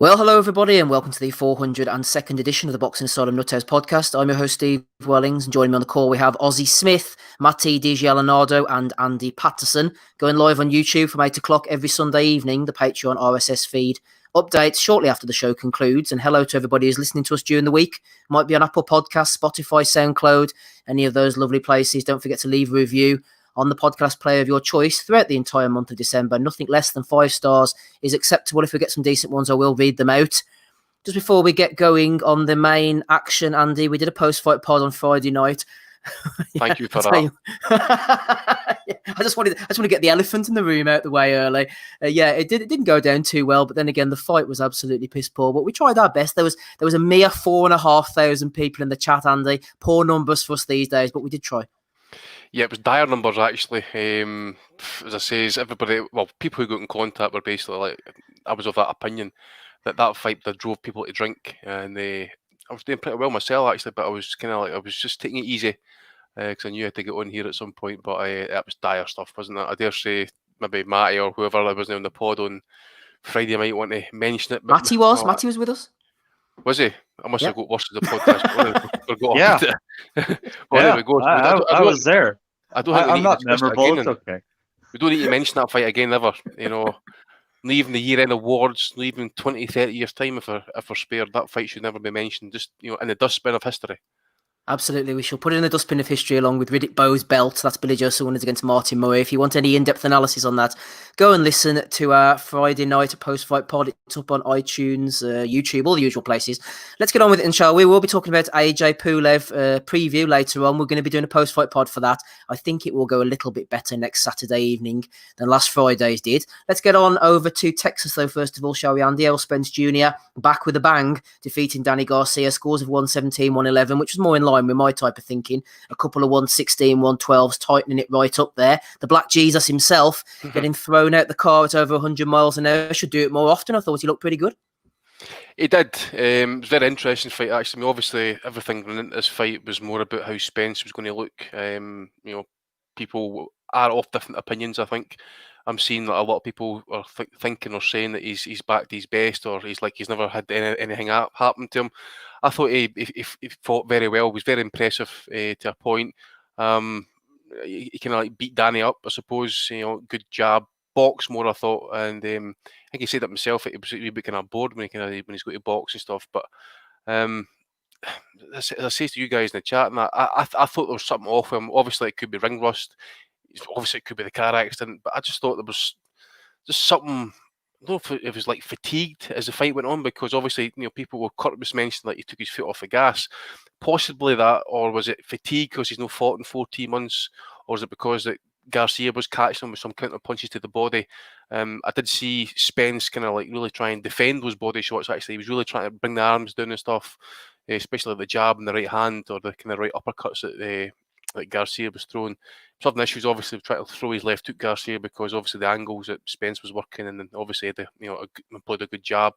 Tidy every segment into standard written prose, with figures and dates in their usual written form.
Well, hello everybody, and welcome to the 402nd edition of the Boxing Asylum Nuthouse podcast. I'm your host, Steve Wellings, and joining me on the call we have Ozzy Smith, Matti DiGialinardo, and Andy Patterson, going live on YouTube from 8 o'clock every Sunday evening. The Patreon RSS feed updates shortly after the show concludes. And hello to everybody who's listening to us during the week. Might be on Apple Podcasts, Spotify, SoundCloud, any of those lovely places. Don't forget to leave a review on the podcast player of your choice throughout the entire month of December. Nothing less than 5 stars is acceptable. If we get some decent ones, I will read them out. Just before we get going on the main action, Andy, we did a post-fight pod on Friday night. Thank you for that. I just want to get the elephant in the room out the way early. It didn't go down too well, but then again, the fight was absolutely piss poor. But we tried our best. There was a mere 4,500 people in the chat, Andy. Poor numbers for us these days, but we did try. Yeah, it was dire numbers actually. As I say, people who got in contact were basically like, I was of that opinion that fight that drove people to drink, and I was doing pretty well myself actually, but I was just taking it easy because I knew I had to get on here at some point. But it was dire stuff, wasn't it? I dare say maybe Matty or whoever I was on the pod on Friday might want to mention it. Matty was with us. Was he? I must have got worse to the podcast. I was there. I don't think I'm not memorable. It's okay. We don't need to mention that fight again ever. Not even the year-end awards, not even 20, 30 years' time if we're spared. That fight should never be mentioned. Just in the dustbin of history. Absolutely, we shall put it in the dustbin of history along with Riddick Bowe's belt. That's Billy Joe Saunders against Martin Murray. If you want any in-depth analysis on that, go and listen to our Friday night post-fight pod. It's up on iTunes, YouTube, all the usual places. Let's get on with it, shall we? We'll be talking about AJ Pulev preview later on. We're going to be doing a post-fight pod for that. I think it will go a little bit better next Saturday evening than last Friday's did. Let's get on over to Texas, though, first of all, shall we, Andy? Spence Jr. back with a bang, defeating Danny Garcia. Scores of 117, 111, which was more in line with my type of thinking. A couple of 116, 112s, tightening it right up there. The Black Jesus himself getting thrown out the car at over 100 miles an hour. Should do it more often. I thought he looked pretty good. He did. It was a very interesting fight, actually. Obviously, everything going into this fight was more about how Spence was going to look. People are of different opinions, I think. I'm seeing that a lot of people are thinking or saying that he's back to his best, or he's never had anything happen to him. I thought he fought very well. Was very impressive to a point. He kind of beat Danny up, I suppose. Good jab, box more, I thought, and I think he said that himself. He was a bit kind of bored when he's got to box and stuff. But as I say to you guys in the chat, and I thought there was something off him. Obviously, it could be ring rust. Obviously, it could be the car accident. But I just thought there was just something. I don't know if it was like fatigued as the fight went on, because obviously, people Kurt was mentioning that he took his foot off the gas. Possibly that, or was it fatigue because he's not fought in 14 months, or is it because that Garcia was catching him with some counter punches to the body? I did see Spence kind of really try and defend those body shots. Actually, he was really trying to bring the arms down and stuff, especially the jab and the right hand, or the kind of right uppercuts that Garcia was throwing. Having issues obviously trying to throw his left hook Garcia, because obviously the angles that Spence was working, and then obviously had employed a good jab.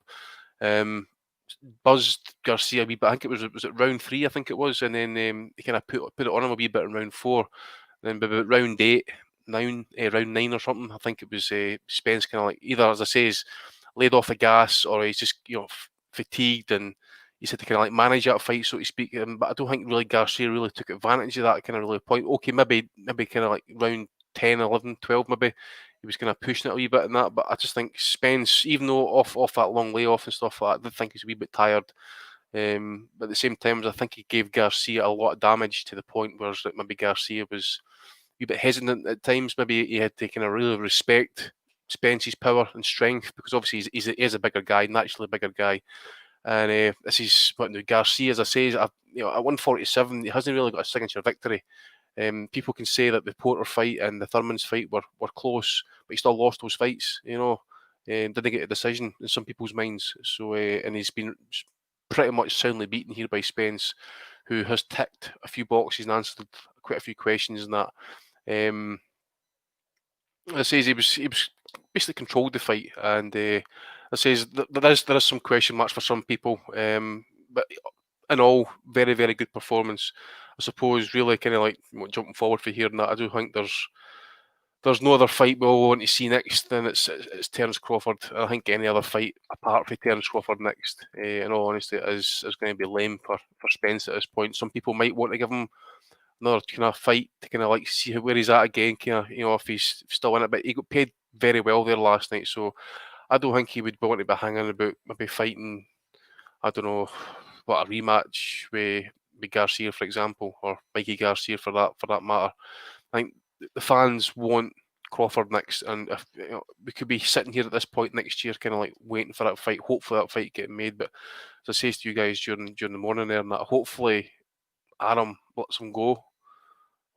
Buzzed Garcia a wee bit. I think it was round 3, I think it was, and then he kind of put it on him a wee bit in round 4. And then by about round round 9 or something, I think it was Spence kind of either, as I say, is laid off the gas, or he's just fatigued, and he said to kind of manage that fight, so to speak. But I don't think really Garcia really took advantage of that kind of really point. Okay, maybe kind of round 10, 11, 12, maybe he was kind of pushing it a wee bit in that. But I just think Spence, even though off that long layoff and stuff like that, I did think he's a wee bit tired. But at the same time, I think he gave Garcia a lot of damage, to the point where maybe Garcia was a wee bit hesitant at times. Maybe he had to kind of really respect Spence's power and strength, because obviously he is a bigger guy, naturally a bigger guy. And this is what Garcia, as I say, at 147, he hasn't really got a signature victory. People can say that the Porter fight and the Thurman's fight were close, but he still lost those fights. Didn't get a decision in some people's minds. So and he's been pretty much soundly beaten here by Spence, who has ticked a few boxes and answered quite a few questions and that. As I say, he was basically controlled the fight, and I says there is some question marks for some people, but in all, very, very good performance. I suppose really kind of jumping forward for here and that, I do think there's there's no other fight we all want to see next, then it's Terence Crawford. I think any other fight apart from Terence Crawford next, in all honesty, is going to be lame for Spence at this point. Some people might want to give him another kind of fight to kind of like see where he's at again, kind of, if he's still in it. But he got paid very well there last night, so I don't think he would want to be hanging about maybe fighting, I don't know, what, a rematch with Garcia, for example, or Mikey Garcia for that matter. I think the fans want Crawford next, and if, we could be sitting here at this point next year, kind of like waiting for that fight. Hopefully, that fight getting made. But as I say to you guys during the morning there, and that hopefully Adam lets him go,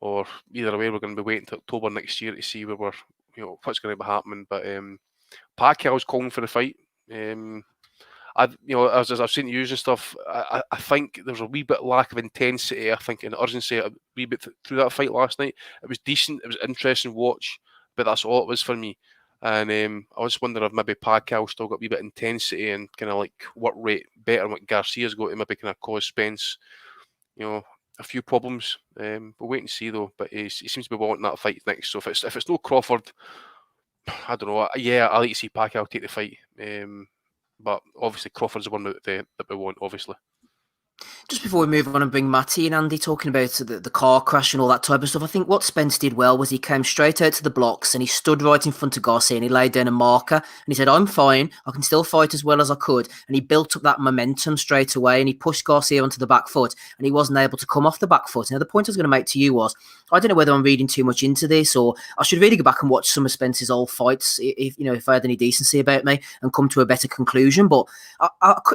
or either way, we're going to be waiting until October next year to see where we're, what's going to be happening. But Pacquiao's calling for the fight. As I've seen you and stuff, I think there's a wee bit lack of intensity, I think, and urgency a wee bit through that fight last night. It was decent, it was interesting to watch, but that's all it was for me. And I was wondering if maybe Pacquiao still got a wee bit of intensity and kind of like work rate better than what Garcia's got to maybe kind of cause Spence, a few problems. We'll wait and see though. But he seems to be wanting that fight next. So if it's no Crawford, I don't know. Yeah, I like to see Pacquiao take the fight. But obviously Crawford's the one that we want, obviously. Just before we move on and bring Matty and Andy talking about the car crash and all that type of stuff, I think what Spence did well was he came straight out to the blocks and he stood right in front of Garcia and he laid down a marker and he said, I'm fine, I can still fight as well as I could. And he built up that momentum straight away and he pushed Garcia onto the back foot and he wasn't able to come off the back foot. Now, the point I was going to make to you was, I don't know whether I'm reading too much into this or I should really go back and watch some of Spence's old fights if I had any decency about me and come to a better conclusion. But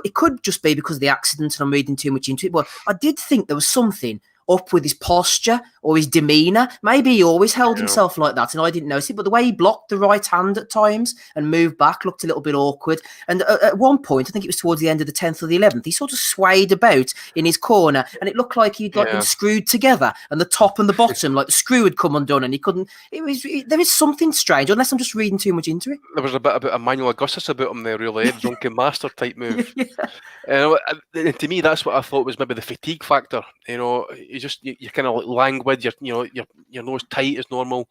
it could just be because of the accident and I'm reading too much into it. But I did think there was something up with his posture or his demeanour. Maybe he always held himself like that and I didn't notice it, but the way he blocked the right hand at times and moved back looked a little bit awkward. And at one point, I think it was towards the end of the 10th or the 11th, he sort of swayed about in his corner and it looked like he'd been screwed together and the top and the bottom, like the screw had come undone and he couldn't. There is something strange, unless I'm just reading too much into it. There was a bit about Emmanuel Augustus about him there, really, drunken master type move. To me, that's what I thought was maybe the fatigue factor. You're kind of like languid. Your nose tight as normal.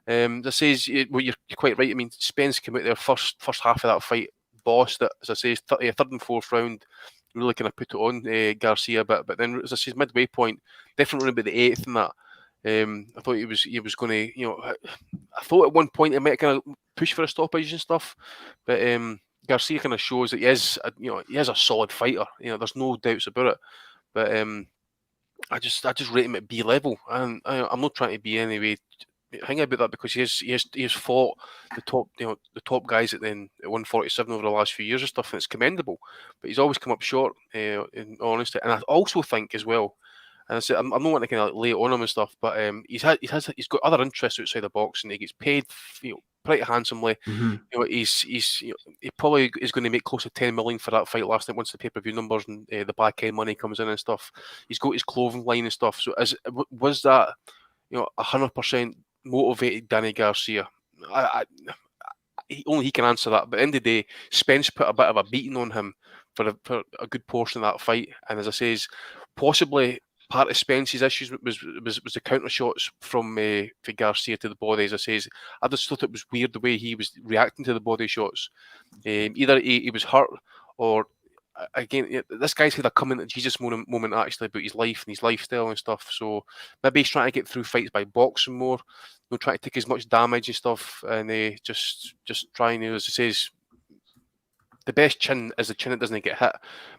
That says you're quite right. I mean, Spence came out there first half of that fight, bossed it. As I say, third and fourth round, really kind of put it on Garcia. But then, as I say, midway point, definitely about the eighth and that. I thought he was going to, I thought at one point he might kind of push for a stoppage and stuff, but Garcia kind of shows that he is a solid fighter. There's no doubts about it. But I just rate him at B level, and I'm not trying to be any way hang about that because he has fought the top guys at 147 over the last few years and stuff, and it's commendable. But he's always come up short, in honesty. And I also think as well. And I said, I'm not wanting to kind of lay it on him and stuff, but he's got other interests outside the box, and he gets paid, pretty handsomely. Mm-hmm. He probably is going to make close to 10 million for that fight last night once the pay-per-view numbers and the back end money comes in and stuff. He's got his clothing line and stuff. So was that 100% motivated Danny Garcia? Only he can answer that. But at the end of the day, Spence put a bit of a beating on him for a good portion of that fight, and as I say, possibly part of Spence's issues was the counter shots from Garcia to the body. As I say, I just thought it was weird the way he was reacting to the body shots. Either he was hurt or, again, this guy's had a coming to Jesus moment actually about his life and his lifestyle and stuff. So maybe he's trying to get through fights by boxing more, trying to take as much damage and stuff, and just trying to, as I says, the best chin is the chin that doesn't get hit.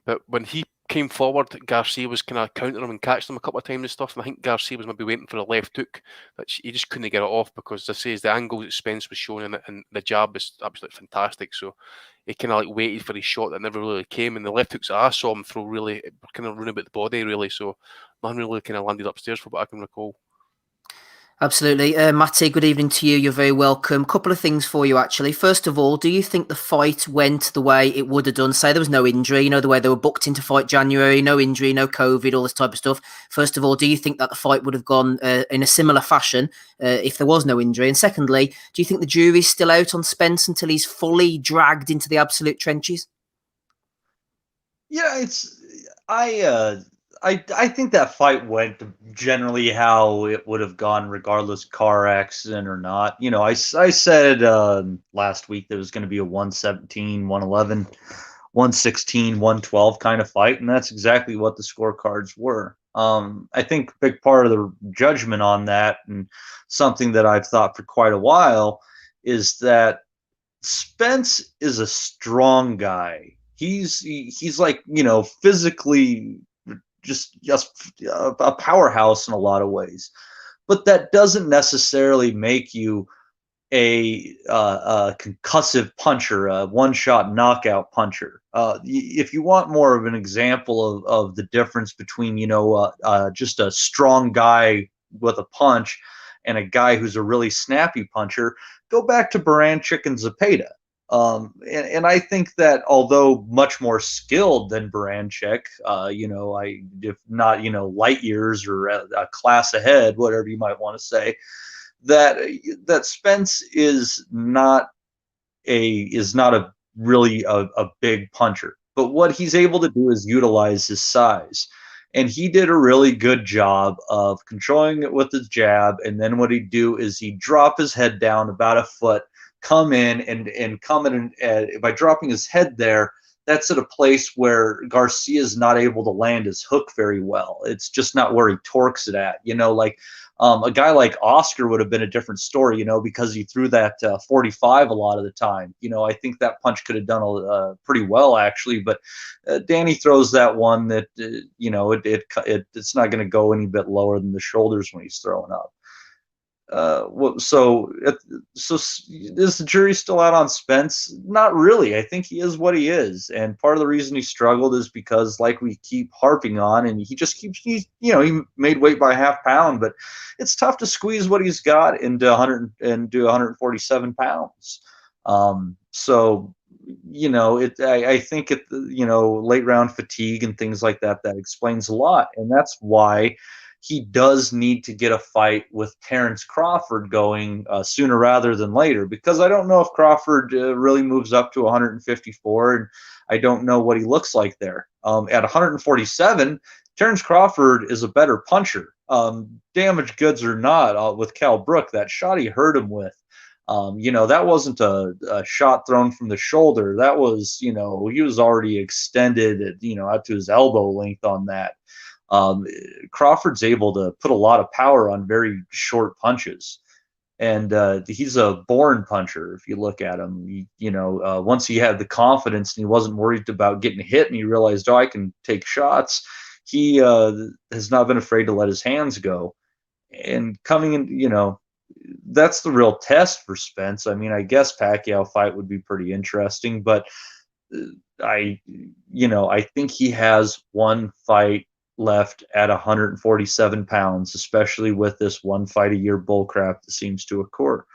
But when he came forward, Garcia was kind of countering him and catching him a couple of times and stuff. And I think Garcia was maybe waiting for a left hook, but he just couldn't get it off because, as I say, the angle that Spence was showing and the jab was absolutely fantastic. So he kind of like waited for his shot that never really came. And the left hooks that I saw him throw really kind of run about the body, really. So nothing really kind of landed upstairs for what I can recall. Absolutely. Matty, good evening to you. You're very welcome. Couple of things for you, actually. First of all, do you think the fight went the way it would have done? Say there was no injury, the way they were booked in to fight January, no injury, no COVID, all this type of stuff. First of all, do you think that the fight would have gone in a similar fashion if there was no injury? And secondly, do you think the jury's still out on Spence until he's fully dragged into the absolute trenches? Yeah, I think that fight went generally how it would have gone regardless car accident or not. I said last week there was going to be a 117, 111, 116, 112 kind of fight, and that's exactly what the scorecards were. I think a big part of the judgment on that, and something that I've thought for quite a while, is that Spence is a strong guy. He's like, physically just a powerhouse in a lot of ways, but that doesn't necessarily make you a concussive puncher, a one-shot knockout puncher. If you want more of an example of the difference between just a strong guy with a punch and a guy who's a really snappy puncher, go back to Baranchik and Zepeda. And I think that although much more skilled than Baranchik, if not light years or a class ahead, whatever you might want to say, that Spence is not a really a big puncher, but what he's able to do is utilize his size. And he did a really good job of controlling it with his jab. And then what he'd do is he'd drop his head down about a foot, come in and come in, and by dropping his head there, that's at a place where Garcia is not able to land his hook very well. It's just not where he torques it at. A guy like Oscar would have been a different story, because he threw that 45 a lot of the time. I think that punch could have done pretty well, actually. But Danny throws that one that, it's not going to go any bit lower than the shoulders when he's throwing up. So is the jury still out on Spence? Not really. I think he is what he is, and part of the reason he struggled is because, like we keep harping on, and he made weight by half pound, but it's tough to squeeze what he's got into 100 and do 147 pounds. So I think late round fatigue and things like that explains a lot, and that's why he does need to get a fight with Terrence Crawford going sooner rather than later, because I don't know if Crawford really moves up to 154, and I don't know what he looks like there. At 147, Terrence Crawford is a better puncher. Damaged goods or not, with Cal Brook, that shot he hurt him with, that wasn't a shot thrown from the shoulder. That was, he was already extended, out to his elbow length on that. Crawford's able to put a lot of power on very short punches, and he's a born puncher. If you look at him, once he had the confidence and he wasn't worried about getting hit, and he realized, I can take shots, he has not been afraid to let his hands go. And coming in, that's the real test for Spence. I mean, I guess Pacquiao fight would be pretty interesting, but I think he has one fight left at 147 pounds, especially with this one fight a year bullcrap that seems to occur.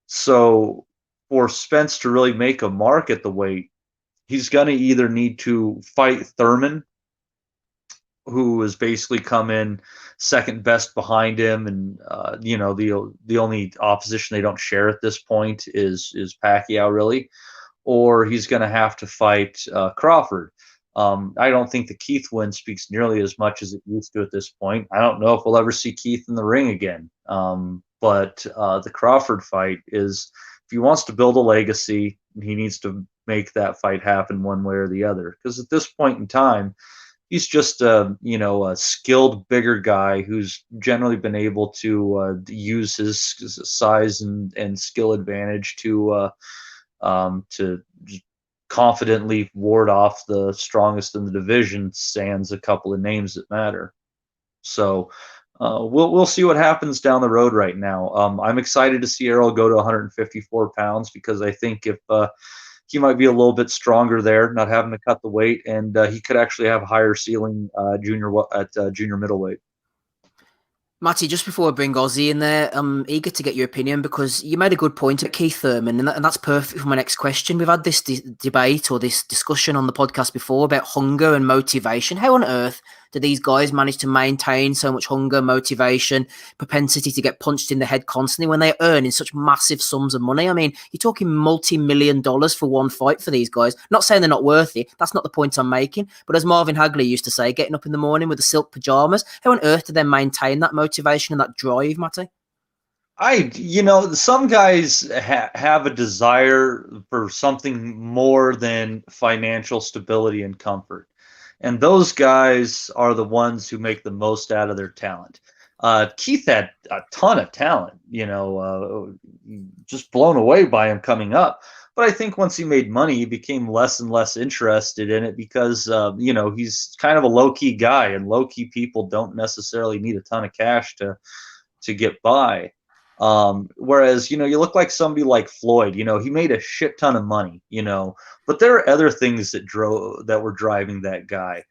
So for Spence to really make a mark at the weight, he's going to either need to fight Thurman, who has basically come in second best behind him, and the only opposition they don't share at this point is Pacquiao, really, or he's going to have to fight Crawford. I don't think the Keith win speaks nearly as much as it used to at this point. I don't know if we'll ever see Keith in the ring again. But the Crawford fight is, if he wants to build a legacy, he needs to make that fight happen one way or the other. Because at this point in time, he's just a skilled, bigger guy who's generally been able to use his size and skill advantage to confidently ward off the strongest in the division, sans a couple of names that matter. So we'll see what happens down the road right now. I'm excited to see Errol go to 154 pounds, because I think if he might be a little bit stronger there, not having to cut the weight, and he could actually have a higher ceiling junior middleweight. Matty, just before I bring Ozzy in there, I'm eager to get your opinion, because you made a good point at Keith Thurman, and that's perfect for my next question. We've had this debate or this discussion on the podcast before about hunger and motivation. How on earth Do these guys manage to maintain so much hunger, motivation, propensity to get punched in the head constantly when they're earning such massive sums of money? I mean, you're talking multi-million dollars for one fight for these guys. Not saying they're not worth it. That's not the point I'm making. But as Marvin Hagley used to say, getting up in the morning with the silk pajamas, how on earth do they maintain that motivation and that drive, Matty? Some guys have a desire for something more than financial stability and comfort. And those guys are the ones who make the most out of their talent. Keith had a ton of talent, just blown away by him coming up. But I think once he made money, he became less and less interested in it because, he's kind of a low-key guy, and low-key people don't necessarily need a ton of cash to get by. Whereas, you look like somebody like Floyd, he made a shit ton of money, but there are other things that were driving that guy.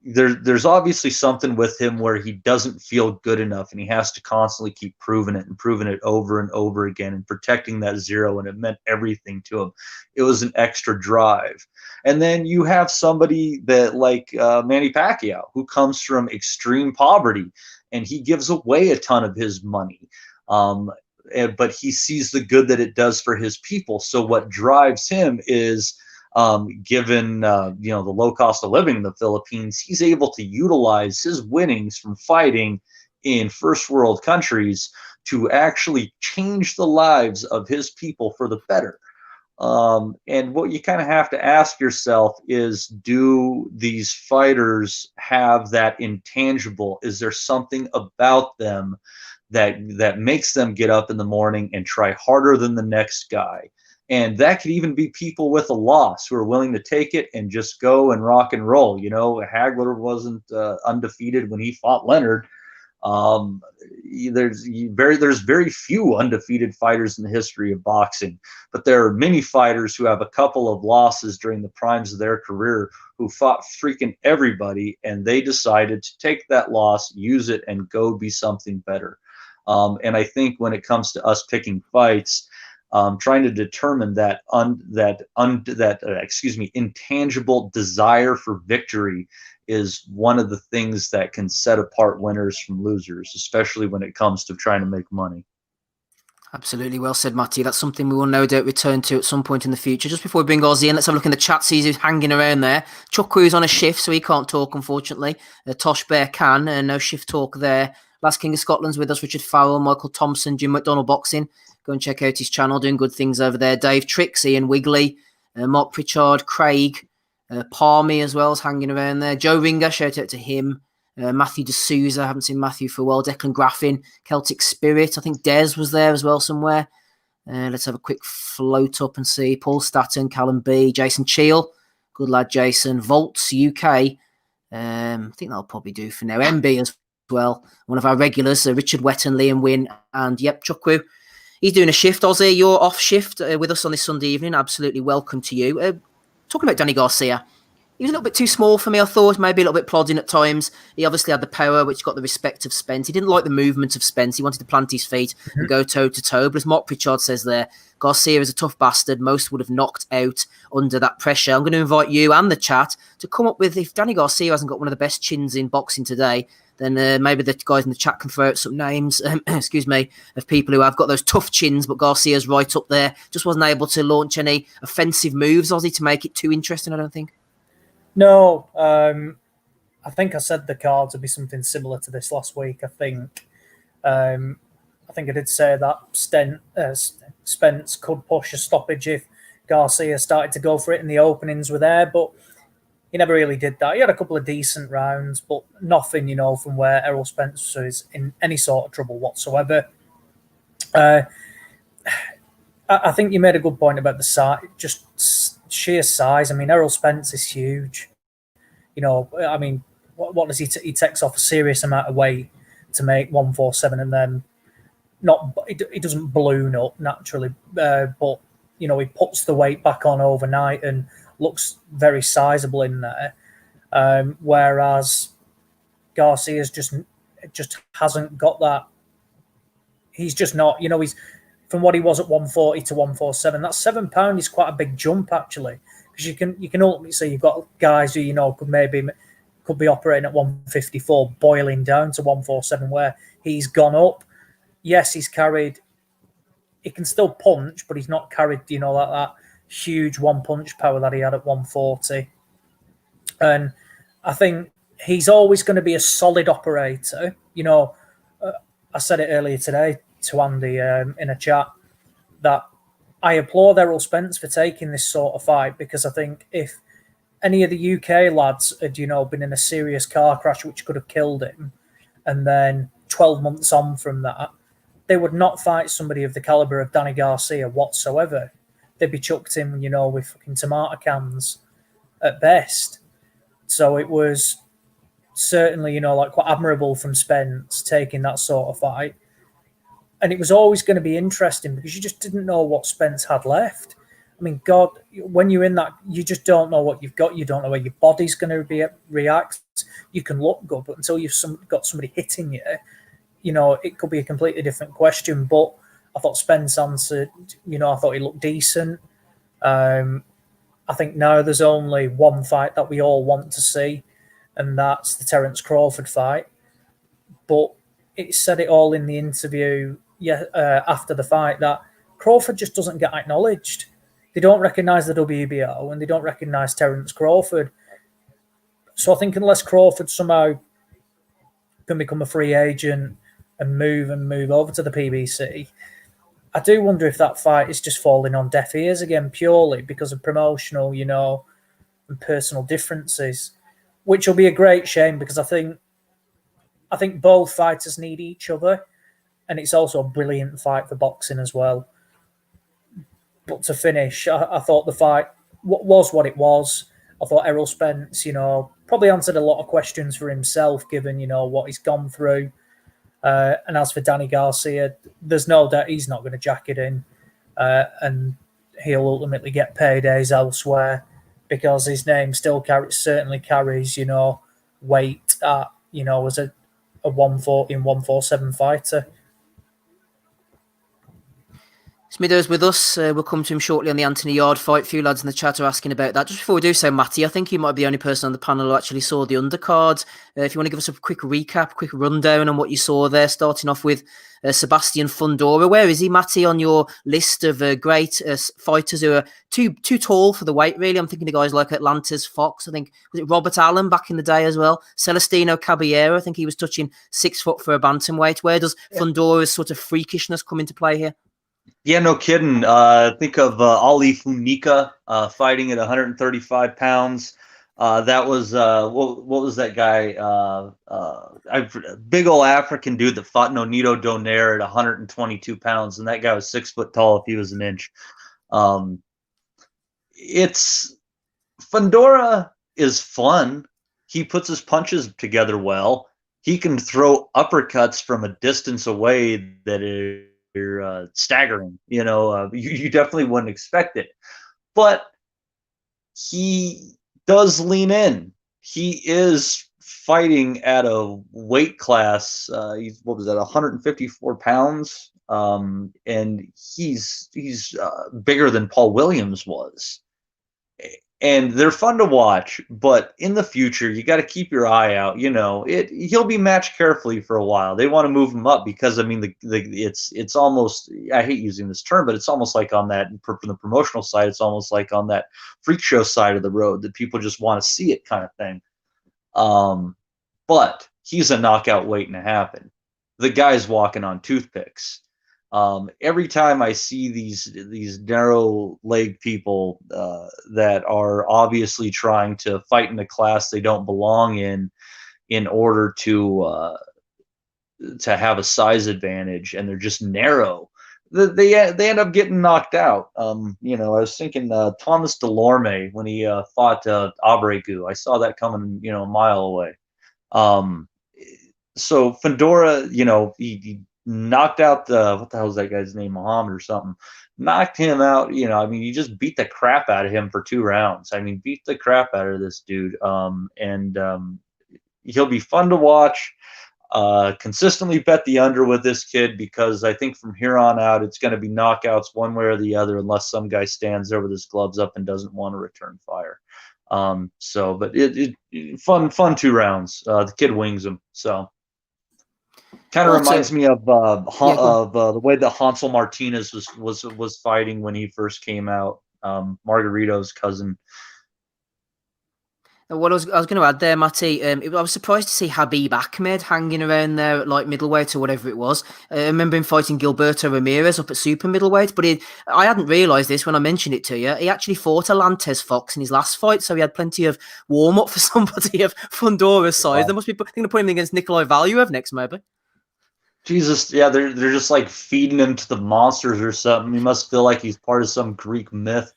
There's obviously something with him where he doesn't feel good enough, and he has to constantly keep proving it over and over again and protecting that zero, and it meant everything to him. It was an extra drive. And then you have somebody that like Manny Pacquiao, who comes from extreme poverty, and he gives away a ton of his money. But he sees the good that it does for his people. So what drives him is, given the low cost of living in the Philippines, he's able to utilize his winnings from fighting in first world countries to actually change the lives of his people for the better. And what you kind of have to ask yourself is, do these fighters have that intangible? Is there something about them that makes them get up in the morning and try harder than the next guy? And that could even be people with a loss who are willing to take it and just go and rock and roll. Hagler wasn't undefeated when he fought Leonard. There's very few undefeated fighters in the history of boxing, but there are many fighters who have a couple of losses during the primes of their career who fought freaking everybody, and they decided to take that loss, use it, and go be something better. And I think when it comes to us picking fights, trying to determine that intangible desire for victory is one of the things that can set apart winners from losers, especially when it comes to trying to make money. Absolutely well said, Matty. That's something we will no doubt return to at some point in the future. Just before we bring Ozzy in, let's have a look in the chat, see who's hanging around there. Chuckwoo's on a shift, so he can't talk, unfortunately. Tosh Bear can, no shift talk there. Last King of Scotland's with us, Richard Farrell, Michael Thompson, Jim McDonald Boxing. Go and check out his channel, doing good things over there. Dave Tricks, Ian Wigley, Mark Pritchard, Craig, Palmy as well is hanging around there. Joe Ringer, shout out to him. Matthew D'Souza, I haven't seen Matthew for a while. Declan Graffin, Celtic Spirit. I think Des was there as well somewhere. Let's have a quick float up and see. Paul Statten, Callum B, Jason Cheel. Good lad, Jason. Volts, UK. I think that'll probably do for now. MB as well. One of our regulars, Richard Wetton, Liam Wynn, and Chukwoo. He's doing a shift. Ozzy, you're off shift with us on this Sunday evening. Absolutely welcome to you. Talking about Danny Garcia, he was a little bit too small for me, I thought. Maybe a little bit plodding at times. He obviously had the power, which got the respect of Spence. He didn't like the movement of Spence. He wanted to plant his feet and go toe-to-toe. But as Mark Pritchard says there, Garcia is a tough bastard. Most would have knocked out under that pressure. I'm going to invite you and the chat to come up with, if Danny Garcia hasn't got one of the best chins in boxing today, then maybe the guys in the chat can throw out some names, excuse me, of people who have got those tough chins, but Garcia's right up there. Just wasn't able to launch any offensive moves, Ozzy, to make it too interesting, I don't think. No, I think I said the cards would be something similar to this last week. I think I did say that Spence could push a stoppage if Garcia started to go for it and the openings were there, but he never really did that. He had a couple of decent rounds, but nothing, from where Errol Spence is in any sort of trouble whatsoever. I think you made a good point about the size, just sheer size. I mean, Errol Spence is huge. What does he takes off a serious amount of weight to make 147, and then he doesn't balloon up naturally, but he puts the weight back on overnight and looks very sizable in there. Whereas Garcia's just hasn't got that. He's just not. He's from what he was at 140 to 147. That's £7 is quite a big jump actually, because you can ultimately say you've got guys who could be operating at 154, boiling down to 147, where he's gone up. Yes, he's carried. He can still punch, but he's not carried, like that huge one punch power that he had at 140. And I think he's always going to be a solid operator. I said it earlier today to Andy in a chat that I applaud Errol Spence for taking this sort of fight, because I think if any of the UK lads had, been in a serious car crash which could have killed him, and then 12 months on from that, they would not fight somebody of the caliber of Danny Garcia whatsoever. They'd be chucked in, with fucking tomato cans at best. So it was certainly, quite admirable from Spence taking that sort of fight. And it was always going to be interesting because you just didn't know what Spence had left. I mean, God, when you're in that, you just don't know what you've got. You don't know where your body's going to react. You can look good, but until you've got somebody hitting you, it could be a completely different question. But I thought Spence answered, I thought he looked decent. I think now there's only one fight that we all want to see, and that's the Terence Crawford fight. But it said it all in the interview after the fight that Crawford just doesn't get acknowledged. They don't recognise the WBO and they don't recognise Terence Crawford. So I think unless Crawford somehow can become a free agent and move over to the PBC, I do wonder if that fight is just falling on deaf ears again purely because of promotional, and personal differences, which will be a great shame because I think both fighters need each other, and it's also a brilliant fight for boxing as well. But to finish, I thought the fight was what it was. I thought Errol Spence, probably answered a lot of questions for himself, given, what he's gone through. And as for Danny Garcia, there's no doubt he's not going to jack it in. And he'll ultimately get paydays elsewhere because his name still certainly carries, weight at, as a 140 and 147 fighter. Smithers with us. We'll come to him shortly on the Anthony Yarde fight. A few lads in the chat are asking about that. Just before we do so, Matty, I think you might be the only person on the panel who actually saw the undercard. If you want to give us a quick recap, quick rundown on what you saw there, starting off with Sebastian Fundora. Where is he, Matty, on your list of great fighters who are too tall for the weight, really? I'm thinking of guys like Atlanta's Fox. I think, was it Robert Allen back in the day as well? Celestino Caballero, I think he was touching 6 foot for a bantamweight. Where does Fundora's sort of freakishness come into play here? Yeah, no kidding. Think of Ali Funica fighting at 135 pounds. That was what was that guy? Big old African dude that fought Nonito Donaire at 122 pounds, and that guy was 6 foot tall if he was an inch. Fundora is fun. He puts his punches together well. He can throw uppercuts from a distance away that is staggering. You definitely wouldn't expect it, but he does lean in. He is fighting at a weight class. He's 154 pounds, and he's bigger than Paul Williams was. And they're fun to watch, but in the future, you got to keep your eye out. He'll be matched carefully for a while. They want to move him up because, I mean, it's almost, I hate using this term, but it's almost like on that, from the promotional side, it's almost like on that freak show side of the road that people just want to see it kind of thing. But he's a knockout waiting to happen. The guy's walking on toothpicks. Every time I see these narrow leg people that are obviously trying to fight in a class they don't belong in order to have a size advantage, and they're just narrow, they end up getting knocked out. I was thinking Thomas Delorme when he fought Abregu. I saw that coming a mile away. So Fundora, he knocked out what the hell is that guy's name, Muhammad or something, knocked him out. He just beat the crap out of him for 2 rounds. Beat the crap out of this dude. And he'll be fun to watch. consistently bet the under with this kid, because I think from here on out it's going to be knockouts one way or the other, unless some guy stands there with his gloves up and doesn't want to return fire. But fun 2 rounds. The kid wings him. So kind of reminds me of the way that Hansel Martinez was fighting when he first came out. Margarito's cousin. What I was going to add there, Matty, I was surprised to see Habib Ahmed hanging around there at like middleweight or whatever it was. I remember him fighting Gilberto Ramirez up at super middleweight, but I hadn't realised this when I mentioned it to you. He actually fought Alantes Fox in his last fight, so he had plenty of warm-up for somebody of Fundora's size. Wow. They must be going to put him against Nikolai Valuev next, maybe. Jesus, yeah, they're just like feeding him to the monsters or something. He must feel like he's part of some Greek myth.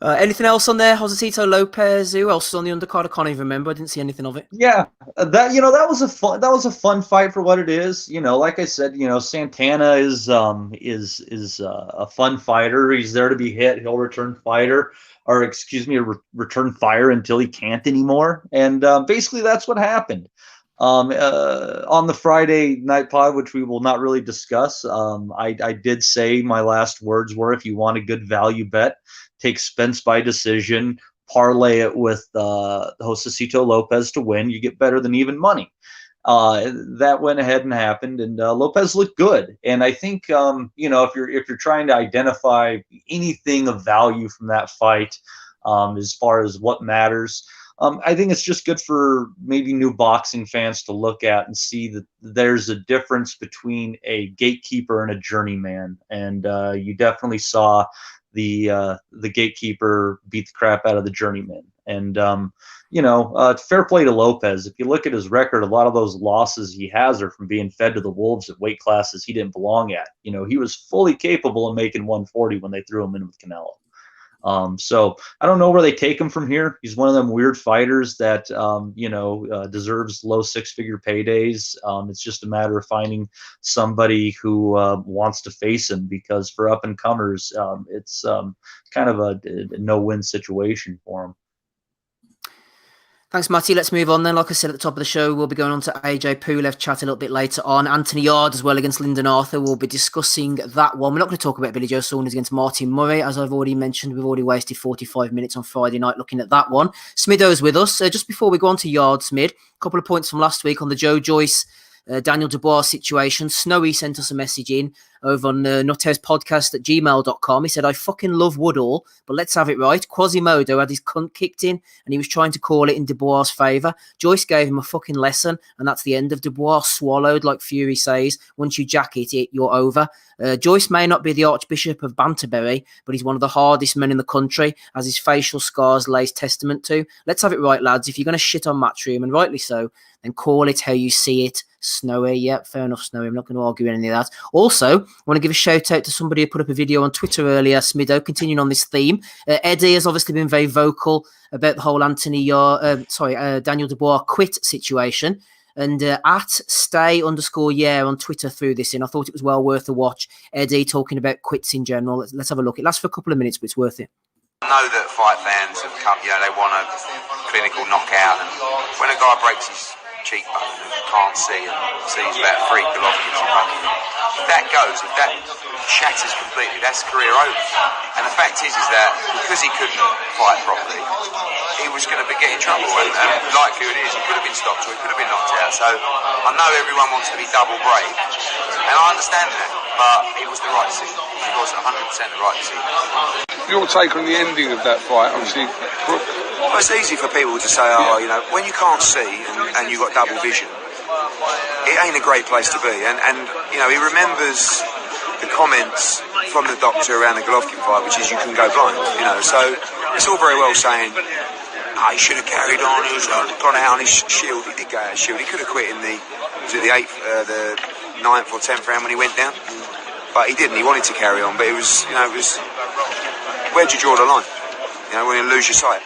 Anything else on there? Josecito Lopez. Who else is on the undercard? I can't even remember. I didn't see anything of it. Yeah, that was a fun fight for what it is. Like I said, Santana is a fun fighter. He's there to be hit. He'll return return fire until he can't anymore. And basically that's what happened. On the Friday night pod, which we will not really discuss, I did say my last words were, if you want a good value bet, take Spence by decision, parlay it with Josecito Lopez to win. You get better than even money. That went ahead and happened, and Lopez looked good. And I think if you're trying to identify anything of value from that fight, as far as what matters, I think it's just good for maybe new boxing fans to look at and see that there's a difference between a gatekeeper and a journeyman. And you definitely saw the gatekeeper beat the crap out of the journeyman. And fair play to Lopez. If you look at his record, a lot of those losses he has are from being fed to the wolves at weight classes he didn't belong at. He was fully capable of making 140 when they threw him in with Canelo. So I don't know where they take him from here. He's one of them weird fighters that, deserves low 6-figure paydays. It's just a matter of finding somebody who wants to face him, because for up and comers, it's kind of a no-win situation for him. Thanks, Matty. Let's move on then. Like I said at the top of the show, we'll be going on to AJ Pulev chat a little bit later on. Anthony Yarde as well against Lyndon Arthur. We'll be discussing that one. We're not going to talk about Billy Joe Saunders against Martin Murray. As I've already mentioned, we've already wasted 45 minutes on Friday night looking at that one. Smido's with us. Just before we go on to Yarde, Smid, a couple of points from last week on the Joe Joyce, Daniel Dubois situation. Snowy sent us a message in over on Nuthouse podcast at gmail.com. He said, I fucking love Woodall, but let's have it right. Quasimodo had his cunt kicked in and he was trying to call it in Dubois' favour. Joyce gave him a fucking lesson, and that's the end of Dubois swallowed, like Fury says. Once you jack it, you're over. Joyce may not be the Archbishop of Banterbury, but he's one of the hardest men in the country, as his facial scars lays testament to. Let's have it right, lads. If you're going to shit on Matchroom, and rightly so, then call it how you see it. Snowy, yeah, fair enough, Snowy. I'm not going to argue any of that. Also, I want to give a shout out to somebody who put up a video on Twitter earlier, Smido, continuing on this theme. Eddie has obviously been very vocal about the whole Daniel Dubois quit situation. And at stay_yeah on Twitter threw this in. I thought it was well worth a watch. Eddie talking about quits in general. Let's have a look. It lasts for a couple of minutes, but it's worth it. I know that fight fans have come, they want a clinical knockout. And when a guy breaks his cheekbone and can't see and sees about 3 Golovkins in front of him, if that goes, if that shatters completely, that's career over. And the fact is that because he couldn't fight properly, he was going to be getting trouble. And likelihood is he could have been stopped or he could have been knocked out. So I know everyone wants to be double brave, and I understand that, but it was the right decision. It was 100% the right decision. Your take on the ending of that fight, obviously. Well, it's easy for people to say, when you can't see and you've got double vision, it ain't a great place to be. And he remembers the comments from the doctor around the Golovkin fight, which is you can go blind, So it's all very well saying, he should have carried on, he was gone out on his shield. He did go out of shield. He could have quit in the 9th or 10th round when he went down. But he didn't. He wanted to carry on. But it was, where'd you draw the line? When you lose your sight.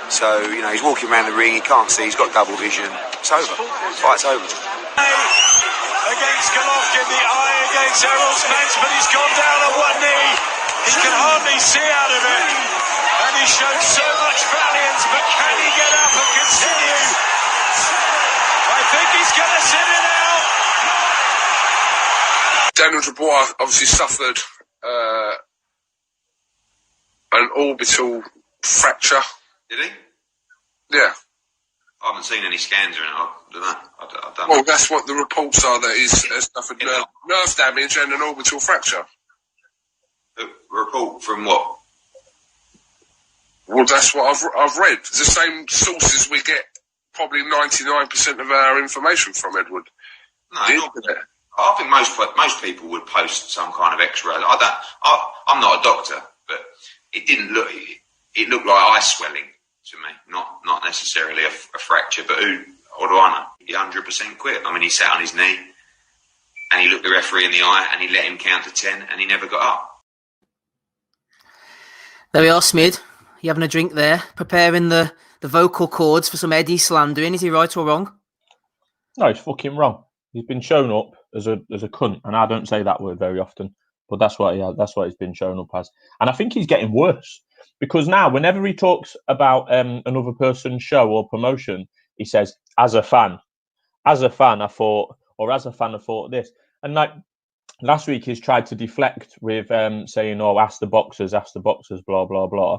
So, he's walking around the ring, he can't see, he's got double vision. It's over. Fight's over. Against Golovkin, the eye against Errol Spence, but he's gone down on one knee. He can hardly see out of it. And he showed so much valiance, but can he get up and continue? I think he's going to sit it out. Daniel Dubois obviously suffered an orbital fracture. Did he? Yeah. I haven't seen any scans or anything. I don't know. I don't Well, know. that's what the reports are, that he's suffered nerve damage and an orbital fracture. A report from what? Well, that's what I've read. It's the same sources we get probably 99% of our information from, Edward. No, The not, internet. I think most people would post some kind of X-ray. I'm not a doctor, but it didn't look. It looked like eye swelling to me, not necessarily a fracture. But what do I know? He 100% quit. I mean, he sat on his knee and he looked the referee in the eye and he let him count to 10 and he never got up. There we are, Smid. You having a drink there? Preparing the vocal cords for some Eddie slandering. Is he right or wrong? No, he's fucking wrong. He's been shown up as a cunt, and I don't say that word very often, but that's what he's been shown up as. And I think he's getting worse, because now whenever he talks about another person's show or promotion, he says, as a fan I thought this. And like last week, he's tried to deflect with saying, "Oh, ask the boxers, blah blah blah."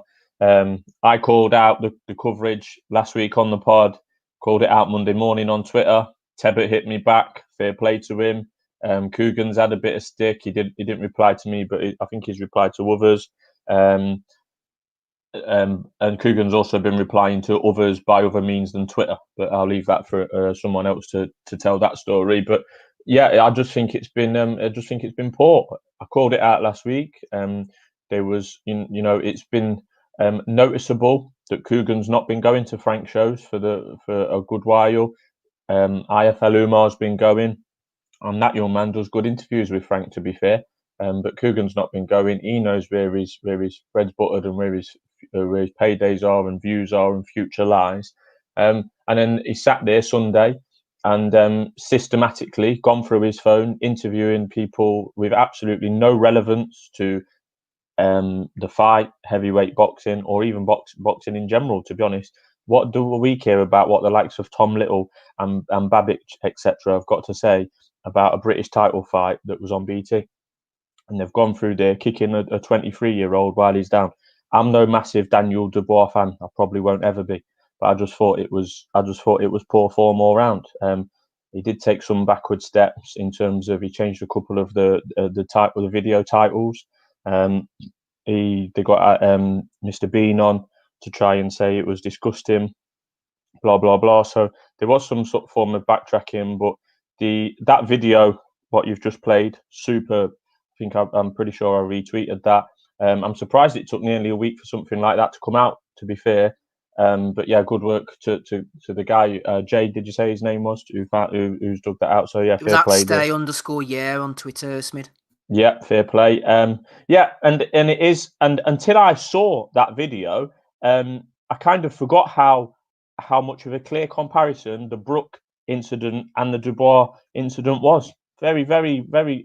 I called out the coverage last week on the pod, called it out Monday morning on Twitter. Tebbett hit me back. Fair play to him. Coogan's had a bit of stick. He didn't reply to me, but I think he's replied to others. And Coogan's also been replying to others by other means than Twitter. But I'll leave that for someone else to tell that story. But yeah, I just think it's been poor. I called it out last week. There was, it's been noticeable that Coogan's not been going to Frank shows for a good while. IFL Umar's been going, and that young man does good interviews with Frank, to be fair. But Coogan's not been going. He knows where his bread's buttered and where his paydays are and views are and future lies. And then he sat there Sunday and systematically gone through his phone, interviewing people with absolutely no relevance to the fight, heavyweight boxing, or even boxing in general, to be honest. What do we care about what the likes of Tom Little and Babic, etc., have got to say about a British title fight that was on BT? And they've gone through there kicking a 23-year-old while he's down. I'm no massive Daniel Dubois fan. I probably won't ever be. But I just thought it was poor form all round. He did take some backward steps in terms of he changed a couple of the video titles. They got Mr. Bean on to try and say it was disgusting, blah blah blah. So there was some sort of form of backtracking, but that video, what you've just played, superb. I think I'm pretty sure I retweeted that. I'm surprised it took nearly a week for something like that to come out, to be fair. But yeah, good work to the guy. Jay, did you say his name was? Who's dug that out? So yeah, fair play. Stay_yeah on Twitter, Smid. Yeah, fair play. Yeah, and it is, and until I saw that video, I kind of forgot how much of a clear comparison the Brook incident and the Dubois incident was. Very, very, very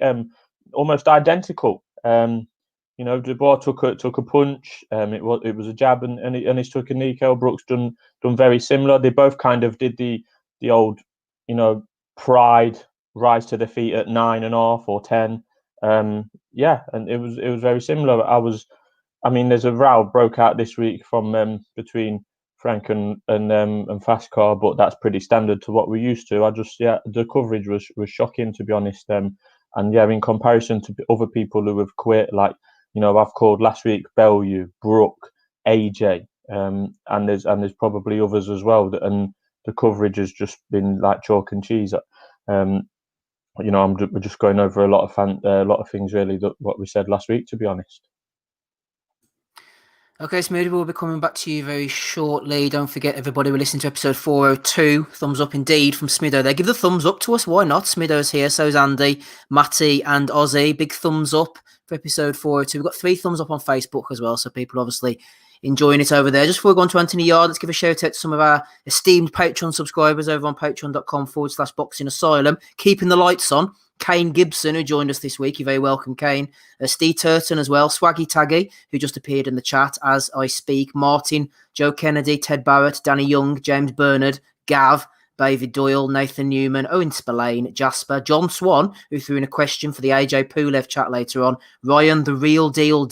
almost identical. Dubois took a punch. It was a jab, and he took a knee. Kell Brook's done very similar. They both kind of did the old, pride, rise to their feet at 9.5 or 10. Yeah, and it was very similar. There's a row broke out this week from between Frank and Fastcar, but that's pretty standard to what we're used to. The coverage was shocking, to be honest. And yeah, in comparison to other people who have quit, like I've called last week Bellew, Brook, AJ, and there's probably others as well. And the coverage has just been like chalk and cheese. We're just going over a lot of things really that what we said last week, to be honest. Okay, Smoothie, we'll be coming back to you very shortly. Don't forget, everybody, we're listening to episode 402. Thumbs up indeed from Smido there. Give the thumbs up to us. Why not? Smido's here. So's Andy, Matty, and Ozzy. Big thumbs up for episode 402. We've got 3 thumbs up on Facebook as well, so people obviously enjoying it over there. Just before we go on to Anthony Yarde, let's give a shout out to some of our esteemed Patreon subscribers over on patreon.com/Boxing Asylum. Keeping the lights on. Kane Gibson, who joined us this week. You're very welcome, Kane. Steve Turton as well. Swaggy Taggy, who just appeared in the chat as I speak. Martin, Joe Kennedy, Ted Barrett, Danny Young, James Bernard, Gav, David Doyle, Nathan Newman, Owen Spillane, Jasper, John Swan, who threw in a question for the AJ Pulev chat later on, Ryan, the real deal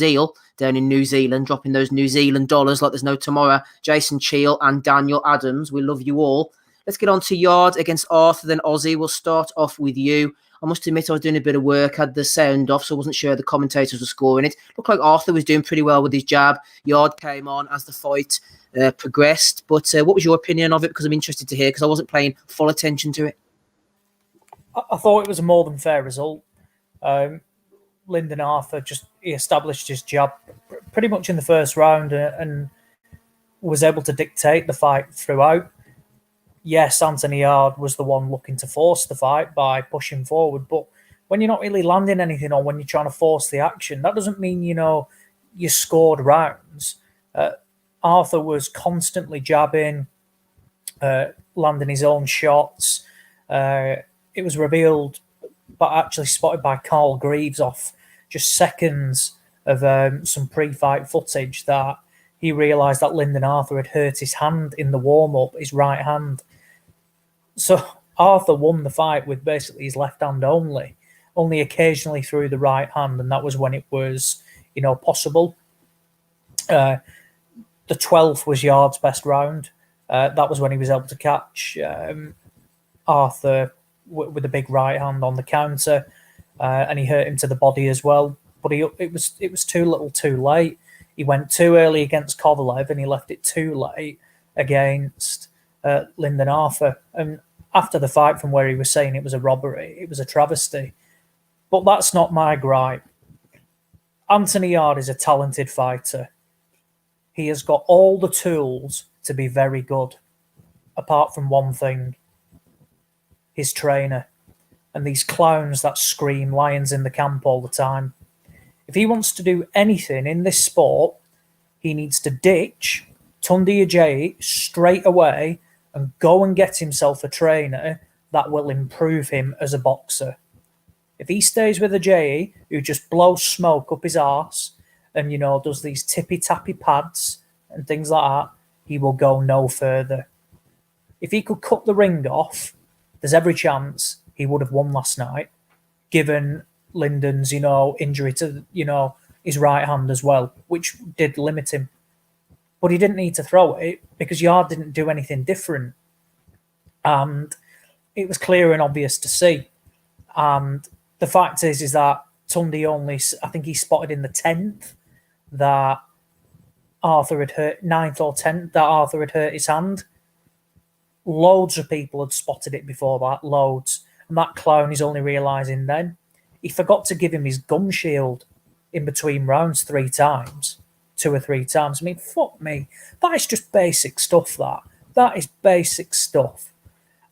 down in New Zealand, dropping those New Zealand dollars like there's no tomorrow, Jason Cheel and Daniel Adams. We love you all. Let's get on to Yarde against Arthur, then Aussie. We'll start off with you. I must admit I was doing a bit of work, had the sound off, so I wasn't sure the commentators were scoring it. Looked like Arthur was doing pretty well with his jab. Yarde came on as the fight progressed. But what was your opinion of it? Because I'm interested to hear, because I wasn't paying full attention to it. I thought it was a more than fair result. Lyndon Arthur he established his jab pretty much in the first round and was able to dictate the fight throughout. Yes, Anthony Yarde was the one looking to force the fight by pushing forward, but when you're not really landing anything or when you're trying to force the action, that doesn't mean, you scored rounds. Arthur was constantly jabbing, landing his own shots. It was revealed, but actually spotted by Carl Greaves off just seconds of some pre-fight footage, that he realised that Lyndon Arthur had hurt his hand in the warm-up, his right hand. So Arthur won the fight with basically his left hand only occasionally through the right hand, and that was when it was, possible. The 12th was Yarde's best round. That was when he was able to catch Arthur with a big right hand on the counter, and he hurt him to the body as well. But it was too little, too late. He went too early against Kovalev, and he left it too late against Lyndon Arthur. And after the fight, from where he was saying it was a robbery, it was a travesty. But that's not my gripe. Anthony Yarde is a talented fighter. He has got all the tools to be very good, apart from one thing: his trainer and these clowns that scream lions in the camp all the time. If he wants to do anything in this sport, he needs to ditch Tundi Ajayi straight away and go and get himself a trainer that will improve him as a boxer. If he stays with Ajayi, who just blows smoke up his arse and, does these tippy-tappy pads and things like that, he will go no further. If he could cut the ring off, there's every chance he would have won last night, given Lyndon's, injury to, his right hand as well, which did limit him. But he didn't need to throw it because Yarde didn't do anything different. And it was clear and obvious to see. And the fact is that Tundi only, I think he spotted in the 10th that Arthur had hurt, 9th or 10th, that Arthur had hurt his hand. Loads of people had spotted it before that, loads. And that clown is only realising then. He forgot to give him his gum shield in between rounds 3 times. 2 or 3 times. I mean, fuck me. That is just basic stuff, that. That is basic stuff.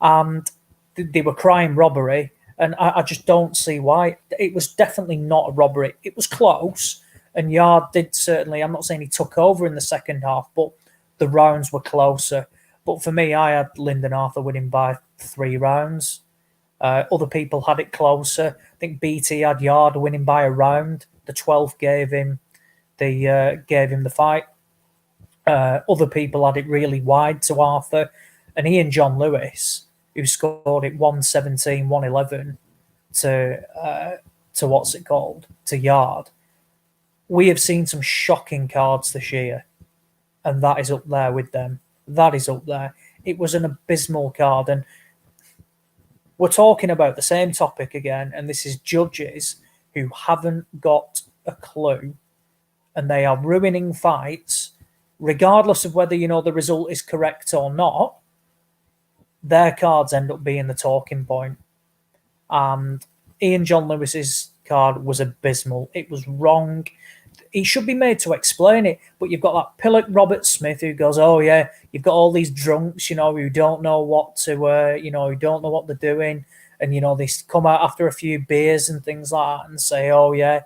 And they were crying robbery, and I just don't see why. It was definitely not a robbery. It was close, and Yarde did certainly, I'm not saying he took over in the second half, but the rounds were closer. But for me, I had Lyndon Arthur winning by 3 rounds. Other people had it closer. I think BT had Yarde winning by a round. The 12th gave him the fight. Other people had it really wide to Arthur, and he and John Lewis, who scored it 117, 111 to to Yarde. We have seen some shocking cards this year, and that is up there with them. That is up there. It was an abysmal card, and we're talking about the same topic again, and this is judges who haven't got a clue, and they are ruining fights, regardless of whether, the result is correct or not. Their cards end up being the talking point. And Ian John Lewis's card was abysmal. It was wrong. He should be made to explain it, but you've got that Pillock Robert Smith who goes, "Oh yeah, you've got all these drunks, who don't know what to, who don't know what they're doing, and they come out after a few beers and things like that and say, oh yeah,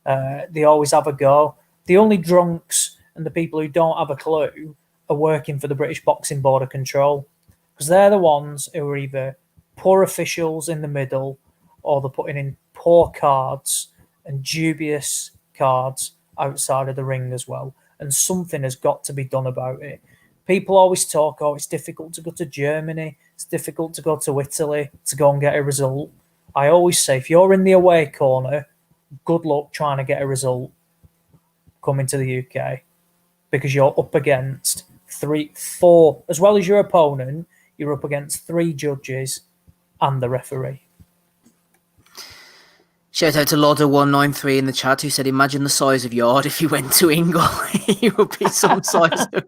they always have a go." The only drunks and the people who don't have a clue are working for the British Boxing Board of Control, because they're the ones who are either poor officials in the middle, or they're putting in poor cards and dubious cards outside of the ring as well. And something has got to be done about it. People always talk, oh, it's difficult to go to Germany, It's difficult to go to Italy to go and get a result. I always say, if you're in the away corner, good luck trying to get a result coming to the UK, because you're up against 4, as well as your opponent, you're up against 3 judges and the referee. Shout out to Lodder193 in the chat who said, imagine the size of Yarde if you went to Ingle. He would be some size of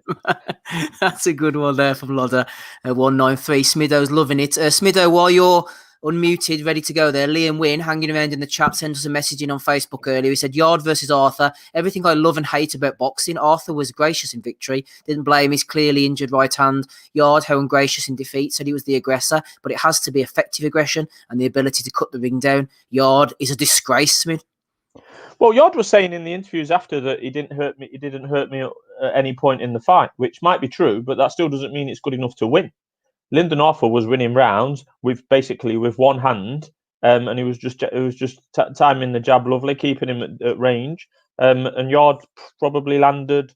That's a good one there from Lodder193. Smido's loving it. Smido, while you're unmuted, ready to go there, Liam Wynn hanging around in the chat sent us a message in on Facebook earlier. He said, Yarde versus Arthur. Everything I love and hate about boxing. Arthur was gracious in victory. Didn't blame his clearly injured right hand. Yarde, how ungracious in defeat. Said he was the aggressor, but it has to be effective aggression and the ability to cut the ring down. Yarde is a disgrace, Smith. Well, Yarde was saying in the interviews after that he didn't hurt me. He didn't hurt me at any point in the fight, which might be true, but that still doesn't mean it's good enough to win. Lyndon Arthur was winning rounds with one hand, and it was just timing the jab lovely, keeping him at range. And Yarde probably landed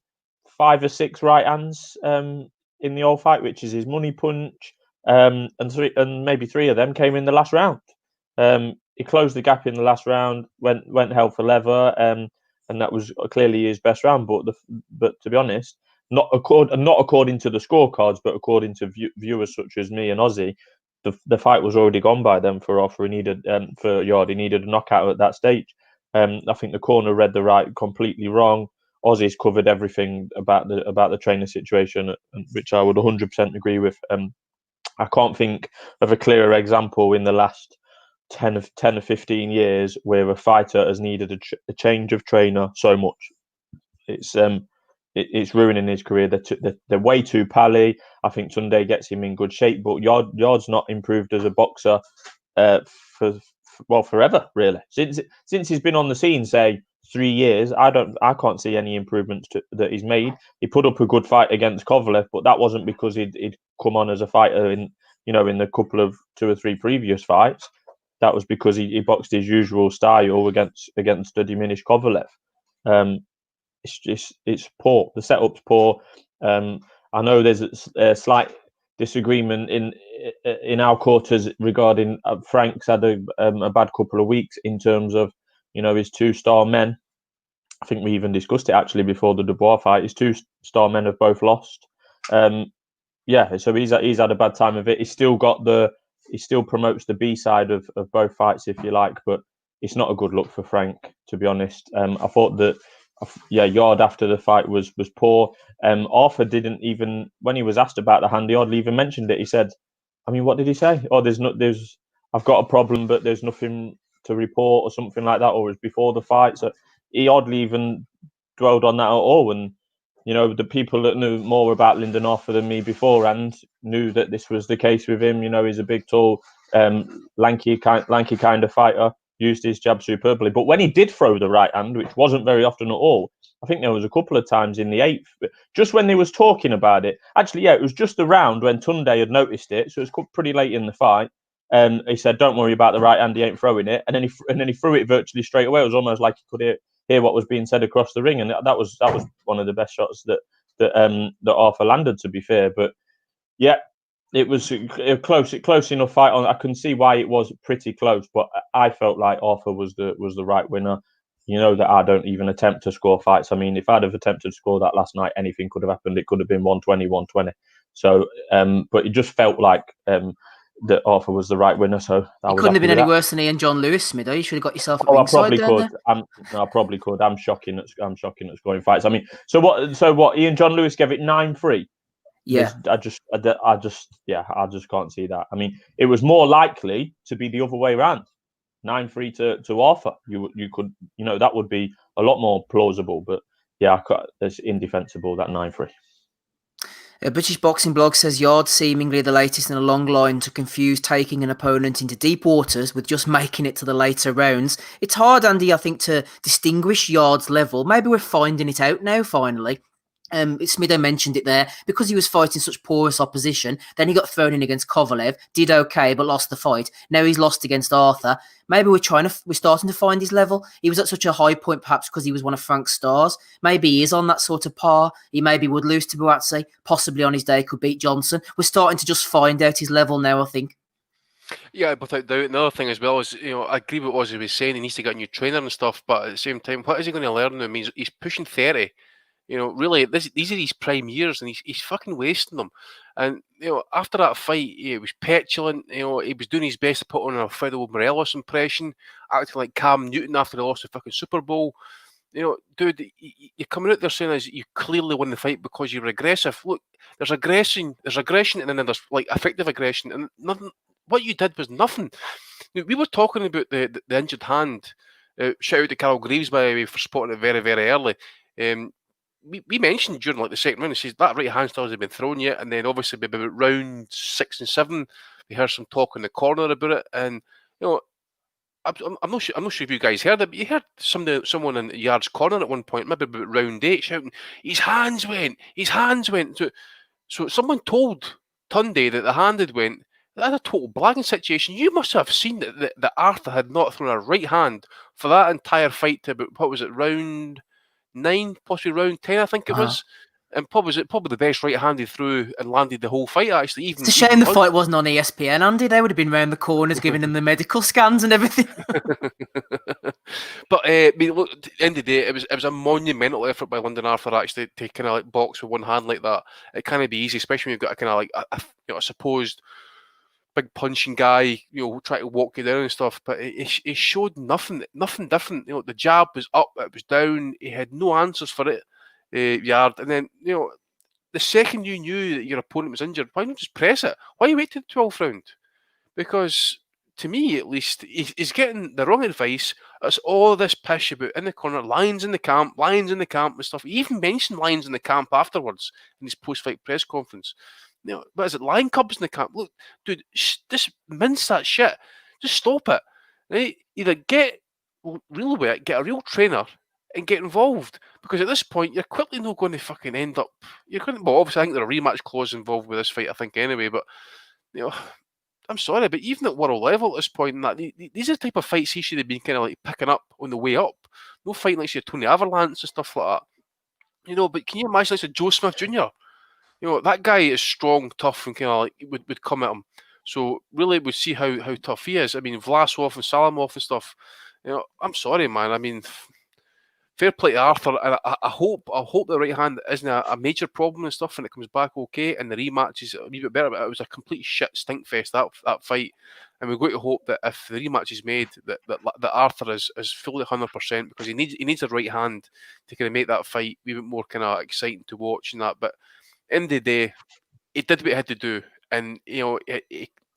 5 or 6 right hands in the whole fight, which is his money punch. And maybe 3 of them came in the last round. He closed the gap in the last round, went hell for leather, and that was clearly his best round. But to be honest, not according to the scorecards, but according to viewers such as me and Ozzy, the fight was already gone by then for Arthur. He needed for Yarde. He needed a knockout at that stage. I think the corner read the right completely wrong. Ozzy's covered everything about the trainer situation, which I would 100% agree with. I can't think of a clearer example in the last 10 or 15 years where a fighter has needed a change of trainer so much. It's ruining his career. They're way too pally. I think Tunde gets him in good shape, but Yarde's not improved as a boxer forever, really. Since he's been on the scene, say 3 years, I can't see any improvements that he's made. He put up a good fight against Kovalev, but that wasn't because he'd come on as a fighter in the couple of 2 or 3 previous fights. That was because he boxed his usual style against a diminished Kovalev. It's poor. The setup's poor. I know there's a slight disagreement in our quarters regarding Frank's had a bad couple of weeks in terms of his 2-star men. I think we even discussed it actually before the Dubois fight. His 2-star men have both lost. So he's had a bad time of it. He still promotes the B side of both fights, if you like, but it's not a good look for Frank, to be honest. I thought that Yarde after the fight was poor. Arthur didn't even, when he was asked about the hand, he hardly even mentioned it. He said, what did he say? I've got a problem, but there's nothing to report or something like that, or it was before the fight. So he hardly even dwelled on that at all. And the people that knew more about Lyndon Arthur than me beforehand knew that this was the case with him. He's a big, tall, lanky kind of fighter. Used his jab superbly, but when he did throw the right hand, which wasn't very often at all, I think there was a couple of times in the 8th, but just when they was talking about it. Actually, it was just the round when Tunde had noticed it, so it was pretty late in the fight. He said, "Don't worry about the right hand; he ain't throwing it." And then he threw it virtually straight away. It was almost like he could hear what was being said across the ring, and that was one of the best shots that Arthur landed. To be fair, but yeah. It was a close enough fight. I can see why it was pretty close, but I felt like Arthur was the right winner. That I don't even attempt to score fights. If I'd have attempted to score that last night, anything could have happened. It could have been 120. So, but it just felt like that Arthur was the right winner. So it couldn't have been any worse than Ian John Lewis, Smitho. You should have got yourself at ringside. I probably could. I'm shocking at scoring fights. So what? Ian John Lewis gave it 9-3. Yeah, I just can't see that. It was more likely to be the other way around, 9-3 to Arthur. You could, that would be a lot more plausible. But yeah, it's indefensible, that 9-3. A British Boxing Blog says Yarde seemingly the latest in a long line to confuse taking an opponent into deep waters with just making it to the later rounds. It's hard, Andy, I think, to distinguish Yarde's level. Maybe we're finding it out now, finally. Smido mentioned it there, because he was fighting such porous opposition. Then he got thrown in against Kovalev, did okay, but lost the fight. Now he's lost against Arthur. Maybe we're starting to find his level. He was at such a high point, perhaps because he was one of Frank's stars. Maybe he is on that sort of par. He maybe would lose to Buatsi, possibly on his day could beat Johnson. We're starting to just find out his level now, I think. Yeah, without doubt. Another thing as well is, I agree with what he was saying. He needs to get a new trainer and stuff, but at the same time, what is he going to learn? I mean, he's pushing 30. Really, these are his prime years, and he's fucking wasting them. And after that fight, he was petulant. He was doing his best to put on a Federal Morelos impression, acting like Cam Newton after they lost the fucking Super Bowl. Dude, you're coming out there saying as you clearly won the fight because you were aggressive. Look, there's aggression, and then there's like effective aggression, and nothing. What you did was nothing. We were talking about the injured hand. Shout out to Carol Greaves, by the way, for spotting it very, very early. We mentioned during like the second round, it says that right hand still hasn't been thrown yet, and then obviously by about round 6 and 7, we heard some talk in the corner about it, and I'm not sure if you guys heard it, but you heard someone in Yarde's corner at one point, maybe about round 8, shouting, "His hands went." So someone told Tunde that the hand had went. That's a total blagging situation. You must have seen that Arthur had not thrown a right hand for that entire fight to about, what was it, round 9, possibly round 10, I think it was. And was it probably the best right hand he threw and landed the whole fight, actually. It's a shame the fight wasn't on ESPN, Andy. They would have been round the corners giving them the medical scans and everything. But I mean, look, at the end of the day, it was a monumental effort by Lyndon Arthur actually to kind of like box with one hand like that. It can't be easy, especially when you've got a kind of like a supposed big punching guy, trying to walk you down and stuff. But he showed nothing different. The jab was up, it was down. He had no answers for it. Yarde, and then the second you knew that your opponent was injured, why not just press it? Why wait till the 12th round? Because to me, at least, he's getting the wrong advice. It's all this pish about in the corner, lions in the camp and stuff. He even mentioned lions in the camp afterwards in his post-fight press conference. What is it? Lion cubs in the camp? Look, dude, just mince that shit. Just stop it. Right? Either get real wet, get a real trainer, and get involved, because at this point you're quickly not going to fucking end up. You're going to, well, obviously I think there are rematch clause involved with this fight, I think anyway. But I'm sorry, but even at world level at this point, these are the type of fights he should have been kind of like picking up on the way up. No fighting like Tony Averlance and stuff like that. But can you imagine like Joe Smith Jr.? That guy is strong, tough, and kind of like would come at him. So really, we'll see how tough he is. I mean, Vlasov and Salamov and stuff. I'm sorry, man. I mean, fair play to Arthur, and I hope the right hand isn't a major problem and stuff, and it comes back okay, and the rematch is a wee bit better. But it was a complete shit stink fest that fight, and we're going to hope that if the rematch is made, that Arthur is fully 100%, because he needs a right hand to kind of make that fight a wee bit more kind of exciting to watch and that. But end of the day, he did what he had to do, and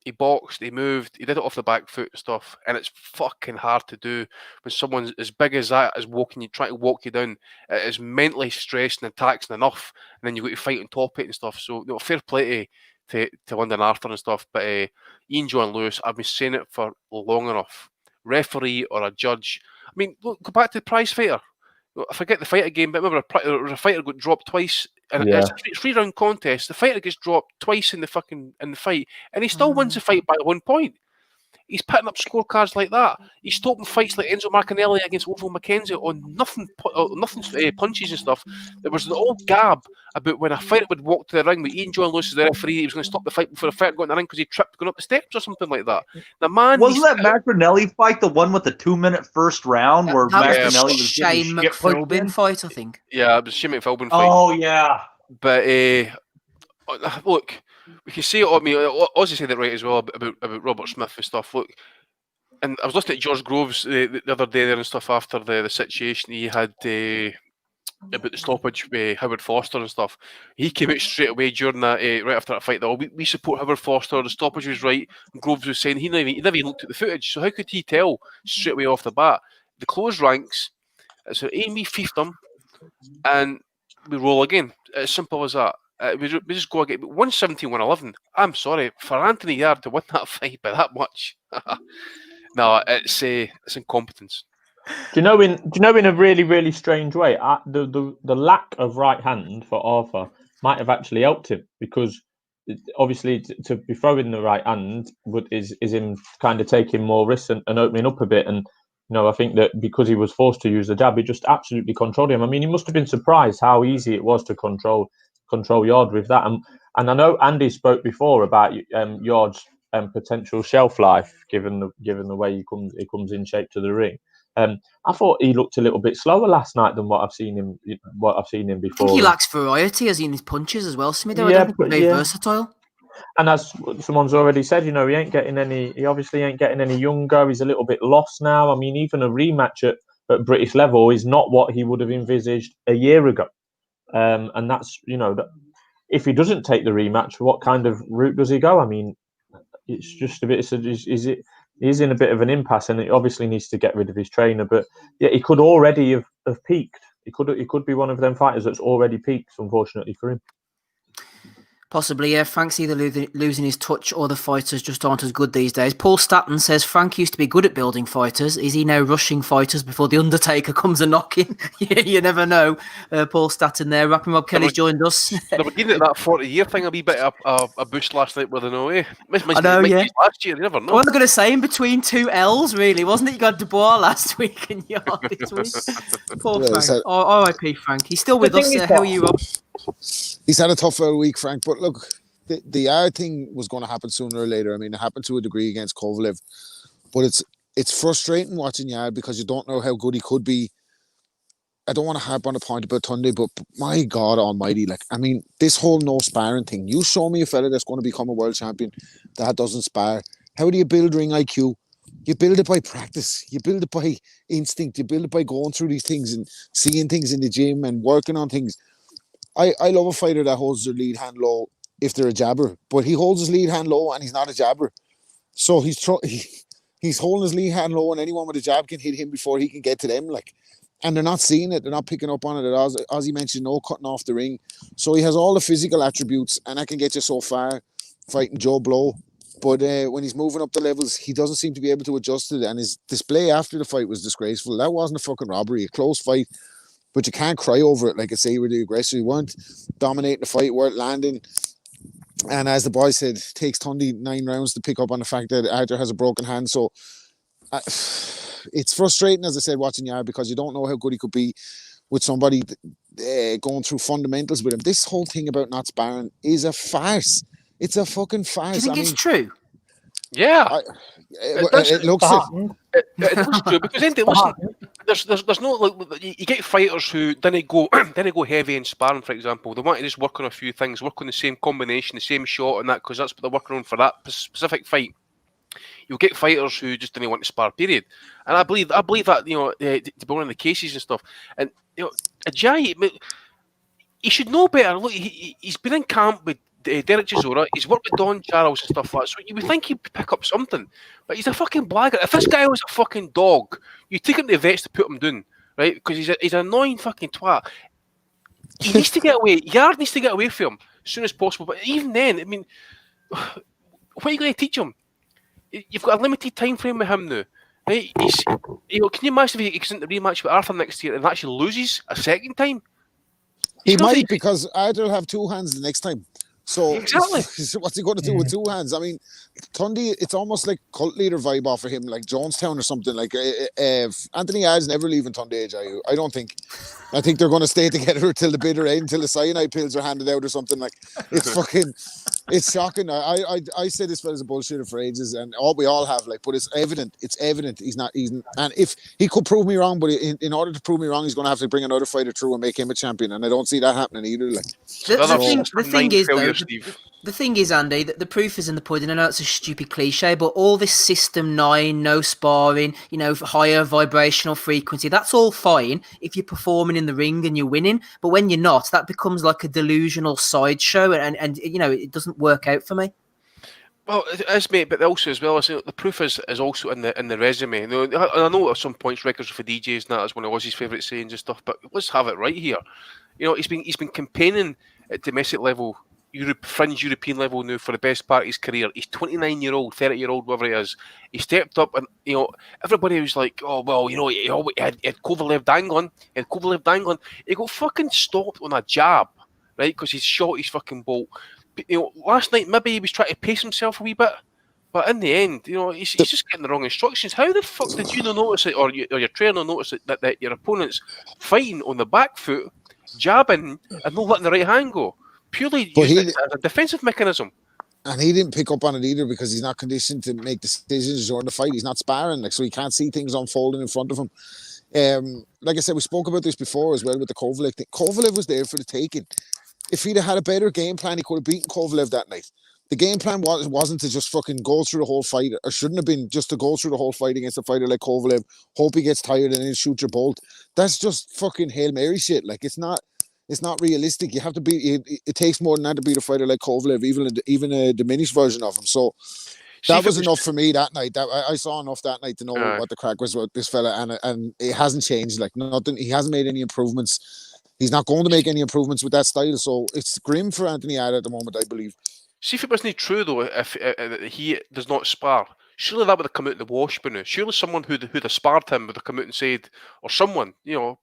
he boxed, he moved, he did it off the back foot and stuff, and it's fucking hard to do when someone's as big as that is trying to walk you down. It is mentally stressing and taxing enough, and then you got to fight on top of it and stuff. So fair play to Lyndon Arthur and stuff, but Ian John Lewis, I've been saying it for long enough. Referee or a judge, I mean, look, go back to the prize fighter. I forget the fight again, but remember a fighter got dropped twice, and it's a 3-round contest. The fighter gets dropped twice in the fight, and he still wins the fight by 1 point. He's putting up scorecards like that. He's stopping fights like Enzo Marcanelli against Oval McKenzie on nothing punches and stuff. There was an old gab about when a fighter would walk to the ring with Ian John Lewis as the referee, he was going to stop the fight before the fighter got in the ring because he tripped going up the steps or something like that. The man wasn't that Marcanelli fight the one with the 2-minute first round where Marcanelli was Shane McPhilbin fight, I think. Yeah, it was Shane McPhilbin fight. Oh yeah, but look. We can see it on me. Ozzy said it right as well about Robert Smith and stuff. Look, and I was listening to George Groves the other day there and stuff after the situation he had about the stoppage with Howard Foster and stuff. He came out straight away during that, right after that fight, that we support Howard Foster, the stoppage was right. And Groves was saying he never even looked at the footage, so how could he tell straight away off the bat? The closed ranks, it's an Amy fiefdom, and we roll again. As simple as that. We just go again. 117, 111. I'm sorry for Anthony Yarde to win that fight by that much. No, it's incompetence. Do you know in a really, really strange way, the lack of right hand for Arthur might have actually helped him, because obviously to be throwing the right hand is him kind of taking more risks and opening up a bit. And I think that because he was forced to use the jab, he just absolutely controlled him. I mean, he must have been surprised how easy it was to control Yarde with that. And I know Andy spoke before about Yarde's potential shelf life, given the way he comes in shape to the ring. I thought he looked a little bit slower last night than what I've seen him before. I think he lacks variety as in his punches as well, Smitho. I don't think he's very versatile. And as someone's already said, he obviously ain't getting any younger. He's a little bit lost now. I mean, even a rematch at British level is not what he would have envisaged a year ago. And that's, if he doesn't take the rematch, what kind of route does he go? I mean, it's just a bit. He's in a bit of an impasse, and he obviously needs to get rid of his trainer. But yeah, he could already have peaked. He could be one of them fighters that's already peaked, unfortunately for him. Possibly, yeah. Frank's either losing his touch or the fighters just aren't as good these days. Paul Staton says Frank used to be good at building fighters. Is he now rushing fighters before the Undertaker comes a knocking? You never know. Paul Staton there. Rapping Rob Kelly's joined us. They were giving it that 40-year thing a wee bit of a boost last night with an OA. I know, yeah. Last year, you never know. What am I going to say? In between two L's, really, wasn't it? You got Dubois last week and Yarde this week. Poor Frank. R.I.P. Frank. He's still with us. How are you, Rob? He's had a tough week, Frank. But look, the Yarde thing was going to happen sooner or later. I mean, it happened to a degree against Kovalev, but it's frustrating watching Yarde because you don't know how good he could be. I don't want to harp on the point about Tunde, but my God Almighty, this whole no sparring thing. You show me a fella that's going to become a world champion that doesn't spar. How do you build ring IQ? You build it by practice. You build it by instinct. You build it by going through these things and seeing things in the gym and working on things. I love a fighter that holds their lead hand low if they're a jabber, but he holds his lead hand low and he's not a jabber. So he's holding his lead hand low, and anyone with a jab can hit him before he can get to them. And they're not seeing it. They're not picking up on it. As he mentioned, no cutting off the ring. So he has all the physical attributes, and that can get you so far fighting Joe Blow. But when he's moving up the levels, he doesn't seem to be able to adjust to it. And his display after the fight was disgraceful. That wasn't a fucking robbery, a close fight. But you can't cry over it. Like I say, with the aggressor, you weren't dominating the fight, weren't landing. And as the boy said, it takes Tunde 9 rounds to pick up on the fact that Arthur has a broken hand. So it's frustrating, as I said, watching Yarde, because you don't know how good he could be with somebody going through fundamentals with him. This whole thing about not sparring is a farce. It's a fucking farce. Do you think it's true? Yeah. It looks it is true, because listen, there's no, you get fighters who then go heavy in sparring, for example. They want to just work on a few things, work on the same combination, the same shot, and that, because that's what they're working on for that specific fight. You'll get fighters who just didn't want to spar, period. And I believe that, to be one of the cases and stuff. And Ajayi, he should know better. Look, he's been in camp with Derek Chisora, he's worked with Don Charles and stuff like that, so you would think he'd pick up something, but he's a fucking blackguard. If this guy was a fucking dog, you take him to the vets to put him down, right? Because he's an annoying fucking twat. He needs to get away. Yarde needs to get away from him as soon as possible. But even then, I mean, what are you going to teach him? You've got a limited time frame with him now, right? Can you imagine if he gets into the rematch with Arthur next year and actually loses a second time? He might, because Arthur will have 2 hands the next time. So exactly. What's he going to do with 2 hands? I mean, Tunde, it's almost like cult leader vibe off of him, like Jonestown or something. Like Anthony Yarde's never leaving Tunde Ajayi. I don't think. I think they're going to stay together till the bitter end, until the cyanide pills are handed out or something. Like, it's shocking. I said this fella's a bullshitter for ages, and we all have. Like, but it's evident. And if he could prove me wrong, but in order to prove me wrong, he's going to have to bring another fighter through and make him a champion. And I don't see that happening either. Like, the thing is, Andy, that the proof is in the pudding. I know it's a stupid cliche, but all this system 9, no sparring, higher vibrational frequency, that's all fine if you're performing in the ring and you're winning. But when you're not, that becomes like a delusional sideshow, and it doesn't work out for me. Well, it is, mate, but also as well, the proof is also in the resume. I know at some points records for DJs and that is one of his favourite sayings and stuff, but let's have it right here. He's been campaigning at domestic level fringe European level now for the best part of his career. He's 29-year-old, 30-year-old, whatever he is. He stepped up, and everybody was like, "Oh well, he had Kovalev dangling. He got fucking stopped on a jab, right? Because he's shot his fucking bolt. Last night maybe he was trying to pace himself a wee bit, but in the end, he's just getting the wrong instructions. How the fuck did you not notice it, or your trainer notice it, that your opponent's fighting on the back foot, jabbing, and not letting the right hand go? Purely used as a defensive mechanism. And he didn't pick up on it either because he's not conditioned to make decisions during the fight. He's not sparring, so he can't see things unfolding in front of him. Like I said, we spoke about this before as well with the Kovalev thing. Kovalev was there for the taking. If he'd have had a better game plan, he could have beaten Kovalev that night. The game plan wasn't to just fucking go through the whole fight, or shouldn't have been just to go through the whole fight against a fighter like Kovalev, hope he gets tired and then shoot your bolt. That's just fucking Hail Mary shit. Like, it's not realistic. You have to beat. It takes more than that to beat a fighter like Kovalev, even a diminished version of him. So that was enough for me that night. I saw enough that night to know what the crack was with this fella, and it hasn't changed. Like, nothing. He hasn't made any improvements. He's not going to make any improvements with that style. So it's grim for Anthony Yarde at the moment, I believe. See if it wasn't true though. If he does not spar, surely that would have come out in the wash by now. Surely someone who'd have sparred him would have come out and said, or someone, Yeah,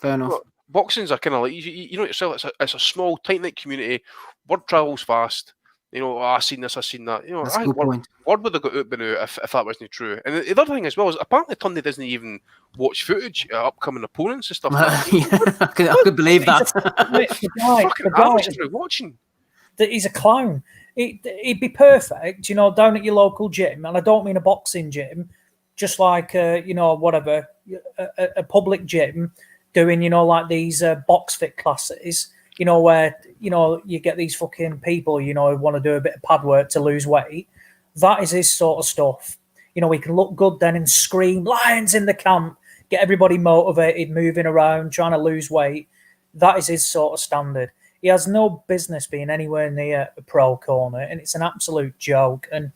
fair enough. Boxing's are kind of like you know yourself. It's a small, tight knit community. Word travels fast. I seen this, I seen that. That's a good point. Word would have got out by now if that wasn't true. And the other thing as well is apparently Tunney doesn't even watch footage of upcoming opponents and stuff. I could believe that. Fucking amateur watching. That he's a clown. He'd be perfect, down at your local gym, and I don't mean a boxing gym, just like whatever, a public gym, doing like these box fit classes, where you get these fucking people who want to do a bit of pad work to lose weight. That is his sort of stuff. He can look good then and scream lions in the camp, get everybody motivated, moving around, trying to lose weight. That is his sort of standard. He has no business being anywhere near a pro corner, and it's an absolute joke. And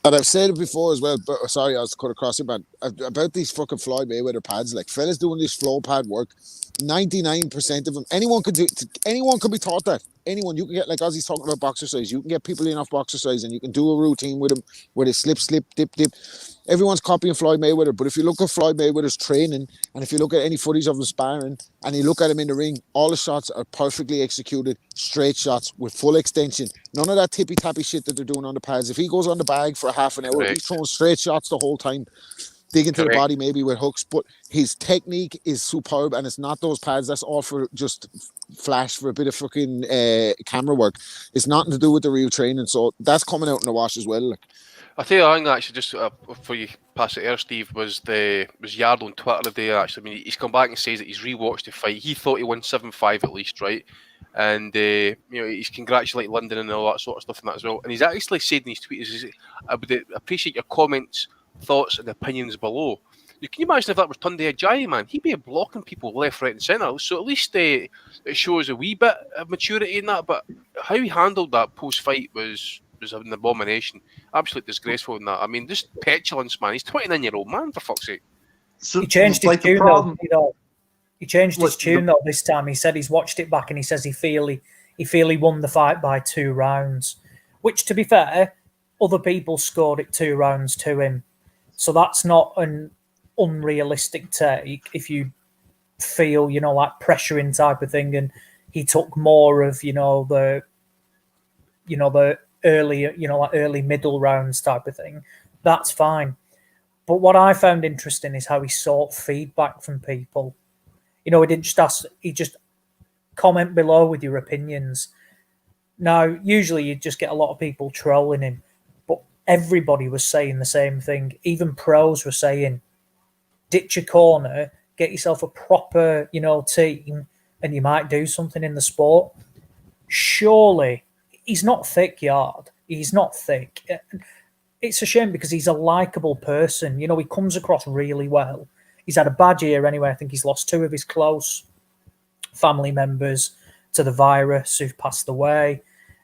I've said it before as well, but sorry, I was cut across it, but about these fucking Floyd Mayweather pads, like fellas doing this flow pad work, 99% of them, anyone could be taught that. Anyone, you can get, like Ozzy's talking about boxer size, you can get people in off boxer size and you can do a routine with them where they slip, dip. Everyone's copying Floyd Mayweather, but if you look at Floyd Mayweather's training and if you look at any footage of him sparring and you look at him in the ring, all the shots are perfectly executed, straight shots with full extension. None of that tippy-tappy shit that they're doing on the pads. If he goes on the bag for a half an hour, he's throwing straight shots the whole time. Dig into the body maybe with hooks, but his technique is superb, and it's not those pads. That's all for just flash for a bit of fucking camera work. It's nothing to do with the real training, so that's coming out in the wash as well. Like. I'll tell you, I think actually just before you pass it here, Steve, was Yarde on Twitter today. Actually, I mean, he's come back and says that he's rewatched the fight. He thought he won 7-5 at least, right? And he's congratulated Lyndon and all that sort of stuff and that as well. And he's actually said in his tweets, "I would appreciate your comments, thoughts, and opinions below." Can you imagine if that was Tunde Ajayi, man? He'd be blocking people left, right, and centre. So at least it shows a wee bit of maturity in that. But how he handled that post-fight was an abomination. Absolutely disgraceful in that. I mean, just petulance, man. He's 29-year-old man, for fuck's sake. So, he changed his tune, though. He changed his tune, though, this time. He said he's watched it back and he says he feel he won the fight by 2 rounds. Which, to be fair, other people scored it 2 rounds to him. So that's not an unrealistic take if you feel, like pressuring type of thing. And he took more of, the early, like early middle rounds type of thing. That's fine. But what I found interesting is how he sought feedback from people. He didn't just ask, he just comment below with your opinions. Now, usually you just get a lot of people trolling him, but everybody was saying the same thing. Even pros were saying, ditch your corner, get yourself a proper, team, and you might do something in the sport. Surely, he's not thick, Yarde. He's not thick. It's a shame because he's a likeable person. He comes across really well. He's had a bad year anyway. I think he's lost 2 of his close family members to the virus who've passed away.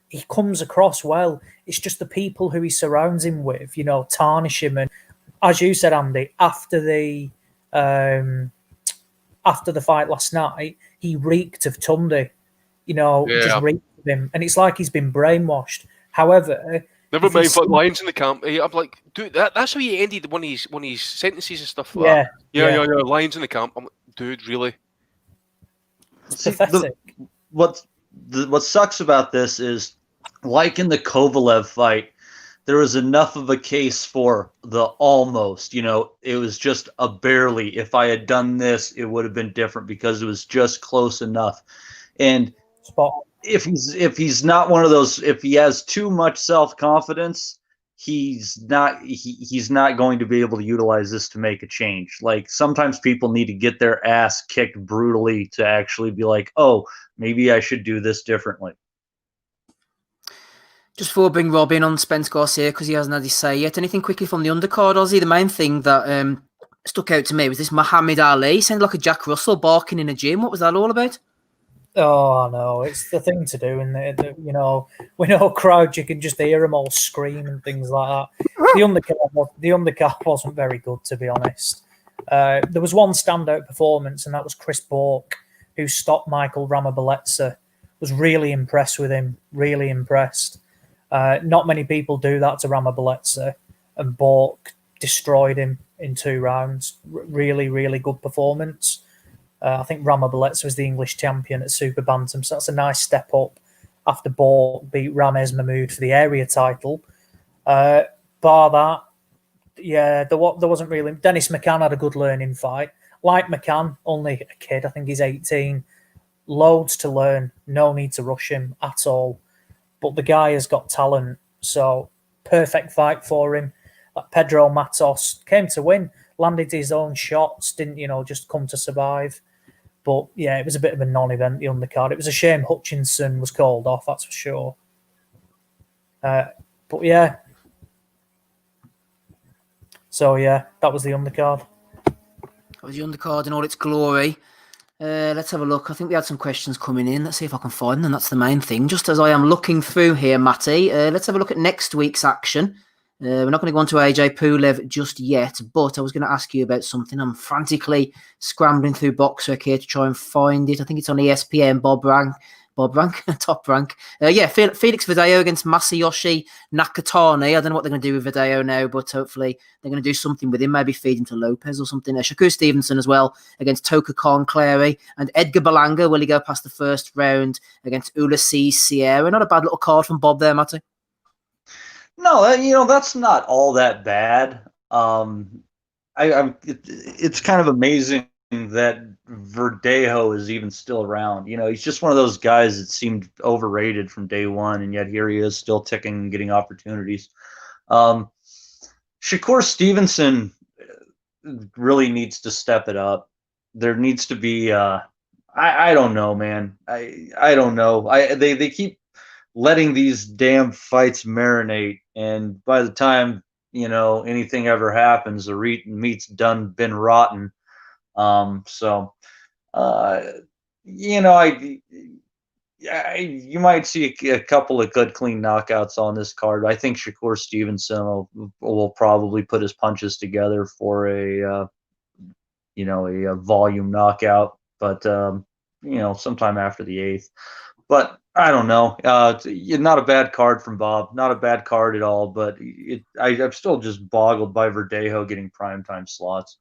He comes across well. It's just the people who he surrounds him with, tarnish him. And as you said, Andy, after the fight last night, he reeked of Tunde. Just reeked with him, and it's like he's been brainwashed. However, Never if mind he's what still- lions in the camp. I'm like, dude, that's how he ended one of his sentences and stuff like Yeah, that. Yeah, yeah. lions in the camp. I'm like, dude, really? It's See, pathetic. what sucks about this is, like in the Kovalev fight, there was enough of a case for the almost. It was just a barely. If I had done this, it would have been different because it was just close enough. And Spot. if he's not one of those, if he has too much self-confidence, he's not going to be able to utilize this to make a change. Like, sometimes people need to get their ass kicked brutally to actually be like, oh, maybe I should do this differently. Just before I bring Rob in on Spence Garcia, because he hasn't had his say yet, anything quickly from the undercard, Ozzy? The main thing that stuck out to me was this Muhammad Ali. Sounded like a Jack Russell barking in a gym. What was that all about? Oh, I know. It's the thing to do, and we know crowds. You can just hear them all scream and things like that. The undercard wasn't very good, to be honest. There was one standout performance, and that was Chris Bourke, who stopped Michael Ramabeletsa. Was really impressed with him. Really impressed. Not many people do that to Ramabeletsa, and Bourke destroyed him in 2 rounds. Really, really good performance. I think Ramabeletsa was the English champion at Super Bantam, so that's a nice step up after Bourke beat Ramez Mahmoud for the area title. Bar that, yeah, there wasn't really... Dennis McCann had a good learning fight. Like McCann, only a kid, I think he's 18. Loads to learn, no need to rush him at all. But the guy has got talent, so perfect fight for him. Pedro Matos came to win, landed his own shots, didn't, just come to survive. But yeah, it was a bit of a non-event, the undercard. It was a shame Hutchinson was called off, that's for sure. But yeah. So yeah, that was the undercard. That was the undercard in all its glory. Let's have a look. I think we had some questions coming in. Let's see if I can find them. That's the main thing. Just as I am looking through here, Matty, let's have a look at next week's action. We're not going to go on to AJ Pulev just yet, but I was going to ask you about something. I'm frantically scrambling through BoxRec here to try and find it. I think it's on ESPN, Top Rank. Felix Verdejo against Masayoshi Nakatani. I don't know what they're going to do with Verdejo now, but hopefully they're going to do something with him, maybe feed him to Lopez or something. Shakur Stevenson as well against Toka Khan Clary. And Edgar Berlanga, will he go past the first round against Ulysses Sierra? Not a bad little card from Bob there, Matty. No, that's not all that bad. It's kind of amazing that Verdejo is even still around. He's just one of those guys that seemed overrated from day one, and yet here he is still ticking and getting opportunities. Shakur Stevenson really needs to step it up. There needs to be I don't know, man. I don't know. They keep letting these damn fights marinate, and by the time anything ever happens, the meat's been rotten. You might see a couple of good clean knockouts on this card. I think Shakur Stevenson will probably put his punches together for a volume knockout, but sometime after the 8th. But I don't know. Not a bad card from Bob. Not a bad card at all. But I'm still just boggled by Verdejo getting primetime slots.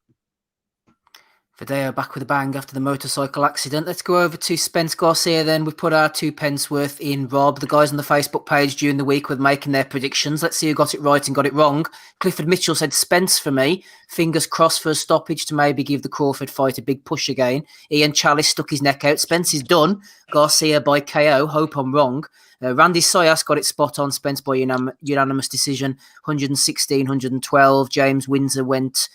Verdejo back with a bang after the motorcycle accident. Let's go over to Spence Garcia then. We've put our 2 pence worth in, Rob. The guys on the Facebook page during the week were making their predictions. Let's see who got it right and got it wrong. Clifford Mitchell said Spence for me. Fingers crossed for a stoppage to maybe give the Crawford fight a big push again. Ian Chalice stuck his neck out. Spence is done. Garcia by KO. Hope I'm wrong. Randy Sayas got it spot on. Spence by unanimous decision. 116, 112. James Windsor went...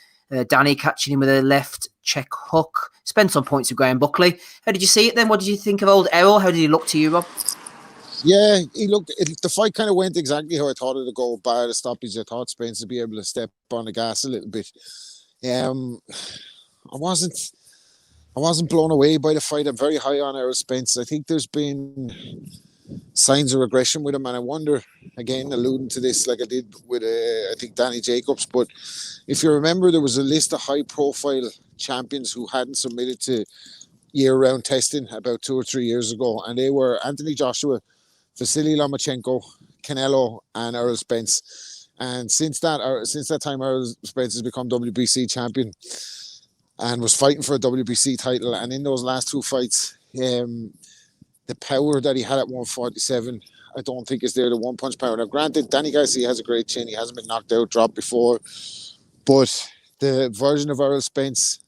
Danny catching him with a left check hook. Spence on points of Graham Buckley. How did you see it then? What did you think of old Errol? How did he look to you, Rob? Yeah, the fight kind of went exactly how I thought it would go. Bar the stoppage, I thought Spence would be able to step on the gas a little bit. I wasn't blown away by the fight. I'm very high on Errol Spence. I think there's been signs of regression with him, and I wonder, again, alluding to this like I did with I think Danny Jacobs, but if you remember, there was a list of high profile champions who hadn't submitted to year-round testing about 2 or 3 years ago, and they were Anthony Joshua, Vasily Lomachenko, Canelo, and Errol Spence. And since that time, Errol Spence has become WBC champion and was fighting for a WBC title. And in those last two fights, the power that he had at 147, I don't think is there. The one punch power. Now, granted, Danny Garcia has a great chin. He hasn't been knocked out, dropped before, but the version of Errol Spence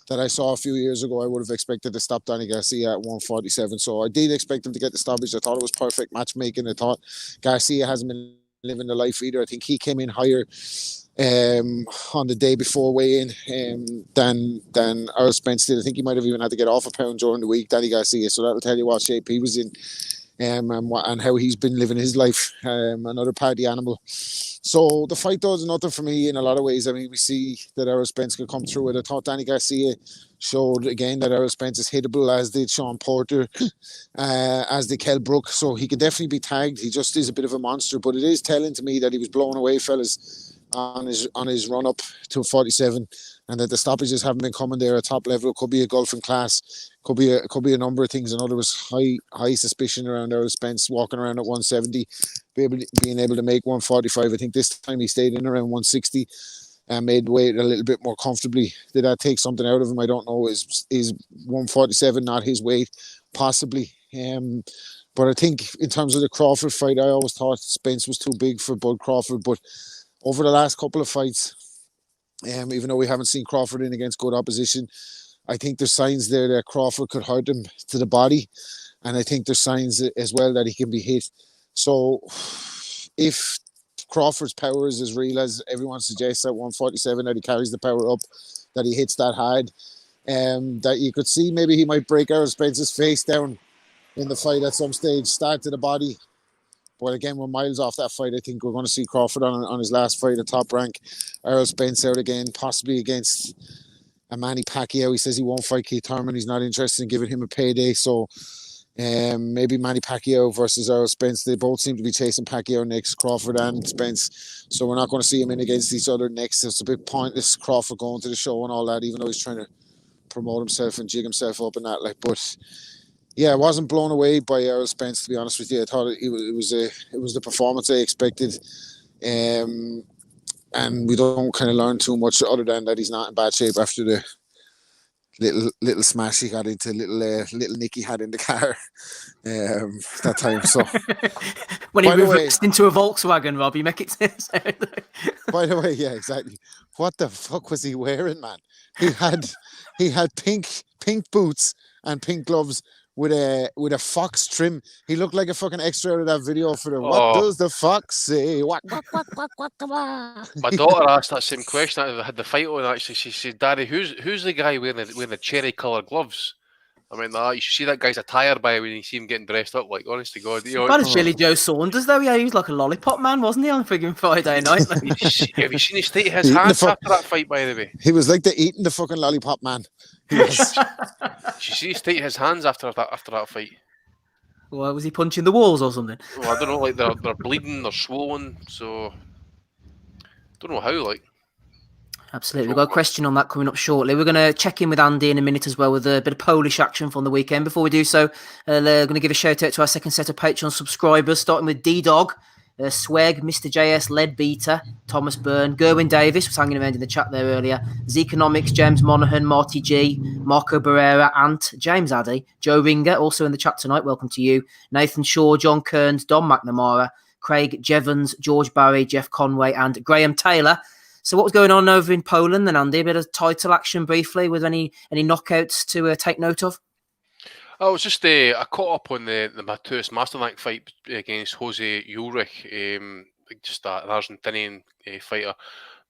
that I saw a few years ago, I would have expected to stop Danny Garcia at 147. So I did expect him to get the stoppage. I thought it was perfect matchmaking. I thought Garcia hasn't been living the life either. I think he came in higher on the day before weigh-in than Errol Spence did. I think he might have even had to get off a pound during the week, Danny Garcia. So that'll tell you what shape he was in. And how he's been living his life, another party animal. So the fight does nothing for me in a lot of ways. I mean, we see that Errol Spence could come through it. I thought Danny Garcia showed again that Errol Spence is hittable, as did Sean Porter, as did Kell Brook. So he could definitely be tagged. He just is a bit of a monster. But it is telling to me that he was blown away, fellas, on his run up to 47, and that the stoppages haven't been coming there at top level. It could be a gulf in class. Could be a number of things. I know there was high suspicion around Errol Spence walking around at 170, being able to make 145. I think this time he stayed in around 160 and made weight a little bit more comfortably. Did that take something out of him? I don't know. Is 147 not his weight? Possibly. But I think in terms of the Crawford fight, I always thought Spence was too big for Bud Crawford. But over the last couple of fights, even though we haven't seen Crawford in against good opposition, I think there's signs there that Crawford could hurt him to the body. And I think there's signs as well that he can be hit. So if Crawford's power is as real as everyone suggests at 147, that he carries the power up, that he hits that hard, that you could see maybe he might break Errol Spence's face down in the fight at some stage, start to the body. But again, we're miles off that fight. I think we're going to see Crawford on his last fight at top rank. Errol Spence out again, possibly against a Manny Pacquiao. He says he won't fight Keith Thurman. He's not interested in giving him a payday. So maybe Manny Pacquiao versus Errol Spence. They both seem to be chasing Pacquiao next, Crawford and Spence. So we're not going to see him in against each other next. It's a bit pointless, Crawford going to the show and all that, even though he's trying to promote himself and jig himself up and that. But yeah, I wasn't blown away by Errol Spence, to be honest with you. I thought it was the performance I expected. And we don't kind of learn too much other than that he's not in bad shape after the little smash he got into, little Nicky had in the car that time. So when he reversed into a Volkswagen, Rob, you make it sound. By the way, yeah, exactly. What the fuck was he wearing, man? He had pink boots and pink gloves with a fox trim. He looked like a fucking extra out of that video for the What Does the Fox Say? What, come on. My daughter asked that same question. I had the fight on, actually. She said, Daddy, who's the guy wearing the cherry coloured gloves? I mean, you should see that guy's attire by when you see him getting dressed up. Like, honest to God. Bad as Billy Joe Saunders, though. Yeah, he was like a lollipop man, wasn't he, on frigging Friday night? Have you seen his state of his hands after that fight, by the way? He was like eating the fucking lollipop man. He was. Did you see his state of his hands after that fight? Well, was he punching the walls or something? Well, I don't know. Like they're bleeding, they're swollen. So don't know how. Like. Absolutely. We've got a question on that coming up shortly. We're going to check in with Andy in a minute as well with a bit of Polish action from the weekend. Before we do so, we're going to give a shout out to our second set of Patreon subscribers, starting with D-Dog, Sweg, Mr. JS, Leadbeater, Thomas Byrne, Gerwin Davis was hanging around in the chat there earlier, Zeconomics, James Monaghan, Marty G, Marco Barrera, Ant, James Addy, Joe Ringer, also in the chat tonight. Welcome to you. Nathan Shaw, John Kearns, Don McNamara, Craig Jevons, George Barry, Jeff Conway, and Graham Taylor. So what was going on over in Poland then, Andy? A bit of title action briefly with any knockouts to take note of? I was just I caught up on the Nuthouse Masternak fight against Jose Ulrich, just an Argentinian fighter.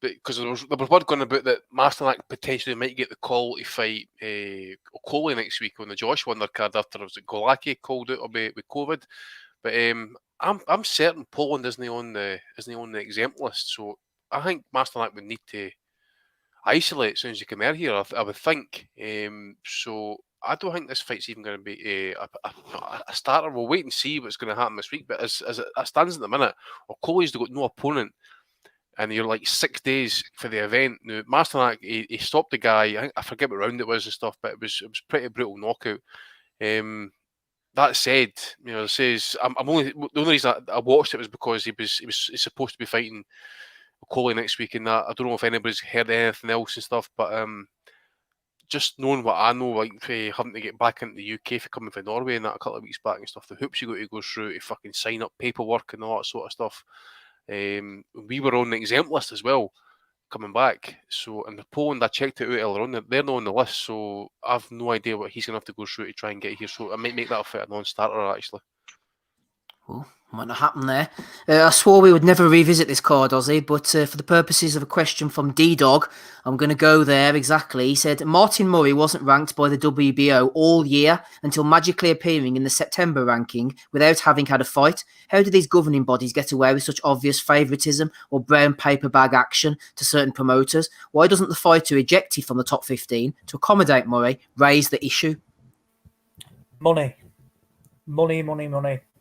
But because there was word going about that Masternak potentially might get the call to fight Okoli next week on the Joyce undercard after Golaki called out with COVID. But I'm certain Poland isn't on the exempt list, so I think Masternak would need to isolate as soon as you come out here, I would think. So I don't think this fight's even going to be a starter. We'll wait and see what's going to happen this week. But as it stands at the minute, Okoli's got no opponent, and you're like 6 days for the event. Now, Masternak, he stopped the guy. I forget what round it was and stuff, but it was pretty brutal knockout. that said, it says I'm only the only reason I watched it was because he's supposed to be fighting Coley next week, and that I don't know if anybody's heard anything else and stuff, but just knowing what I know, like having to get back into the UK for coming from Norway and that a couple of weeks back and stuff, the hoops you got to go through to fucking sign up paperwork and all that sort of stuff. We were on the exempt list as well coming back. So in Poland, I checked it out earlier on. They're not on the list, so I've no idea what he's going to have to go through to try and get here. So I might make that a fit a non-starter actually. Oh, might not happen there. I swore we would never revisit this card, Ozzy, but for the purposes of a question from D-Dog, I'm going to go there exactly. He said, Martin Murray wasn't ranked by the WBO all year until magically appearing in the September ranking without having had a fight. How do these governing bodies get away with such obvious favouritism or brown paper bag action to certain promoters? Why doesn't the fighter ejected from the top 15 to accommodate Murray raise the issue? Money.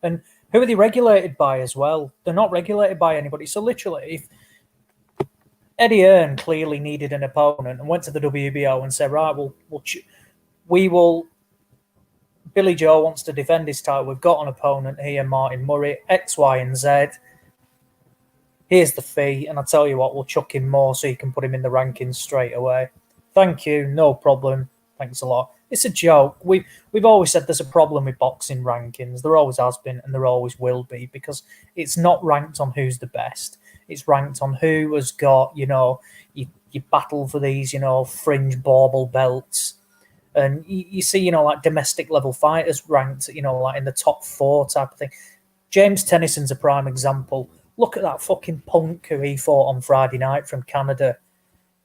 And who are they regulated by as well? They're not regulated by anybody. So literally, if Eddie Hearn clearly needed an opponent and went to the WBO and said, right, we will. Billy Joe wants to defend his title. We've got an opponent here, Martin Murray, X, Y, and Z. Here's the fee, and I tell you what, we'll chuck him more so you can put him in the rankings straight away. Thank you, no problem. Thanks a lot. It's a joke. We've always said there's a problem with boxing rankings. There always has been, and there always will be, because it's not ranked on who's the best. It's ranked on who has got, you battle for these, fringe bauble belts. And you see, like domestic level fighters ranked, like in the top 4 type of thing. James Tennyson's a prime example. Look at that fucking punk who he fought on Friday night from Canada.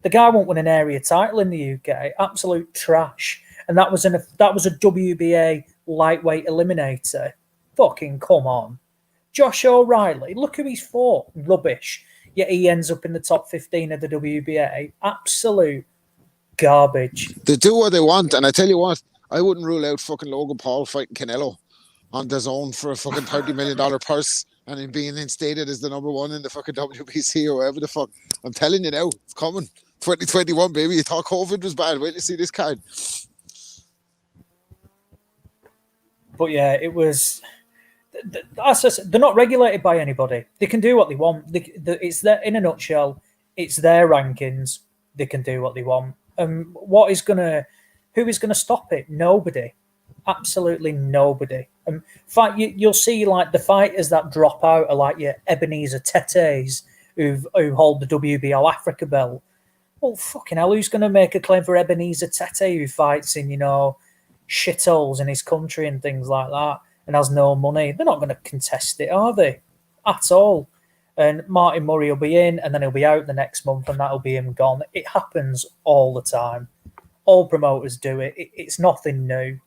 The guy won't win an area title in the UK. Absolute trash. And that was a WBA lightweight eliminator. Fucking come on. Josh O'Reilly, look who he's fought. Rubbish. Yet he ends up in the top 15 of the WBA. Absolute garbage. They do what they want, and I tell you what, I wouldn't rule out fucking Logan Paul fighting Canelo on the zone for a fucking $30 million purse and him being instated as the number 1 in the fucking WBC or whatever the fuck. I'm telling you now, it's coming. 2021, baby. You thought COVID was bad. Wait to see this card. But yeah, it was. They're not regulated by anybody. They can do what they want. It's their, in a nutshell, it's their rankings. They can do what they want. Who is gonna stop it? Nobody. Absolutely nobody. You'll see like the fighters that drop out are like your Ebenezer Tetes who hold the WBO Africa belt. Well, fucking hell, who's going to make a claim for Ebenezer Tete who fights in, shitholes in his country and things like that and has no money? They're not going to contest it, are they? At all. And Martin Murray will be in and then he'll be out the next month and that'll be him gone. It happens all the time. All promoters do it. It's nothing new.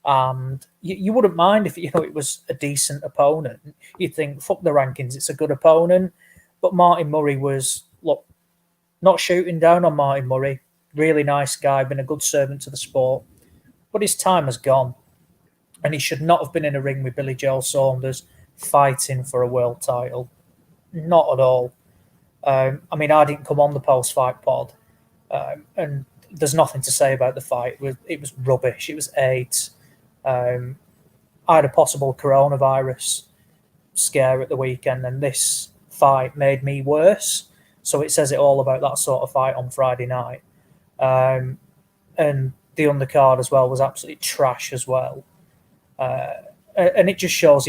And you wouldn't mind if, it was a decent opponent. You'd think, fuck the rankings, it's a good opponent. But Martin Murray was, look, not shooting down on Martin Murray. Really nice guy, been a good servant to the sport. But his time has gone. And he should not have been in a ring with Billy Joe Saunders fighting for a world title. Not at all. I didn't come on the post-fight pod. And there's nothing to say about the fight. It was rubbish. It was AIDS. I had a possible coronavirus scare at the weekend, and this fight made me worse. So it says it all about that sort of fight on Friday night. And the undercard as well was absolutely trash as well. And it just shows,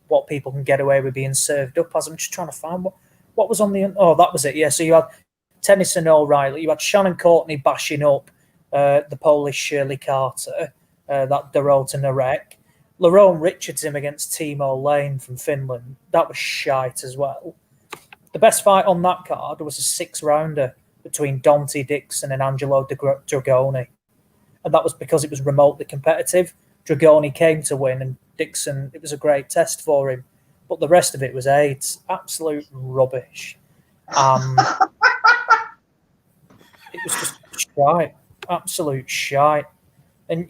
what people can get away with being served up as. I'm just trying to find what was on the... Oh, that was it, yeah. So you had Tennyson O'Reilly. You had Shannon Courtney bashing up the Polish Shirley Carter, that Dorota Narek. Lerone Richards him against Timo Lane from Finland. That was shite as well. The best fight on that card was a 6-rounder between Dante Dixon and Angelo Dragoni. And that was because it was remotely competitive. Dragoni came to win, and Dixon, it was a great test for him. But the rest of it was AIDS. Absolute rubbish. It was just shite. Absolute shite. And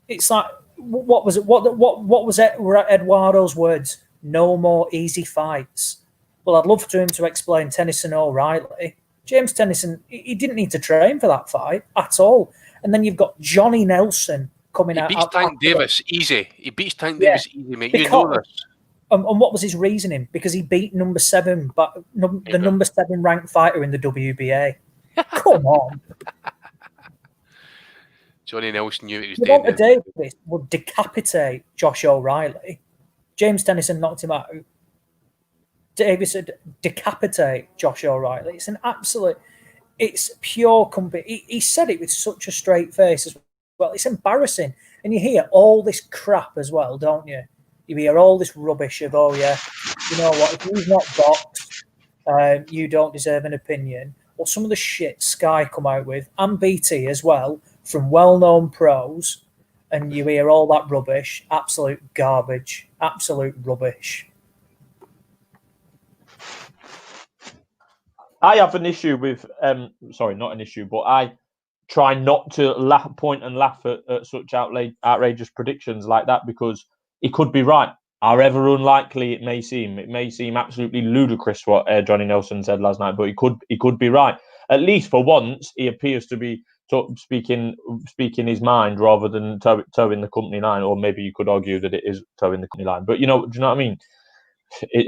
it's like, what was it? What was it? Were Eduardo's words? No more easy fights. Well, I'd love for him to explain Tennyson O'Reilly. James Tennyson, he didn't need to train for that fight at all. And then you've got Johnny Nelson coming He out. beats Tank after Davis easy. He beats Tank Davis easy, mate. You Because- know this. And what was his reasoning? Because he beat number 7, but the number 7 ranked fighter in the WBA. Come on. Johnny Nelson knew it was Devonta dead. Davis would decapitate Josh O'Reilly. James Tennyson knocked him out. Davis would decapitate Josh O'Reilly. It's an absolute, it's pure company. He said it with such a straight face as well. It's embarrassing. And you hear all this crap as well, don't you? You hear all this rubbish of, oh yeah, you know what, if you've not boxed, you don't deserve an opinion. Well, some of the shit Sky come out with, and BT as well, from well-known pros, and you hear all that rubbish, absolute garbage, absolute rubbish. I have an issue with, sorry, not an issue, but I try not to point and laugh at such outrageous predictions like that, because it could be right. However unlikely it may seem absolutely ludicrous what Johnny Nelson said last night, but he could be right. At least for once, he appears to be speaking his mind rather than towing the company line, or maybe you could argue that it is towing the company line. But do you know what I mean?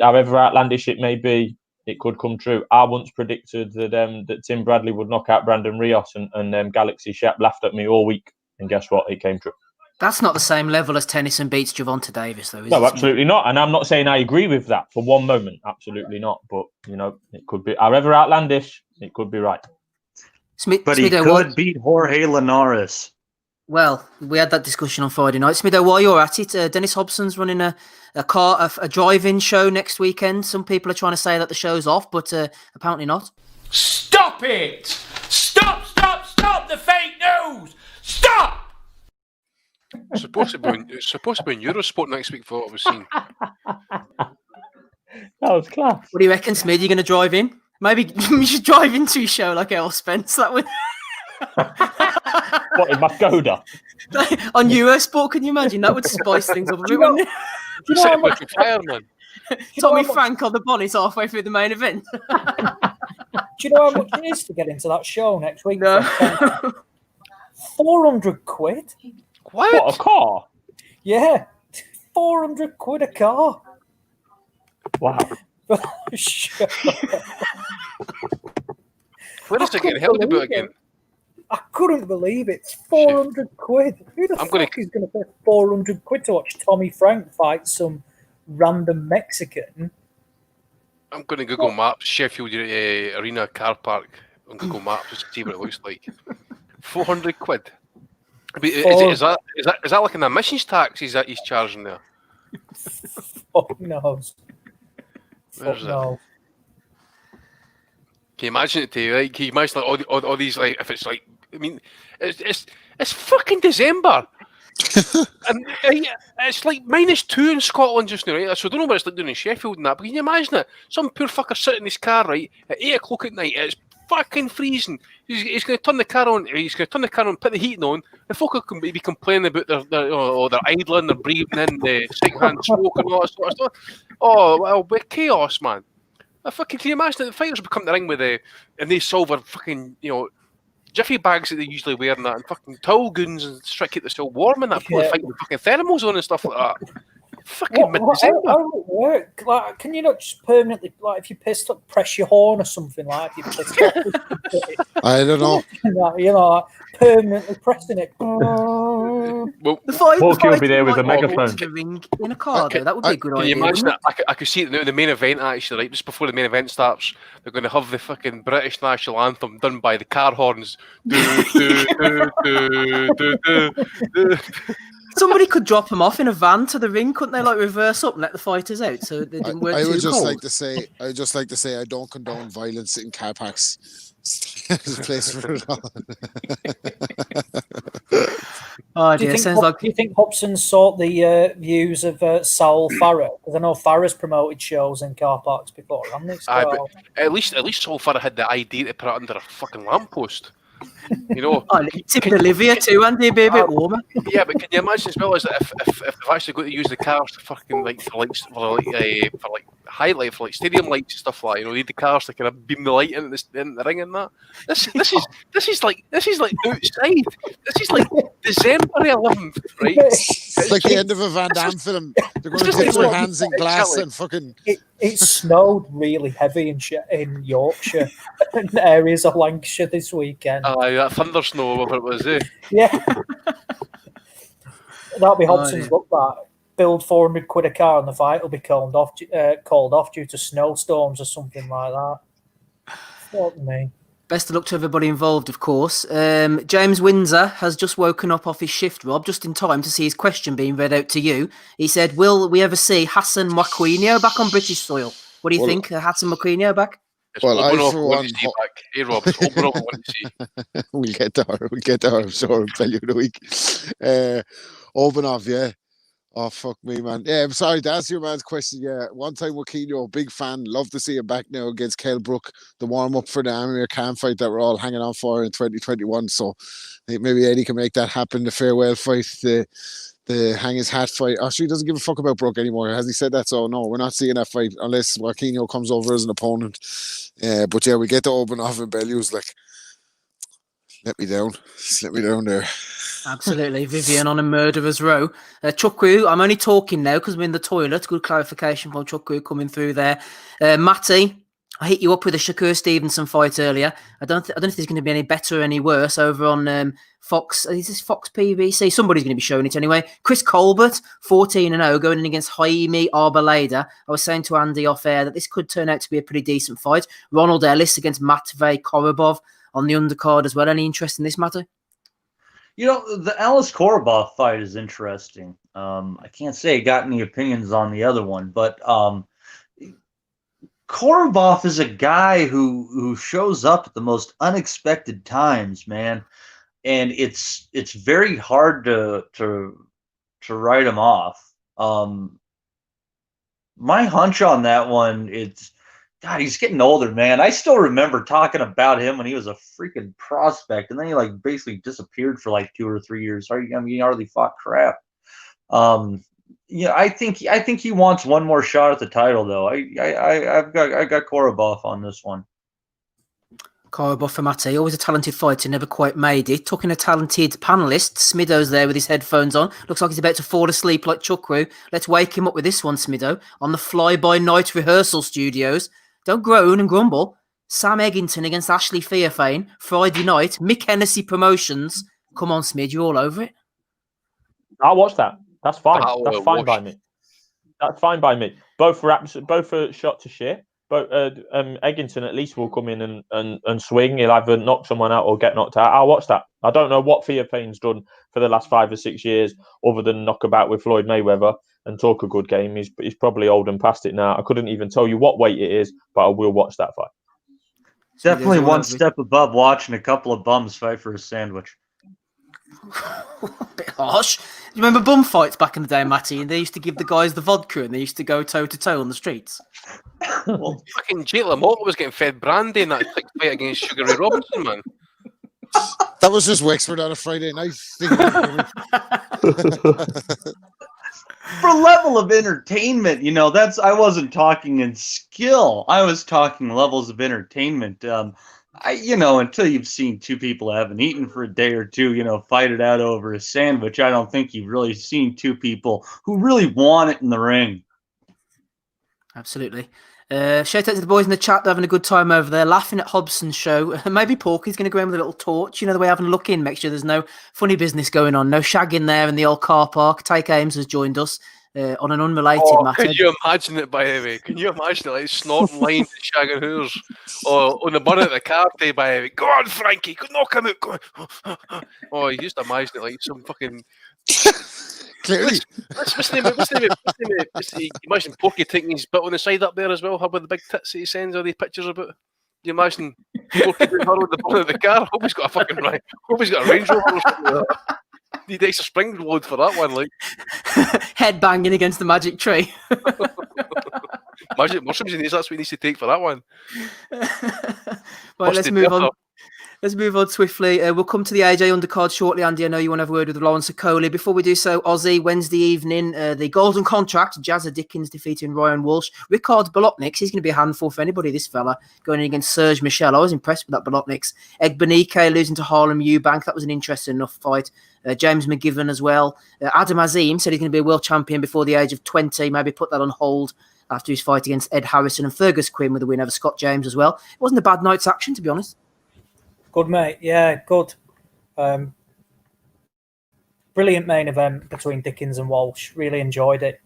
However outlandish it may be, it could come true. I once predicted that Tim Bradley would knock out Brandon Rios, and Galaxy Shep laughed at me all week, and guess what? It came true. That's not the same level as Tennyson beats Gervonta Davis, though, is it? No, absolutely not. And I'm not saying I agree with that for one moment. Absolutely not. But, it could be, however outlandish, it could be right. But he could beat Jorge Linares. Well, we had that discussion on Friday night. Smitho, while you're at it, Dennis Hobson's running a drive-in show next weekend. Some people are trying to say that the show's off, but apparently not. Stop it! Stop the fake news! Stop! It's supposed to be in Eurosport next week for what we've seen. That was class. What do you reckon, Smith? You're going to drive in? Maybe you should drive into a show like El Spence. That would. What, in Mascoda? On Eurosport, can you imagine? That would spice things up a bit, wouldn't it? Tommy Frank on the bonnet halfway through the main event. Do you know how much it is to get into that show next week? No. 400 quid. What, a car? Yeah, 400 quid a car. Wow. Where does it get held about again? I couldn't believe it. It's 400 quid. Who the fuck is going to pay 400 quid to watch Tommy Frank fight some random Mexican? I'm going to Google Maps, Sheffield Arena car park on Google Maps just to see what it looks like. 400 quid. Is that like an emissions tax he's charging there? Fuck knows. Where's no. Can you imagine it? Like, can you imagine like all these, like, if it's like, I mean, it's fucking December, and it's like -2 in Scotland just now, right? So I don't know what it's like doing in Sheffield and that, but can you imagine it? Some poor fucker sitting in his car, right, at 8 o'clock at night. It's fucking freezing. He's going to turn the car on. He's going to turn the car on, put the heating on. The folk can be complaining about their idling, their breathing in, the second-hand smoke and all that sort of stuff. Oh, well, we're chaos, man. Can you imagine that the fighters would come to the ring with and they silver fucking, jiffy bags that they usually wear and that, and fucking towel goons and try to keep the still warm and that, people fighting with fucking thermals on and stuff like that. Fucking mid-December. How would it work? Like, can you not just permanently, like, if you're pissed off, press your horn or something like that? If you're pissed off, I don't know. Like, permanently pressing it. Well, the fight will be there with a megaphone. The ring in a car, though. That would be a good idea. Can you imagine that? I could see it now in the main event, actually, right? Just before the main event starts, they're going to have the fucking British national anthem done by the car horns. Somebody could drop them off in a van to the ring, couldn't they? Like reverse up and let the fighters out, so they didn't work I would too just cold. like to say, I don't condone violence in car parks. There's a place for it all. Oh Do dear, you think Hobson sought the views of Saul Farah? Because I know Farah's promoted shows in car parks before, haven't he? So... At least Saul Farah had the idea to put it under a fucking lamppost. Tip Olivia too, and they'd be a bit warmer. Yeah, but can you imagine as well as if they've actually got to use the cars to fucking for highlight for like stadium lights and stuff like you need the cars to kind of beam the light in the ring and that. This is like outside. This is like December 11th, right? It's like the end of a Van Damme film. They're going to dip their hands in glass and fucking. It snowed really heavy in Yorkshire and areas of Lancashire this weekend. That thunder snow, whatever it was, Yeah. That'll be Hobson's look that. Build £400 a car and the fight will be called off due to snowstorms or something like that. Fuck me. Best of luck to everybody involved, of course. James Windsor has just woken up off his shift, Rob, just in time to see his question being read out to you. He said, will we ever see Hassan Mwakinyo back on British soil? What do you think? Hassan Mwakinyo back? Well, I for one. Hey, Rob, it's open up want to see. We'll get to her. I'm sure. I'll tell you in a week. Obanov, yeah. Oh, fuck me, man. Yeah, I'm sorry to answer your man's question. Yeah, one time Wakino, big fan. Love to see him back now against Kell Brook, the warm-up for the Amir Khan fight that we're all hanging on for in 2021. So I think maybe Eddie can make that happen, the farewell fight, the hang his hat fight. Actually, he doesn't give a fuck about Brook anymore. Has he said that? So no, we're not seeing that fight unless Wakino comes over as an opponent. But yeah, we get to open off and Bellews, like, let me down there. Absolutely. Vivian on a murderer's row. Chukwu, I'm only talking now because we're in the toilet. Good clarification from Chukwu coming through there. Matty, I hit you up with a Shakur Stevenson fight earlier. I don't know if there's going to be any better or any worse over on Fox. Is this Fox PVC? Somebody's going to be showing it anyway. Chris Colbert, 14-0, going in against Jaime Arboleda. I was saying to Andy off air that this could turn out to be a pretty decent fight. Ronald Ellis against Matvey Korobov on the undercard as well. Any interest in this, Matty? You know, the Alice Korobov fight is interesting. I can't say I got any opinions on the other one, but Korobov is a guy who shows up at the most unexpected times, man, and it's very hard to write him off. My hunch on that one, God, he's getting older, man. I still remember talking about him when he was a freaking prospect, and then he like basically disappeared for like 2 or 3 years. I mean, he hardly fought crap. Yeah, I think he wants one more shot at the title, though. I got Korobov on this one. Korobov for Matty, always a talented fighter, never quite made it. Talking a talented panelist, Smido's there with his headphones on. Looks like he's about to fall asleep like Chukwu. Let's wake him up with this one, Smido, on the fly-by-night rehearsal studios. Don't groan and grumble. Sam Eggington against Ashley Fearfane, Friday night, Mick Hennessy Promotions. Come on, Smid, you all over it? I'll watch that. That's fine. That's fine by me. That's fine by me. Both are shot to shit. But Eggington at least will come in and swing. He'll either knock someone out or get knocked out. I'll watch that. I don't know what Fearfane's done for the last 5 or 6 years other than knock about with Floyd Mayweather and talk a good game. He's probably old and past it now. I couldn't even tell you what weight it is, but I will watch that fight. Definitely one step above watching a couple of bums fight for a sandwich. A bit harsh. You remember bum fights back in the day, Matty? And they used to give the guys the vodka and they used to go toe-to-toe on the streets. Well, fucking Jake LaMotta was getting fed brandy in that fight against Sugar Ray Robinson, man. That was just Wexford on a Friday night. For level of entertainment, you know, I wasn't talking in skill. I was talking levels of entertainment. Until you've seen two people haven't eaten for a day or two, fight it out over a sandwich, I don't think you've really seen two people who really want it in the ring. Absolutely. Shout out to the boys in the chat. They're having a good time over there, laughing at Hobson's show. Maybe Porky's going to go in with a little torch. The way having a look in, make sure there's no funny business going on. No shagging there in the old car park. Take Ames has joined us on an unrelated matter. Can you imagine it, by the way? Can you imagine it, like snorting lines and shagging hoors? Or on the burn at the car day, by the way. Go on, Frankie. Knock him out. Go on. Oh, you just imagine it like some fucking... Clearly. What's the name? Imagine Porky taking his bit on the side up there as well, with the big tits that he sends all these pictures about. You imagine Porky doing her with the bottom of the car? Hope he's got a fucking right. Hope he's got a Range Rover or something like that. Need extra spring load for that one, like. Head banging against the magic tree. Magic mushrooms he needs, that's what he needs to take for that one. Right, let's move on. Let's move on swiftly. We'll come to the AJ undercard shortly. Andy, I know you want to have a word with Lawrence Okoli. Before we do so, Aussie, Wednesday evening, the Golden Contract, Jazza Dickens defeating Ryan Walsh. Ricard Bolotniks, he's going to be a handful for anybody, this fella, going in against Serge Michel. I was impressed with that Bolotniks. Egbenike losing to Harlem Eubank. That was an interesting enough fight. James McGivern as well. Adam Azim said he's going to be a world champion before the age of 20. Maybe put that on hold after his fight against Ed Harrison, and Fergus Quinn with a win over Scott James as well. It wasn't a bad night's action, to be honest. Good, mate. Yeah, good. Brilliant main event between Dickens and Walsh. Really enjoyed it.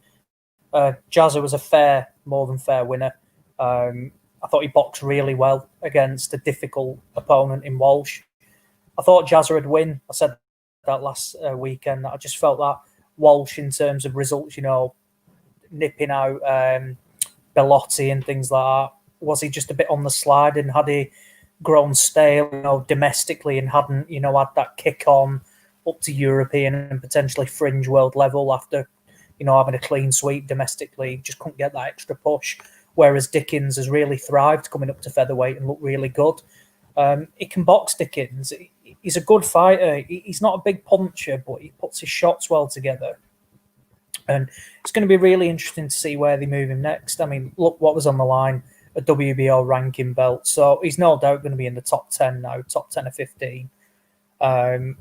Jazza was a more than fair winner. I thought he boxed really well against a difficult opponent in Walsh. I thought Jazza would win. I said that last weekend. I just felt that Walsh, in terms of results, nipping out Bellotti and things like that, was he just a bit on the slide, and had he grown stale, domestically, and hadn't, had that kick on up to European and potentially fringe world level after, having a clean sweep domestically, just couldn't get that extra push. Whereas Dickens has really thrived coming up to featherweight and looked really good. He can box, Dickens. He's a good fighter. He's not a big puncher, but he puts his shots well together. And it's going to be really interesting to see where they move him next. I mean, look what was on the line. A WBO ranking belt. So he's no doubt going to be in the top 10 now, top 10 or 15. I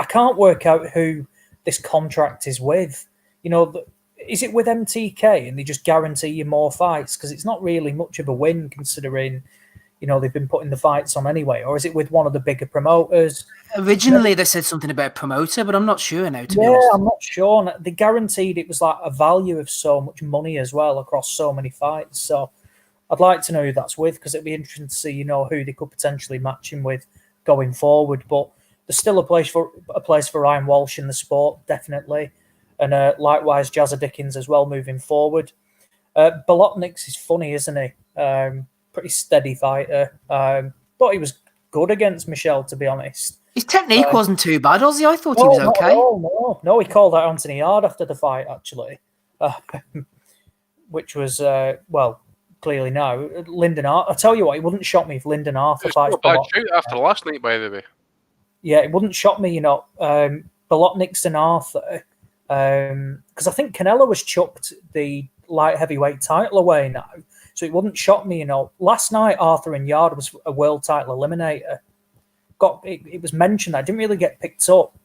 can't work out who this contract is with. Is it with MTK and they just guarantee you more fights? Because it's not really much of a win considering, they've been putting the fights on anyway. Or is it with one of the bigger promoters? Originally, they said something about promoter, but I'm not sure now, to be honest. I'm not sure. They guaranteed it was like a value of so much money as well across so many fights. So I'd like to know who that's with, because it'd be interesting to see, who they could potentially match him with going forward. But there's still a place for Ryan Walsh in the sport, definitely. And likewise, Jazza Dickens as well moving forward. Bolotniks is funny, isn't he? Pretty steady fighter. Thought he was good against Michel, to be honest. His technique wasn't too bad, Ozzy. I thought he was okay. No, he called out Anthony Yarde after the fight, actually. Which was, clearly now. Lyndon Arthur. I tell you what, it wouldn't shock me if Lyndon Arthur fights Bolotniks. After last night, by the way. Yeah, it wouldn't shock me, Bolotniks and Arthur. Because I think Canelo was chucked the light heavyweight title away now. So it wouldn't shock me, Last night, Arthur and Yarde was a world title eliminator. It was mentioned. I didn't really get picked up.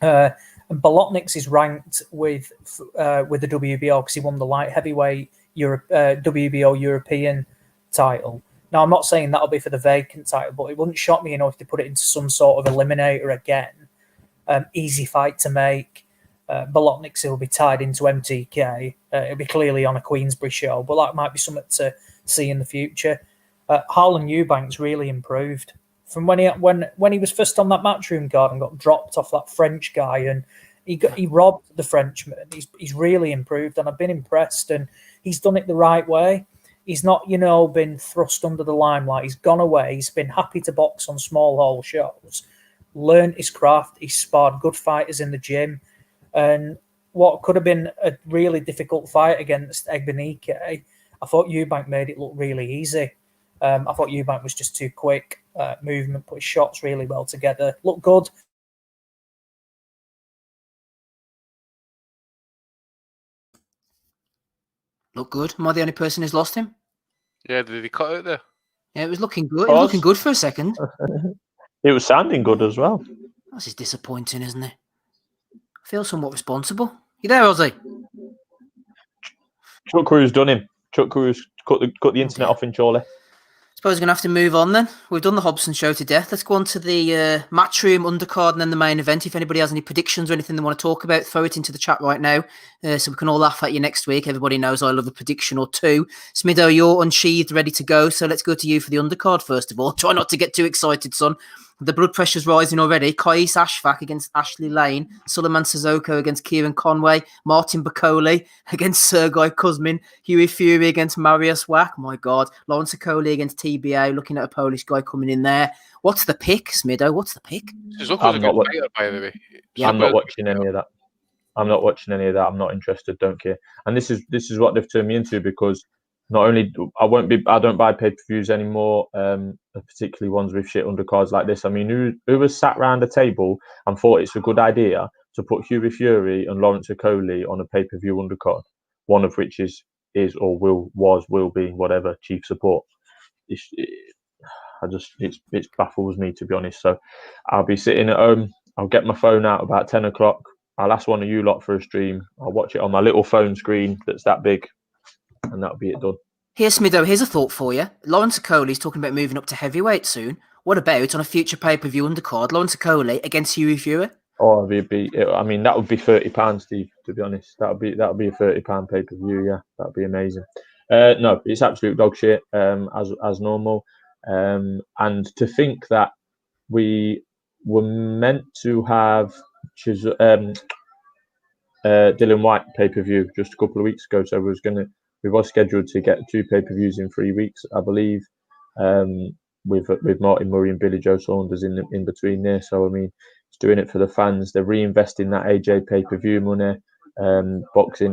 And Bolotniks is ranked with the WBO because he won the light heavyweight WBO European title. Now, I'm not saying that'll be for the vacant title, but it wouldn't shock me, if they put it into some sort of eliminator again. Easy fight to make. Bolotniks will be tied into MTK. It'll be clearly on a Queensbury show, but that might be something to see in the future. Harlan Eubanks really improved from when he was first on that Matchroom card and got dropped off that French guy, and he robbed the Frenchman. He's really improved, and I've been impressed. And he's done it the right way. He's not, been thrust under the limelight. He's gone away. He's been happy to box on small hall shows, learned his craft. He's sparred good fighters in the gym. And what could have been a really difficult fight against Egbenike, I thought Eubank made it look really easy. I thought Eubank was just too quick. Movement, put his shots really well together. Looked good. Look good. Am I the only person who's lost him? Yeah, did he cut out there? Yeah, it was looking good. It was looking good for a second. It was sounding good as well. That's just disappointing, isn't it? I feel somewhat responsible. You there, Ozzy? Chuck Cruz done him. Chuck Cruz cut the internet off in Chorley. Suppose we're going to have to move on then. We've done the Hobson show to death. Let's go on to the Matchroom undercard and then the main event. If anybody has any predictions or anything they want to talk about, throw it into the chat right now so we can all laugh at you next week. Everybody knows I love a prediction or two. Smido, you're unsheathed, ready to go. So let's go to you for the undercard first of all. Try not to get too excited, son. The blood pressure's rising already. Kais Ashfaq against Ashley Lane. Suleiman Sissoko against Kieran Conway. Martin Bacoli against Sergei Kuzmin. Huey Fury against Marius Wack. My God. Lawrence Okoli against TBA. Looking at a Polish guy coming in there. What's the pick, Smido? What's the pick? Sissoko's a good fighter, by the way. I'm not watching any of that. I'm not interested. Don't care. And this is what they've turned me into, because not only I don't buy pay-per-views anymore, particularly ones with shit undercards like this. I mean, who has sat round a table and thought it's a good idea to put Hughie Fury and Lawrence Okoli on a pay-per-view undercard, one of which is or will be whatever chief support. It baffles me, to be honest. So I'll be sitting at home. I'll get my phone out about 10 o'clock. I'll ask one of you lot for a stream. I'll watch it on my little phone screen that's that big, and that'll be it done. Here's Smitho, here's a thought for you. Lawrence Okoli's talking about moving up to heavyweight soon. What about on a future pay-per-view undercard, Lawrence Okoli against Hughie Fury? Oh, I mean, that would be £30, Steve, to be honest. That would be a £30 pay-per-view, yeah. That would be amazing. No, it's absolute dog shit, as normal. And to think that we were meant to have Dylan White pay-per-view just a couple of weeks ago, so we were scheduled to get 2 pay-per-views in 3 weeks, I believe, with Martin Murray and Billy Joe Saunders in between there. So I mean, it's doing it for the fans. They're reinvesting that AJ pay-per-view money.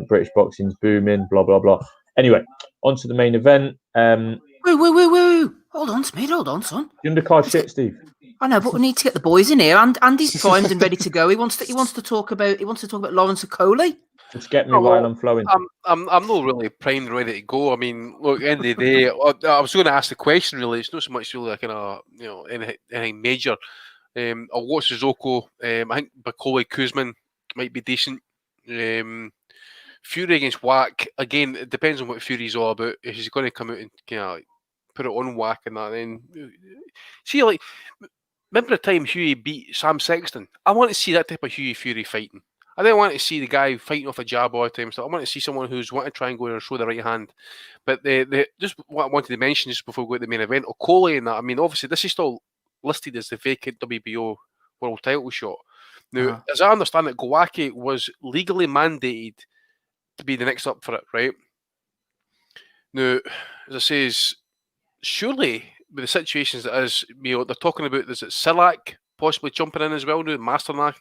British boxing's booming. Blah blah blah. Anyway, on to the main event. Woo! Hold on, Smith. Hold on, son. The undercard shit, Steve. I know, but we need to get the boys in here. And Andy's primed and ready to go. He wants to talk about Lawrence Okoli. Just get me while I'm flowing. I'm not really primed and ready to go. I mean, look, at the end of the day, I was going to ask the question. Really, it's not so much really like anything major. I'll watch Sissoko. I think Bakole Kuzman might be decent. Fury against Whack. Again, it depends on what Fury's all about. If he's going to come out and put it on Whack and that, then see, like, remember the time Hughie beat Sam Sexton? I want to see that type of Hughie Fury fighting. I don't want to see the guy fighting off a jab all the time. So I want to see someone who's want to try and go and show the right hand. But just what I wanted to mention just before we go to the main event, Okoli and that. I mean, obviously this is still listed as the vacant WBO world title shot. Now, as I understand it, Glowacki was legally mandated to be the next up for it, right? Now, as I says, surely with the situations that is, they're talking about, is it Silak possibly jumping in as well now, Masternak?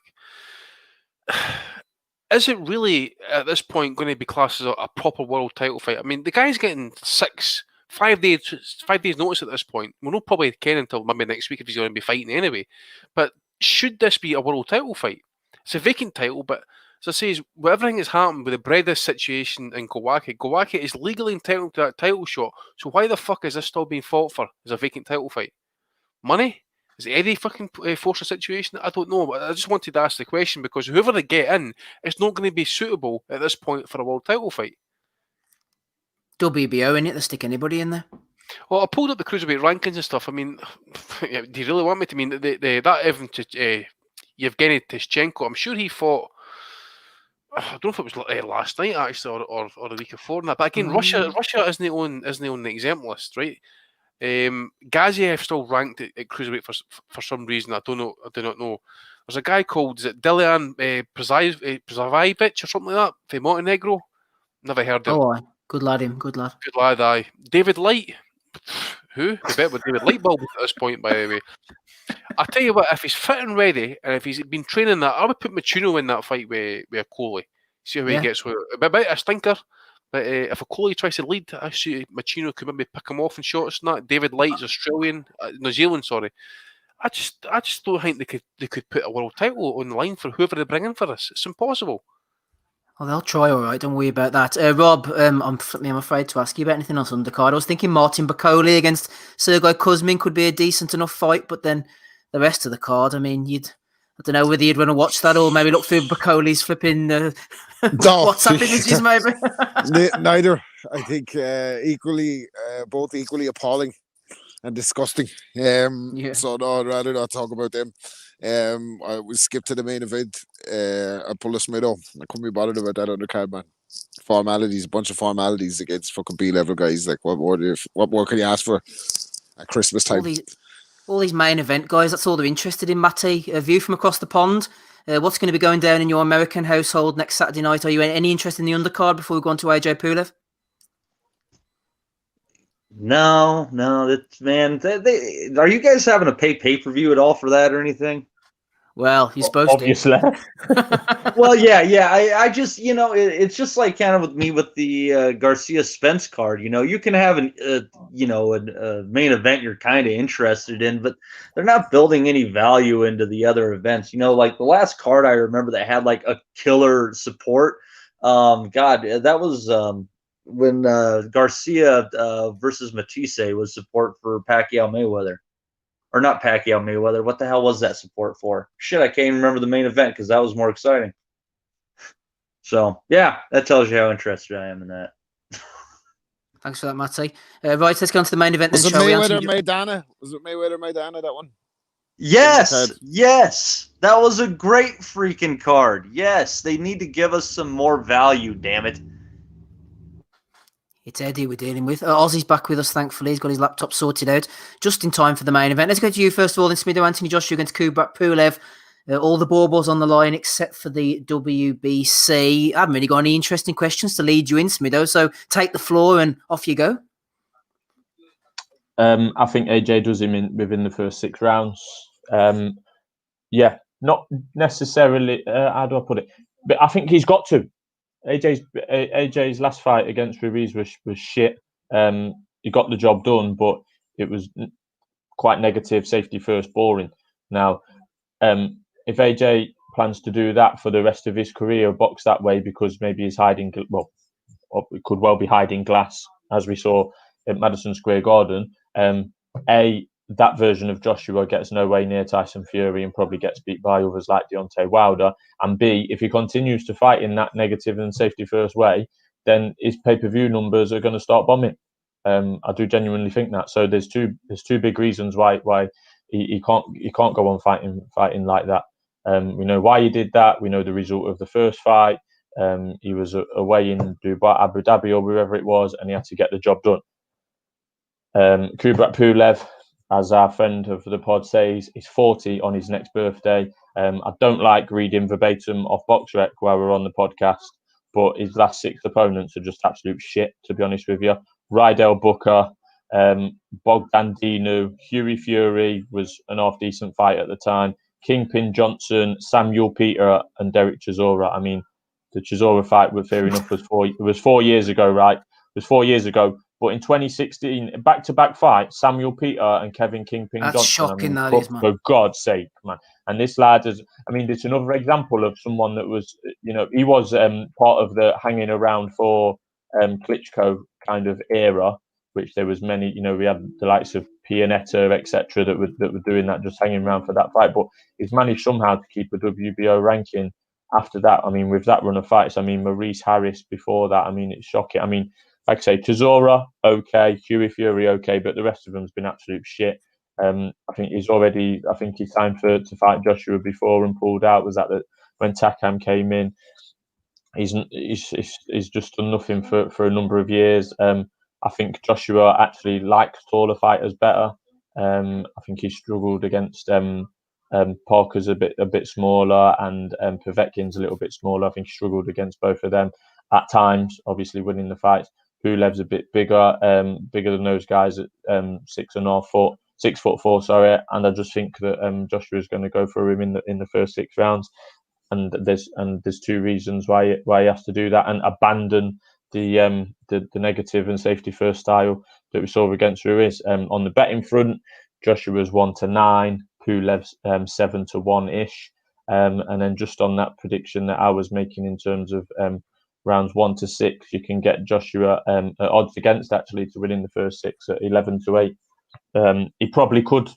Is it really at this point going to be classed as a proper world title fight? I mean, the guy's getting 5 days notice at this point. We'll not probably care until maybe next week if he's going to be fighting anyway. But should this be a world title fight? It's a vacant title, but as I say, with everything that's happened with the Bredas situation in Glowacki is legally entitled to that title shot. So why the fuck is this still being fought for as a vacant title fight? Money? Is it Eddie fucking force a situation? I don't know, but I just wanted to ask the question because whoever they get in, it's not going to be suitable at this point for a world title fight. WBO, innit? They stick anybody in there. Well, I pulled up the cruiserweight rankings and stuff. I mean, do you really want me to mean that Yevgeny Tishchenko? I'm sure he fought. I don't know if it was last night actually, or the week before that. But again, Russia isn't on the exempt list, right? Garcia still ranked at cruiserweight for some reason. I do not know. There's a guy called, is it Delian Przajevic or something like that from Montenegro? Never heard of him. Oh, good lad, him. Good lad. Good lad, aye. David Light. Who? I bet with David Light bulb at this point, by the way. I tell you what, if he's fit and ready, and if he's been training that, I would put Machuno in that fight with Okoli. See how he gets with it. A bit a stinker. But if Okoli tries to lead, I see Machuno could maybe pick him off in shots and that. David Light's Australian, New Zealand, sorry. I just don't think they could put a world title on the line for whoever they bring in for this. It's impossible. Well, they'll try, all right. Don't worry about that. Rob, I'm afraid to ask you about anything else undercard. I was thinking Martin Bakole against Sergei Kuzmin could be a decent enough fight, but then the rest of the card, I mean, I don't know whether you'd want to watch that or maybe look through Bacole's flipping WhatsApp images, maybe. Neither. I think both equally appalling and disgusting. So no, I'd rather not talk about them. I would skip to the main event. I pull a Smitho. I couldn't be bothered about that undercard, man. Formalities, a bunch of formalities against fucking B-level guys. Like, what more can you ask for at Christmas time? All these main event guys, that's all they're interested in, Matty. A view from across the pond. What's going to be going down in your American household next Saturday night? Are you any interest in the undercard before we go on to AJ Pulev? No, man. Are you guys having a pay-per-view at all for that or anything? Well, you're supposed Obviously. Well, yeah. I just, it's just like kind of with me with the Garcia Spence card. You can have a main event you're kind of interested in, but they're not building any value into the other events. Like the last card I remember that had like a killer support. God, that was when Garcia versus Matisse was support for Pacquiao Mayweather. Or not Pacquiao Mayweather. What the hell was that support for? Shit, I can't even remember the main event because that was more exciting. So, yeah, that tells you how interested I am in that. Thanks for that, Matty. Right, let's go on to the main event Was then, it shall we? Mayweather Anthony? Maidana? Was it Mayweather Maidana, that one? Yes, yes. That was a great freaking card. Yes, they need to give us some more value, damn it. It's Eddie we're dealing with. Ozzy's back with us, thankfully. He's got his laptop sorted out just in time for the main event. Let's go to you first of all. Then Smido, Anthony Joshua against Kubrat Pulev. All the baubles on the line except for the WBC. I haven't really got any interesting questions to lead you in, Smido. So take the floor and off you go. I think AJ does him in within the first 6 rounds. Yeah, not necessarily. How do I put it? But I think he's got to. AJ's last fight against Ruiz was shit. He got the job done, but it was quite negative, safety first, boring. Now, if AJ plans to do that for the rest of his career, box that way because maybe he's hiding, well, it could well be hiding glass, as we saw at Madison Square Garden. That version of Joshua gets no way near Tyson Fury and probably gets beat by others like Deontay Wilder. And B, if he continues to fight in that negative and safety first way, then his pay-per-view numbers are going to start bombing. I do genuinely think that. So there's two big reasons why he can't go on fighting like that. We know why he did that. We know the result of the first fight. He was away in Dubois, Abu Dhabi, or wherever it was, and he had to get the job done. Kubrat Pulev, as our friend of the pod says, is 40 on his next birthday. I don't like reading verbatim off BoxRec while we're on the podcast, but his last 6 opponents are just absolute shit, to be honest with you. Rydell Booker, Bogdan Dinu, Hughie Fury was an half-decent fight at the time, Kingpin Johnson, Samuel Peter, and Derek Chisora. I mean, the Chisora fight, fair enough, was 4 years ago, right? It was 4 years ago. But in 2016, back-to-back fight, Samuel Peter and Kevin Kingpin That's Johnson. shocking, I mean, that is, man. for God's sake, man. And this lad is, I mean, it's another example of someone that was, he was part of the hanging around for Klitschko kind of era, which there was many, we had the likes of Pianetta, etc., that were doing that, just hanging around for that fight. But he's managed somehow to keep a WBO ranking after that. I mean, with that run of fights, I mean, Maurice Harris before that, I mean, it's shocking. I mean, like I say, Chisora, okay, Hughie Fury, okay, but the rest of them's been absolute shit. I think he's signed to fight Joshua before and pulled out. Was that when Takam came in? He's just done nothing for a number of years. I think Joshua actually likes taller fighters better. I think he struggled against Parker's a bit smaller and Povetkin's a little bit smaller. I think he struggled against both of them at times, obviously winning the fights. Pulev's a bit bigger than those guys at 6'4", sorry. And I just think that Joshua is going to go for him in the first 6 rounds. And there's 2 reasons why he has to do that and abandon the negative and safety first style that we saw against Ruiz. On the betting front, Joshua's 1-9, Pulev's 7-1 ish. And then just on that prediction that I was making in terms of rounds 1-6, you can get Joshua odds against actually to win in the first 6 at 11-8. He probably could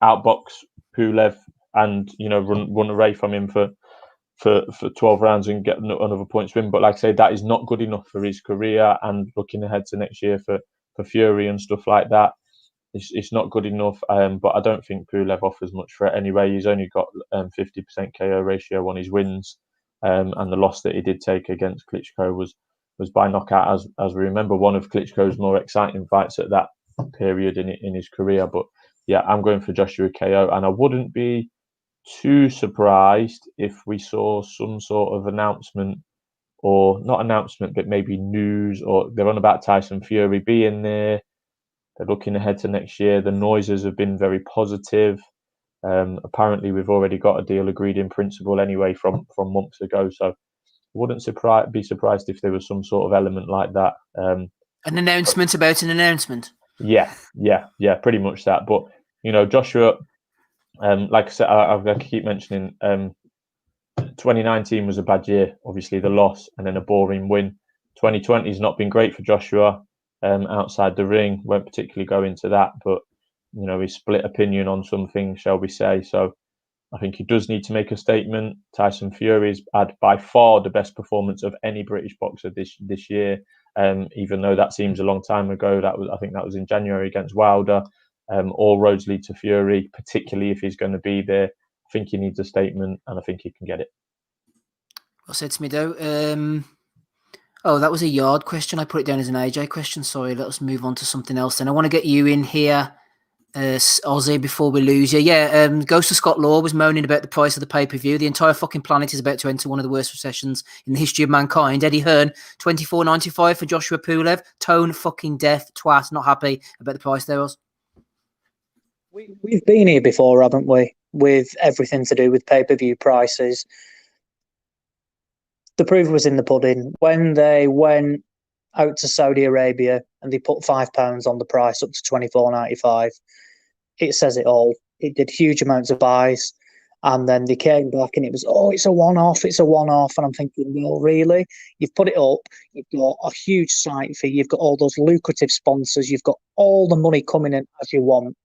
outbox Pulev and run away from him for 12 rounds and get another points win. But like I say, that is not good enough for his career, and looking ahead to next year for Fury and stuff like that, it's not good enough. But I don't think Pulev offers much for it anyway. He's only got 50% KO ratio on his wins. And the loss that he did take against Klitschko was by knockout, as we remember, one of Klitschko's more exciting fights at that period in his career. But yeah, I'm going for Joshua KO, and I wouldn't be too surprised if we saw some sort of announcement, or not announcement, but maybe news, or they're on about Tyson Fury being there. They're looking ahead to next year. The noises have been very positive. Apparently, we've already got a deal agreed in principle anyway from months ago. So, wouldn't be surprised if there was some sort of element like that. An announcement about an announcement. Yeah, pretty much that. But Joshua, like I said, I've got to keep mentioning. 2019 was a bad year. Obviously, the loss and then a boring win. 2020 has not been great for Joshua. Outside the ring, won't particularly go into that, but his split opinion on some things, shall we say? So I think he does need to make a statement. Tyson Fury's had by far the best performance of any British boxer this year. Even though that seems a long time ago, I think that was in January against Wilder. All roads lead to Fury, particularly if he's going to be there. I think he needs a statement, and I think he can get it. Well said to me, though. Oh, that was a Yarde question. I put it down as an AJ question. Sorry, let us move on to something else. Then I want to get you in here, Ozzy, before we lose you. Yeah, Ghost of Scott Law was moaning about the price of the pay-per-view. The entire fucking planet is about to enter one of the worst recessions in the history of mankind. Eddie Hearn, $24.95 for Joshua Pulev. Tone fucking deaf, twat. Not happy about the price there, Oz. We've been here before, haven't we? With everything to do with pay-per-view prices. The proof was in the pudding. When they went out to Saudi Arabia and they put £5 on the price up to $24.95, it says it all. It did huge amounts of buys. And then they came back and it was, it's a one-off. And I'm thinking, well, really? You've put it up. You've got a huge site fee. You've got all those lucrative sponsors. You've got all the money coming in as you want.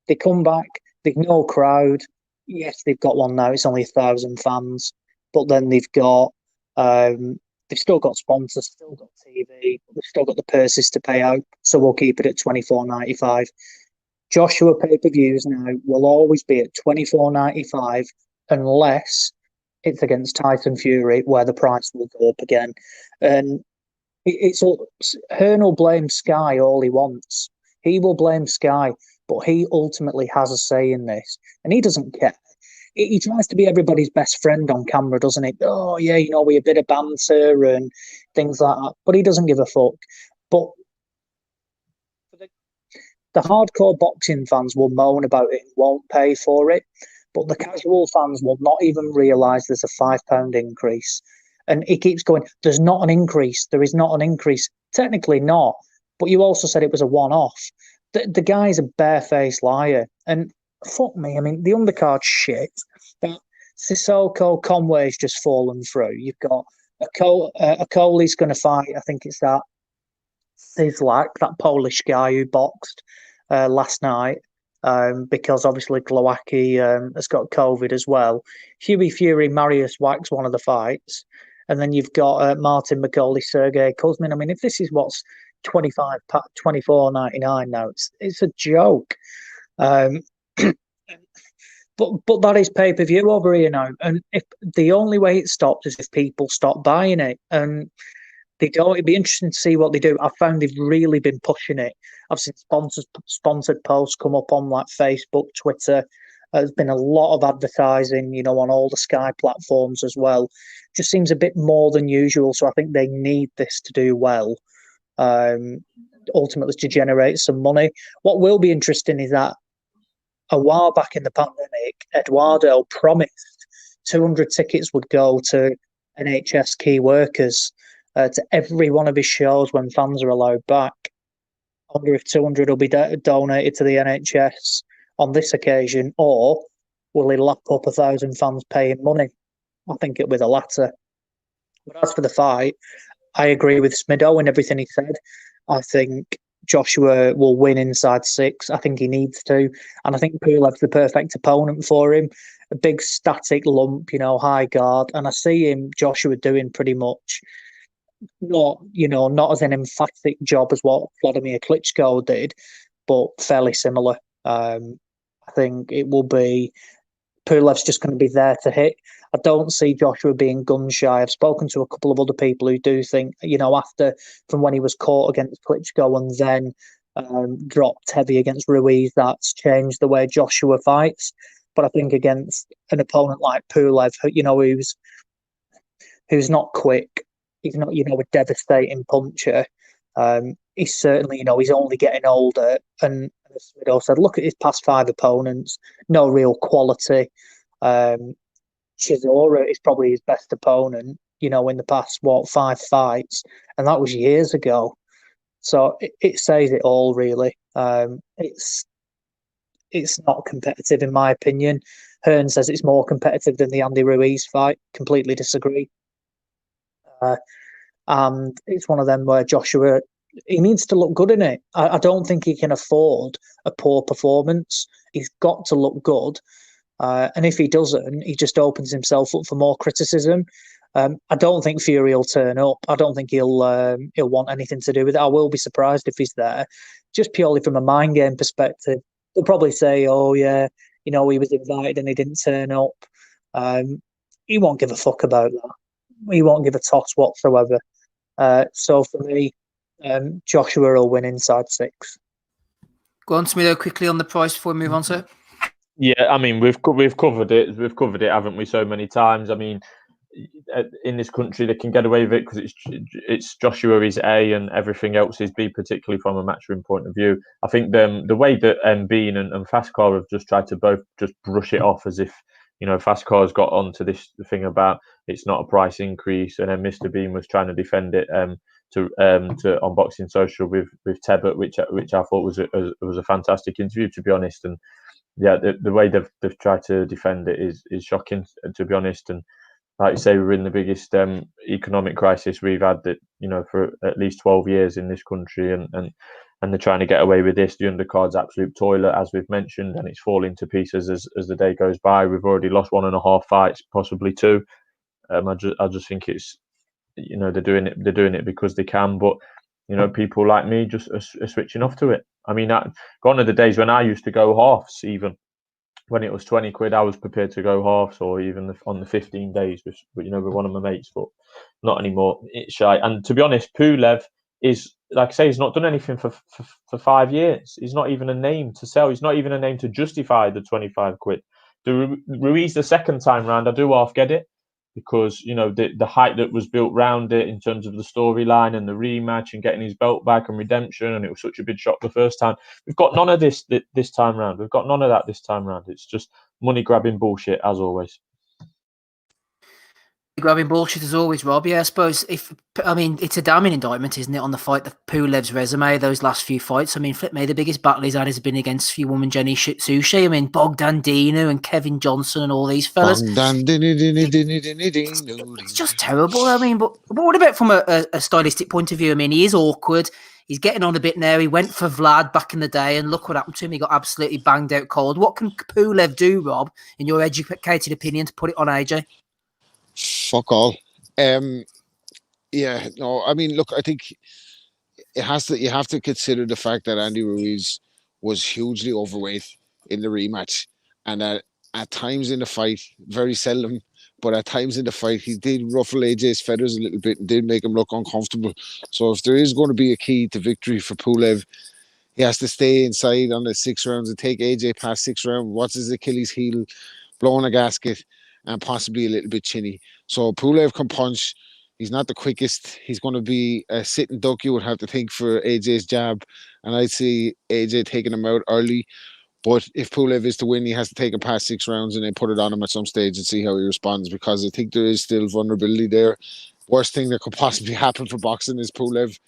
They come back. They've no crowd. Yes, they've got one now. It's only 1,000 fans. But then they've still got sponsors, still got TV, they've still got the purses to pay out. So we'll keep it at $24.95. Joshua pay-per-views now will always be at $24.95 unless it's against Tyson Fury, where the price will go up again. And Hearn will blame Sky all he wants. He will blame Sky, but he ultimately has a say in this, and he doesn't care. He tries to be everybody's best friend on camera, doesn't he? Oh, yeah, we a bit of banter and things like that. But he doesn't give a fuck. But the hardcore boxing fans will moan about it and won't pay for it. But the casual fans will not even realise there's a £5 increase. And he keeps going, there's not an increase. There is not an increase. Technically not. But you also said it was a one-off. The guy's a barefaced liar. And fuck me, I mean, the undercard shit. That Sissoko Conway's just fallen through. You've got a Coley's going to fight. I think it's that Sislak, that Polish guy who boxed last night, because obviously Glowacki has got COVID as well. Huey Fury, Marius Wax, one of the fights. And then you've got Martin McCauley, Sergey Kuzmin. I mean, if this is what's $24.99 now, it's a joke. But that is pay-per-view over here now. And if the only way it stops is if people stop buying it. And they don't. It'd be interesting to see what they do. I found they've really been pushing it. I've seen sponsored posts come up on like Facebook, Twitter. There's been a lot of advertising, on all the Sky platforms as well. Just seems a bit more than usual. So I think they need this to do well. Ultimately to generate some money. What will be interesting is that a while back in the pandemic, Eduardo promised 200 tickets would go to NHS key workers to every one of his shows when fans are allowed back. I wonder if 200 will be donated to the NHS on this occasion, or will he lap up 1,000 fans paying money? I think it'll be the latter. But as for the fight, I agree with Smido and everything he said. I think Joshua will win inside 6. I think he needs to. And I think Pulev's the perfect opponent for him. A big static lump, high guard. And I see Joshua doing pretty much not as an emphatic job as what Vladimir Klitschko did, but fairly similar. I think it will be Pulev's just going to be there to hit. I don't see Joshua being gun shy. I've spoken to a couple of other people who do think, from when he was caught against Klitschko and then dropped heavy against Ruiz, that's changed the way Joshua fights. But I think against an opponent like Pulev, who's not quick, he's not, a devastating puncher. He's certainly, he's only getting older. And as Smido said, look at his past 5 opponents, no real quality. Chisora is probably his best opponent, in the past, 5 fights, and that was years ago. So it says it all, really. It's not competitive, in my opinion. Hearn says it's more competitive than the Andy Ruiz fight. Completely disagree. And it's one of them where Joshua, he needs to look good in it. I don't think he can afford a poor performance. He's got to look good. And if he doesn't, he just opens himself up for more criticism. I don't think Fury will turn up. I don't think he'll want anything to do with it. I will be surprised if he's there, just purely from a mind game perspective. They'll probably say, "Oh yeah, he was invited and he didn't turn up." He won't give a fuck about that. He won't give a toss whatsoever. So for me, Joshua will win inside 6. Go on, Smitho, quickly on the price before we move on to it. Yeah, I mean, we've covered it. We've covered it, haven't we, so many times? I mean, in this country, they can get away with it because it's Joshua is A and everything else is B, particularly from a matchroom point of view. I think the way that Bean and Fastcar have just tried to both just brush it off as if, Fastcar's got onto this thing about it's not a price increase, and then Mr. Bean was trying to defend it to Unboxing Social with Tebbert, which I thought was a fantastic interview, to be honest. And yeah, the way they've tried to defend it is shocking, to be honest. And like you say, we're in the biggest economic crisis we've had for at least 12 years in this country, and they're trying to get away with this. The undercard's absolute toilet, as we've mentioned, and it's falling to pieces as the day goes by. We've already lost 1.5 fights, possibly 2. I just think it's they're doing it because they can, but people like me just are switching off to it. I mean, gone are the days when I used to go halves. Even when it was 20 quid, I was prepared to go halves, or even on the 15 days with one of my mates, but not anymore. It's shy. And to be honest, Pulev is, like I say, he's not done anything for 5 years. He's not even a name to sell. He's not even a name to justify the 25 quid. The Ruiz the second time round, I do half get it, because the hype that was built round it in terms of the storyline and the rematch and getting his belt back and redemption, and it was such a big shock the first time. We've got none of this time round. We've got none of that this time round. It's just money grabbing bullshit, as always. Grabbing bullshit as always, Rob. Yeah, I suppose it's a damning indictment, isn't it, on the fight, the Pulev's resume, those last few fights. I mean, flip me, the biggest battle he's had has been against few woman Jenny Sushi. I mean, Bogdan Dinu and Kevin Johnson and all these fellas. It's just terrible. I mean, but what about from a stylistic point of view? I mean, he is awkward. He's getting on a bit now. He went for Vlad back in the day, and look what happened to him. He got absolutely banged out cold. What can Pulev do, Rob, in your educated opinion, to put it on AJ? Fuck all. Yeah, no, I mean, look, I think you have to consider the fact that Andy Ruiz was hugely overweight in the rematch, and at times in the fight, very seldom, but at times in the fight, he did ruffle AJ's feathers a little bit and did make him look uncomfortable. So if there is going to be a key to victory for Pulev, he has to stay inside on the 6 rounds and take AJ past 6 rounds, watch his Achilles heel, blowing a gasket, and possibly a little bit chinny. So Pulev can punch. He's not the quickest. He's going to be a sitting duck, you would have to think, for AJ's jab. And I'd see AJ taking him out early. But if Pulev is to win, he has to take him past 6 rounds and then put it on him at some stage and see how he responds, because I think there is still vulnerability there. Worst thing that could possibly happen for boxing is Pulev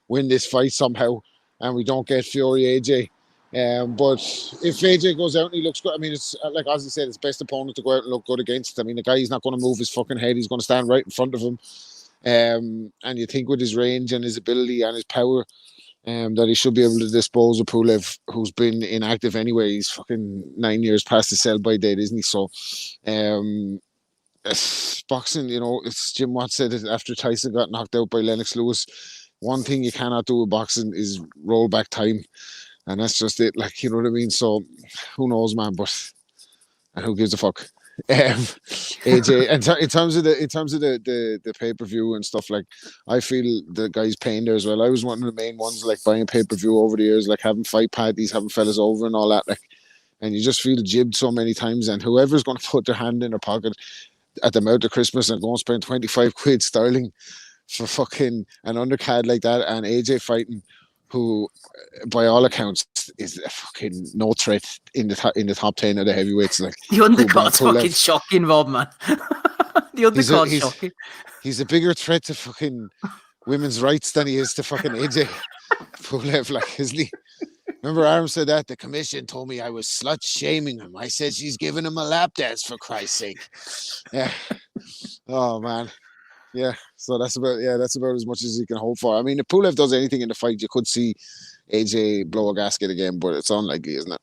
win this fight somehow and we don't get Fury AJ. But if AJ goes out and he looks good, I mean, it's like Ozzy said, it's best opponent to go out and look good against. I mean, the guy, he's not going to move his fucking head. He's going to stand right in front of him. And you think with his range and his ability and his power, that he should be able to dispose of Pulev, who's been inactive anyway. He's fucking 9 years past the sell-by date, isn't he? So, boxing, it's Jim Watt said it after Tyson got knocked out by Lennox Lewis. One thing you cannot do with boxing is roll back time. And that's just it, like, you know what I mean? So, who knows, man? And who gives a fuck? AJ, in terms of the pay-per-view and stuff, like, I feel the guy's paying there as well. I was one of the main ones, like, buying pay-per-view over the years, like having fight parties, having fellas over and all that, like, and you just feel jibbed so many times. And whoever's going to put their hand in their pocket at the mouth of Christmas and go and spend 25 quid sterling for fucking an undercard like that, and AJ fighting, who, by all accounts, is a fucking no threat in the top 10 of the heavyweights. Like The undercard's Pulev. fucking shocking, Rob, man. The undercard's shocking. He's a bigger threat to fucking women's rights than he is to fucking AJ Pulev, like, isn't he? Remember Aram said that? The commission told me I was slut shaming him. I said she's giving him a lap dance, for Christ's sake. Yeah. Oh man. Yeah. So that's about as much as he can hope for. I mean, if Pulev does anything in the fight, you could see AJ blow a gasket again, but it's unlikely, isn't it?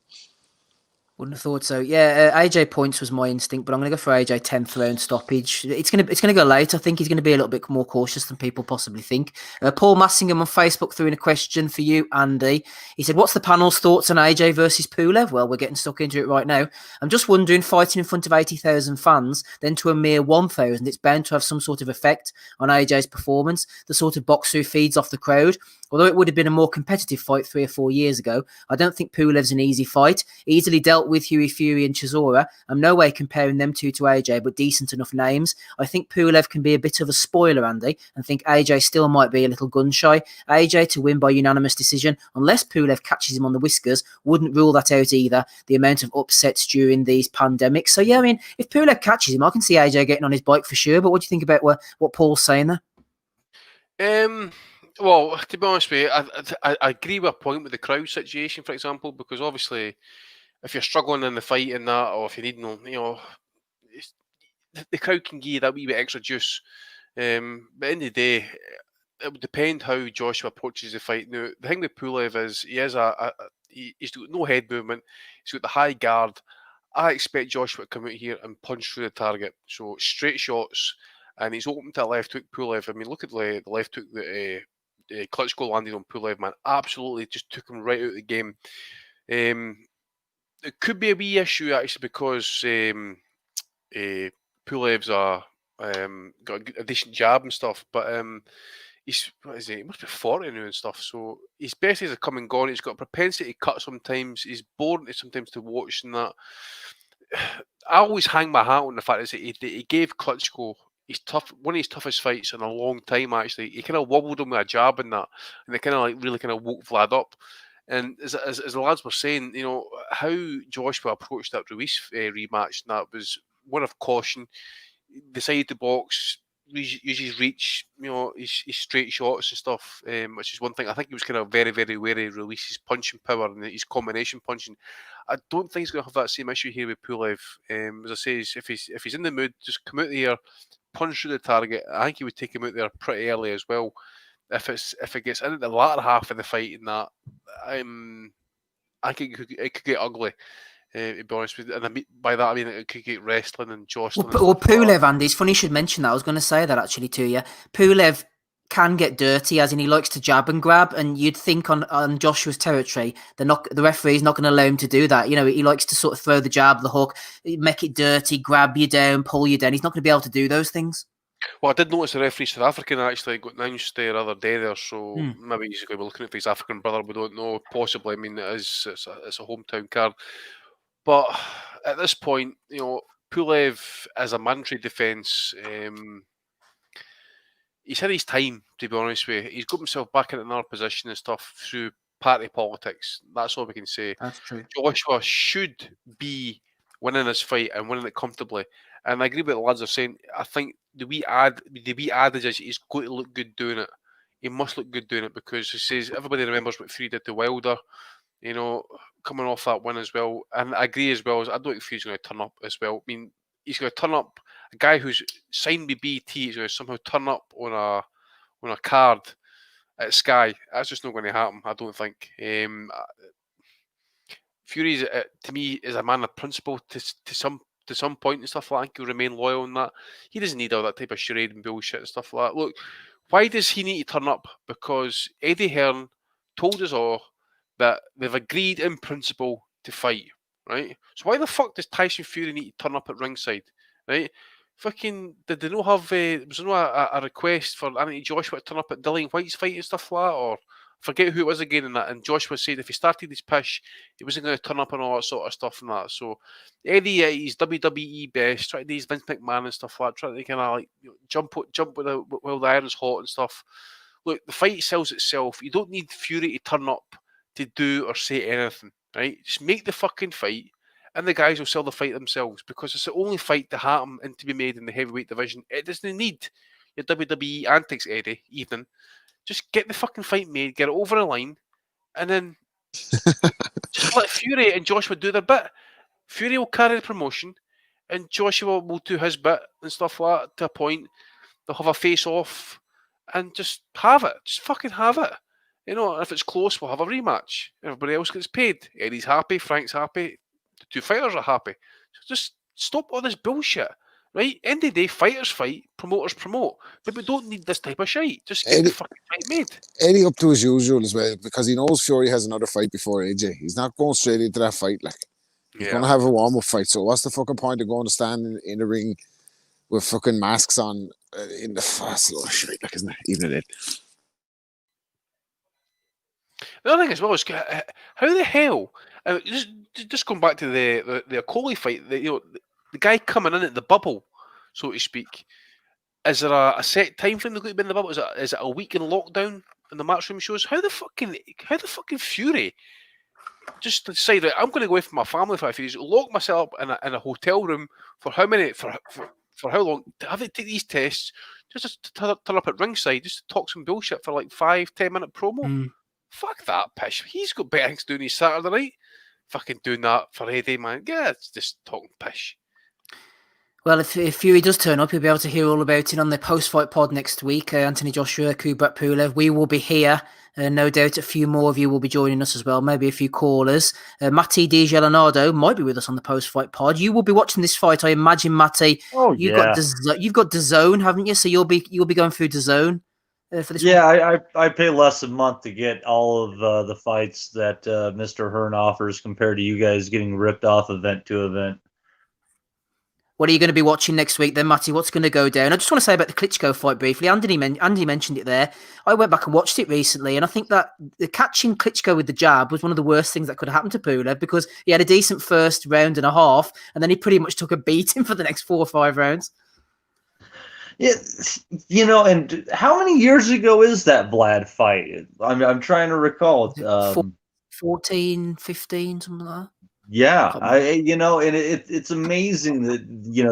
Wouldn't have thought so. Yeah, AJ points was my instinct, but I'm going to go for AJ 10th round stoppage. It's going to go late. I think he's going to be a little bit more cautious than people possibly think. Paul Massingham on Facebook threw in a question for you, Andy. He said, "What's the panel's thoughts on AJ versus Pulev?" Well, we're getting stuck into it right now. I'm just wondering, fighting in front of 80,000 fans, then to a mere 1,000, it's bound to have some sort of effect on AJ's performance. The sort of boxer who feeds off the crowd. Although it would have been a more competitive fight 3 or 4 years ago, I don't think Pulev's an easy fight. Easily dealt with Huey Fury and Chisora. I'm no way comparing them two to AJ, but decent enough names. I think Pulev can be a bit of a spoiler, Andy, and think AJ still might be a little gun shy. AJ to win by unanimous decision, unless Pulev catches him on the whiskers, wouldn't rule that out either. The amount of upsets during these pandemics. So yeah, I mean, if Pulev catches him, I can see AJ getting on his bike for sure. But what do you think about what Paul's saying there? Well, to be honest with you, I agree with a point with the crowd situation, for example, because obviously, if you're struggling in the fight and that, or if you need, the crowd can give you that wee bit extra juice. But at the end of the day, it would depend how Joshua approaches the fight. Now, the thing with Pulev is he's got no head movement. He's got the high guard. I expect Joshua to come out here and punch through the target. So straight shots, and he's open to a left hook. Pulev. I mean, look at the left hook that Klitschko landed on Pulev, man. Absolutely just took him right out of the game. It could be a wee issue actually because Pulev's got a decent jab and stuff, but he's he must be 40 now and stuff. So his best days are come and gone. He's got a propensity to cut sometimes. He's boring sometimes to watch and that. I always hang my hat on the fact that he gave Klitschko one of his toughest fights in a long time. Actually, he kind of wobbled him with a jab and that, and they kind of really woke Vlad up. And as the lads were saying, how Joshua approached that Ruiz rematch, and that was one of caution. Decided to box, use his reach, his straight shots and stuff, which is one thing. I think he was kind of very, very wary of Ruiz's punching power and his combination punching. I don't think he's going to have that same issue here with Pulev. As I say, if he's in the mood, just come out there, punch through the target. I think he would take him out there pretty early as well. If it gets into the latter half of the fight and that, I think it could get ugly. To be honest with you, and by that I mean it could get wrestling and jostling. Well, Pulev, Andy, it's funny you should mention that. I was going to say that actually to you. Pulev can get dirty, as in he likes to jab and grab, and you'd think on Joshua's territory, the referee's not going to allow him to do that. He likes to sort of throw the jab, the hook, make it dirty, grab you down, pull you down. He's not going to be able to do those things. Well, I did notice the referee South African actually got announced the other day there, so maybe he's going to be looking at his African brother. We don't know. Possibly. I mean, it's a hometown card. But at this point, Pulev as a mandatory defence, he's had his time, to be honest with you. He's got himself back in another position and stuff through party politics. That's all we can say. That's true. Joshua should be winning this fight and winning it comfortably. And I agree with the lads are saying. I think the wee adage is he's going to look good doing it. He must look good doing it because he says everybody remembers what Fury did to Wilder. Coming off that win as well. And I agree as well. I don't think Fury's going to turn up as well. I mean, he's going to turn up. A guy who's signed with BT is going to somehow turn up on a card at Sky. That's just not going to happen, I don't think. Fury, to me, is a man of principle to some point and stuff like that. I think he'll remain loyal in that. He doesn't need all that type of charade and bullshit and stuff like that. Look, why does he need to turn up? Because Eddie Hearn told us all that they've agreed in principle to fight, right? So why the fuck does Tyson Fury need to turn up at ringside, right? Fucking, did they not have, was there not a request for Anthony Joshua to turn up at Dillian White's fight and stuff like that, or forget who it was again in that. And Joshua said if he started his push, he wasn't going to turn up and all that sort of stuff and that. So Eddie, he's WWE best, trying to do his Vince McMahon and stuff like that, trying to kind of like jump while the iron's hot and stuff. Look, the fight sells itself. You don't need Fury to turn up to do or say anything, right? Just make the fucking fight, and the guys will sell the fight themselves because it's the only fight to happen and to be made in the heavyweight division. It doesn't need your WWE antics, Eddie, even. Just get the fucking fight made, get it over the line, and then just let Fury and Joshua do their bit. Fury will carry the promotion, and Joshua will do his bit and stuff like that to a point. They'll have a face-off and just have it. Just fucking have it. You know, if it's close, we'll have a rematch. Everybody else gets paid. Eddie's happy, Frank's happy, the two fighters are happy. So just stop all this bullshit, right? End of the day, fighters fight, promoters promote. But we don't need this type of shit. Just get the fucking fight made. Eddie up to his usual as well, because he knows Fury has another fight before AJ. He's not going straight into that fight. Like, he's going to have a warm-up fight. So what's the fucking point of going to stand in the ring with fucking masks on in the fast lot of shit, like, isn't it? Even it. The other thing as well is how the hell, just going back to the Okoli fight, the guy coming in at the bubble, so to speak. Is there a set time frame they're going to be in the bubble? Is it a week in lockdown in the matchroom shows? How the fucking Fury just decide, right, I'm going to go away from my family for 5 years, lock myself up in a hotel room for how many for how long? Have it take these tests just to turn up at ringside, just to talk some bullshit for like 5-10 minute promo. Fuck that pish. He's got better things to do on his Saturday night. Fucking doing that for Eddie, man. Yeah, it's just talking pish. Well, if Fury does turn up, you'll be able to hear all about it on the post-fight pod next week. Anthony Joshua, Kubrat Pulev, we will be here. No doubt a few more of you will be joining us as well, maybe a few callers. Matty DiGelinardo might be with us on the post-fight pod. You will be watching this fight, I imagine, Matty. Oh, you've yeah. You've got DAZN, haven't you? So you'll be going through DAZN for this one. Yeah, I pay less a month to get all of the fights that Mr. Hearn offers compared to you guys getting ripped off event to event. What are you going to be watching next week then, Matty? What's going to go down? I just want to say about the Klitschko fight briefly. Andy mentioned it there. I went back and watched it recently, and I think that the catching Klitschko with the jab was one of the worst things that could have happened to Pulev, because he had a decent first round and a half, and then he pretty much took a beating for the next 4 or 5 rounds. Yeah, you know, and how many years ago is that Vlad fight? I'm trying to recall. 14, 15, something like that. Yeah, and it's amazing that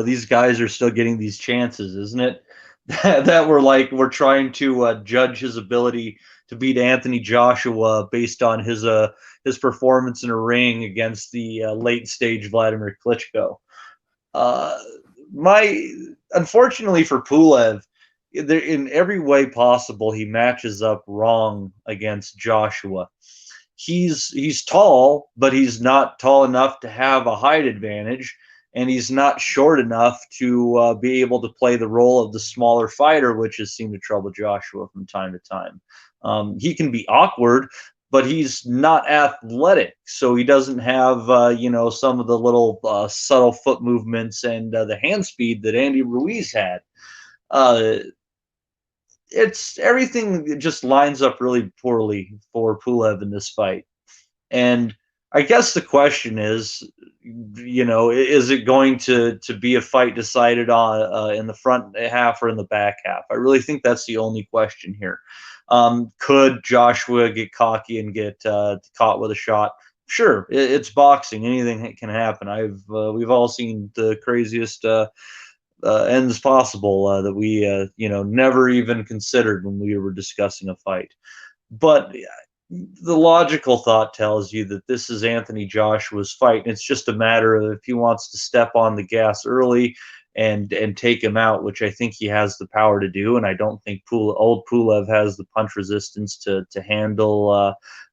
these guys are still getting these chances, isn't it? that we're trying to judge his ability to beat Anthony Joshua based on his performance in a ring against the late stage Vladimir Klitschko. Unfortunately for Pulev, in every way possible, he matches up wrong against Joshua. He's tall, but he's not tall enough to have a height advantage, and he's not short enough to be able to play the role of the smaller fighter, which has seemed to trouble Joshua from time to time. He can be awkward, but he's not athletic, so he doesn't have some of the little subtle foot movements and the hand speed that Andy Ruiz had. It's everything that just lines up really poorly for Pulev in this fight. And I guess the question is, is it going to be a fight decided on in the front half or in the back half? I really think that's the only question here. Could Joshua get cocky and get caught with a shot? Sure, it's boxing. Anything can happen. We've all seen the craziest ends possible that we never even considered when we were discussing a fight. But the logical thought tells you that this is Anthony Joshua's fight, and it's just a matter of if he wants to step on the gas early and take him out, which I think he has the power to do, and I don't think old Pulev has the punch resistance to handle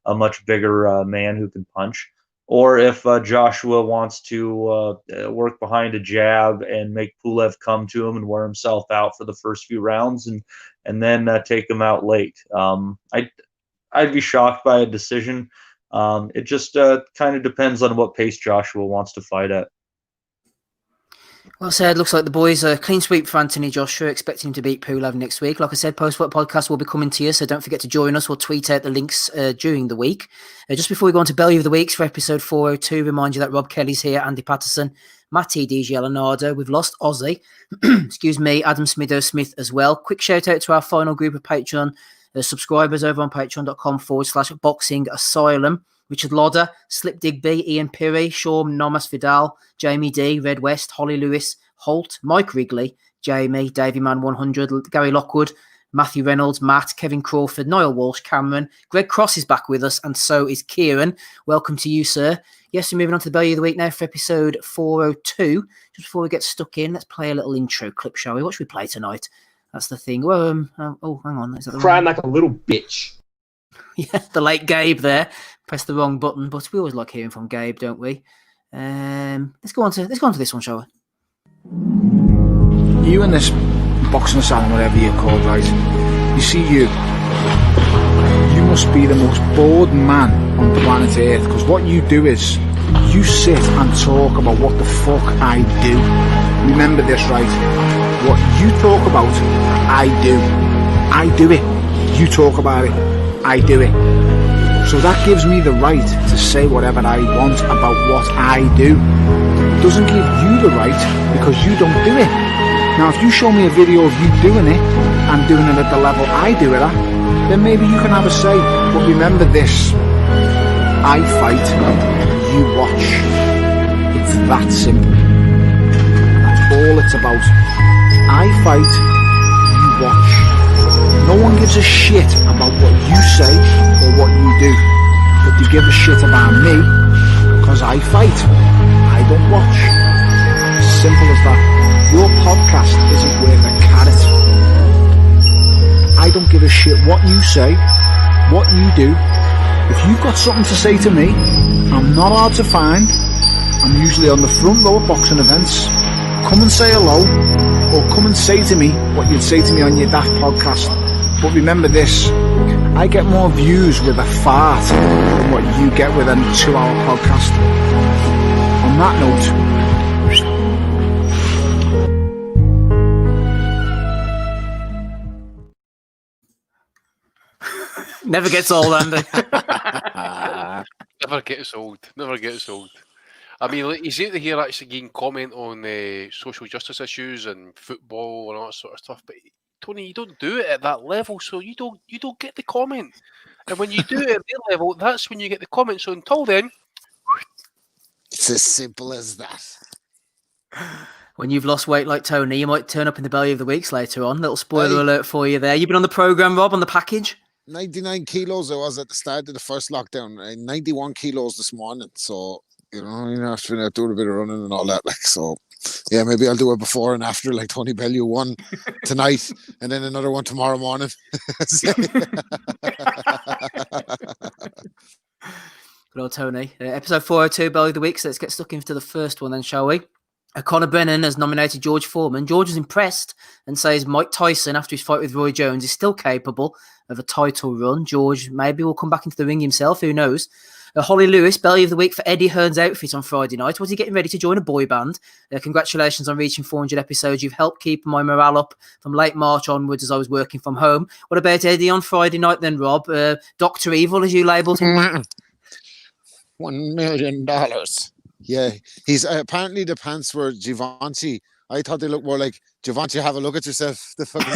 a much bigger man who can punch. Or if Joshua wants to work behind a jab and make Pulev come to him and wear himself out for the first few rounds and then take him out late. I'd be shocked by a decision. It just kind of depends on what pace Joshua wants to fight at. Well said. Looks like the boys are clean sweep for Anthony Joshua, expecting him to beat Pulev next week. Like I said, Post-Fight Podcast will be coming to you, so don't forget to join us. We'll tweet out the links during the week. Just before we go on to Belly of the Weeks for episode 402, remind you that Rob Kelly's here, Andy Patterson, Matty DJ Leonardo. We've lost Ozzy. Excuse me, Adam Smitho-Smith as well. Quick shout out to our final group of Patreon subscribers over on patreon.com/boxing asylum. Richard Lodder, Slip Digby, Ian Pirry, Sean Nomas Vidal, Jamie D, Red West, Holly Lewis, Holt, Mike Wrigley, Jamie, Davy Man 100, Gary Lockwood, Matthew Reynolds, Matt, Kevin Crawford, Niall Walsh, Cameron, Greg Cross is back with us, and so is Kieran. Welcome to you, sir. Yes, we're moving on to the Belly of the Week now for episode 402. Just before we get stuck in, let's play a little intro clip, shall we? What should we play tonight? That's the thing. Well, oh, hang on. Is that the Crying like a little bitch. Yeah, the late Gabe there. Pressed the wrong button, but we always like hearing from Gabe, don't we? Let's go on to this one, shall we? You in this boxing asylum, whatever you're called, right? You see, you must be the most bored man on planet Earth, because what you do is you sit and talk about what the fuck I do. Remember this, right? What you talk about, I do. I do it. You talk about it, I do it. So that gives me the right to say whatever I want about what I do. It doesn't give you the right because you don't do it. Now, if you show me a video of you doing it and doing it at the level I do it at, then maybe you can have a say. But remember this, I fight, you watch. It's that simple. That's all it's about. I fight, you watch. No one gives a shit about what you say or what you do, but they give a shit about me because I fight. I don't watch. Simple as that. Your podcast isn't worth a carrot. I don't give a shit what you say, what you do. If you've got something to say to me, I'm not hard to find. I'm usually on the front row of boxing events. Come and say hello, or come and say to me what you'd say to me on your daft podcast. But remember this, I get more views with a fart than what you get with a 2-hour podcast. On that note, Never gets old, Andy. Never gets old. Never gets old. I mean, like, he's out here actually getting comment on social justice issues and football and all that sort of stuff, but Tony, you don't do it at that level, so you don't get the comment. And when you do it at their level, that's when you get the comment. So until then, it's as simple as that. When you've lost weight like Tony, you might turn up in the Belly of the Weeks later on. Little spoiler alert for you there. You've been on the programme, Rob, on the package? 99 kilos I was at the start of the first lockdown. 91 kilos this morning. So, I've been out doing a bit of running and all that. So, yeah, maybe I'll do it before and after, like Tony Bellew one tonight and then another one tomorrow morning. Good old Tony. Episode 402, Belly of the Week. So let's get stuck into the first one then, shall we? Conor Brennan has nominated George Foreman. George was impressed and says Mike Tyson, after his fight with Roy Jones, is still capable of a title run. George maybe will come back into the ring himself. Who knows? Holly Lewis, Belly of the Week for Eddie Hearn's outfit on Friday night. Was he getting ready to join a boy band? Congratulations on reaching 400 episodes. You've helped keep my morale up from late March onwards as I was working from home. What about Eddie on Friday night then, Rob? Dr. Evil, as you labelled him? $1 million. Yeah, he's apparently the pants were Givenchy. I thought they looked more like Givenchy. Have a look at yourself. The fucking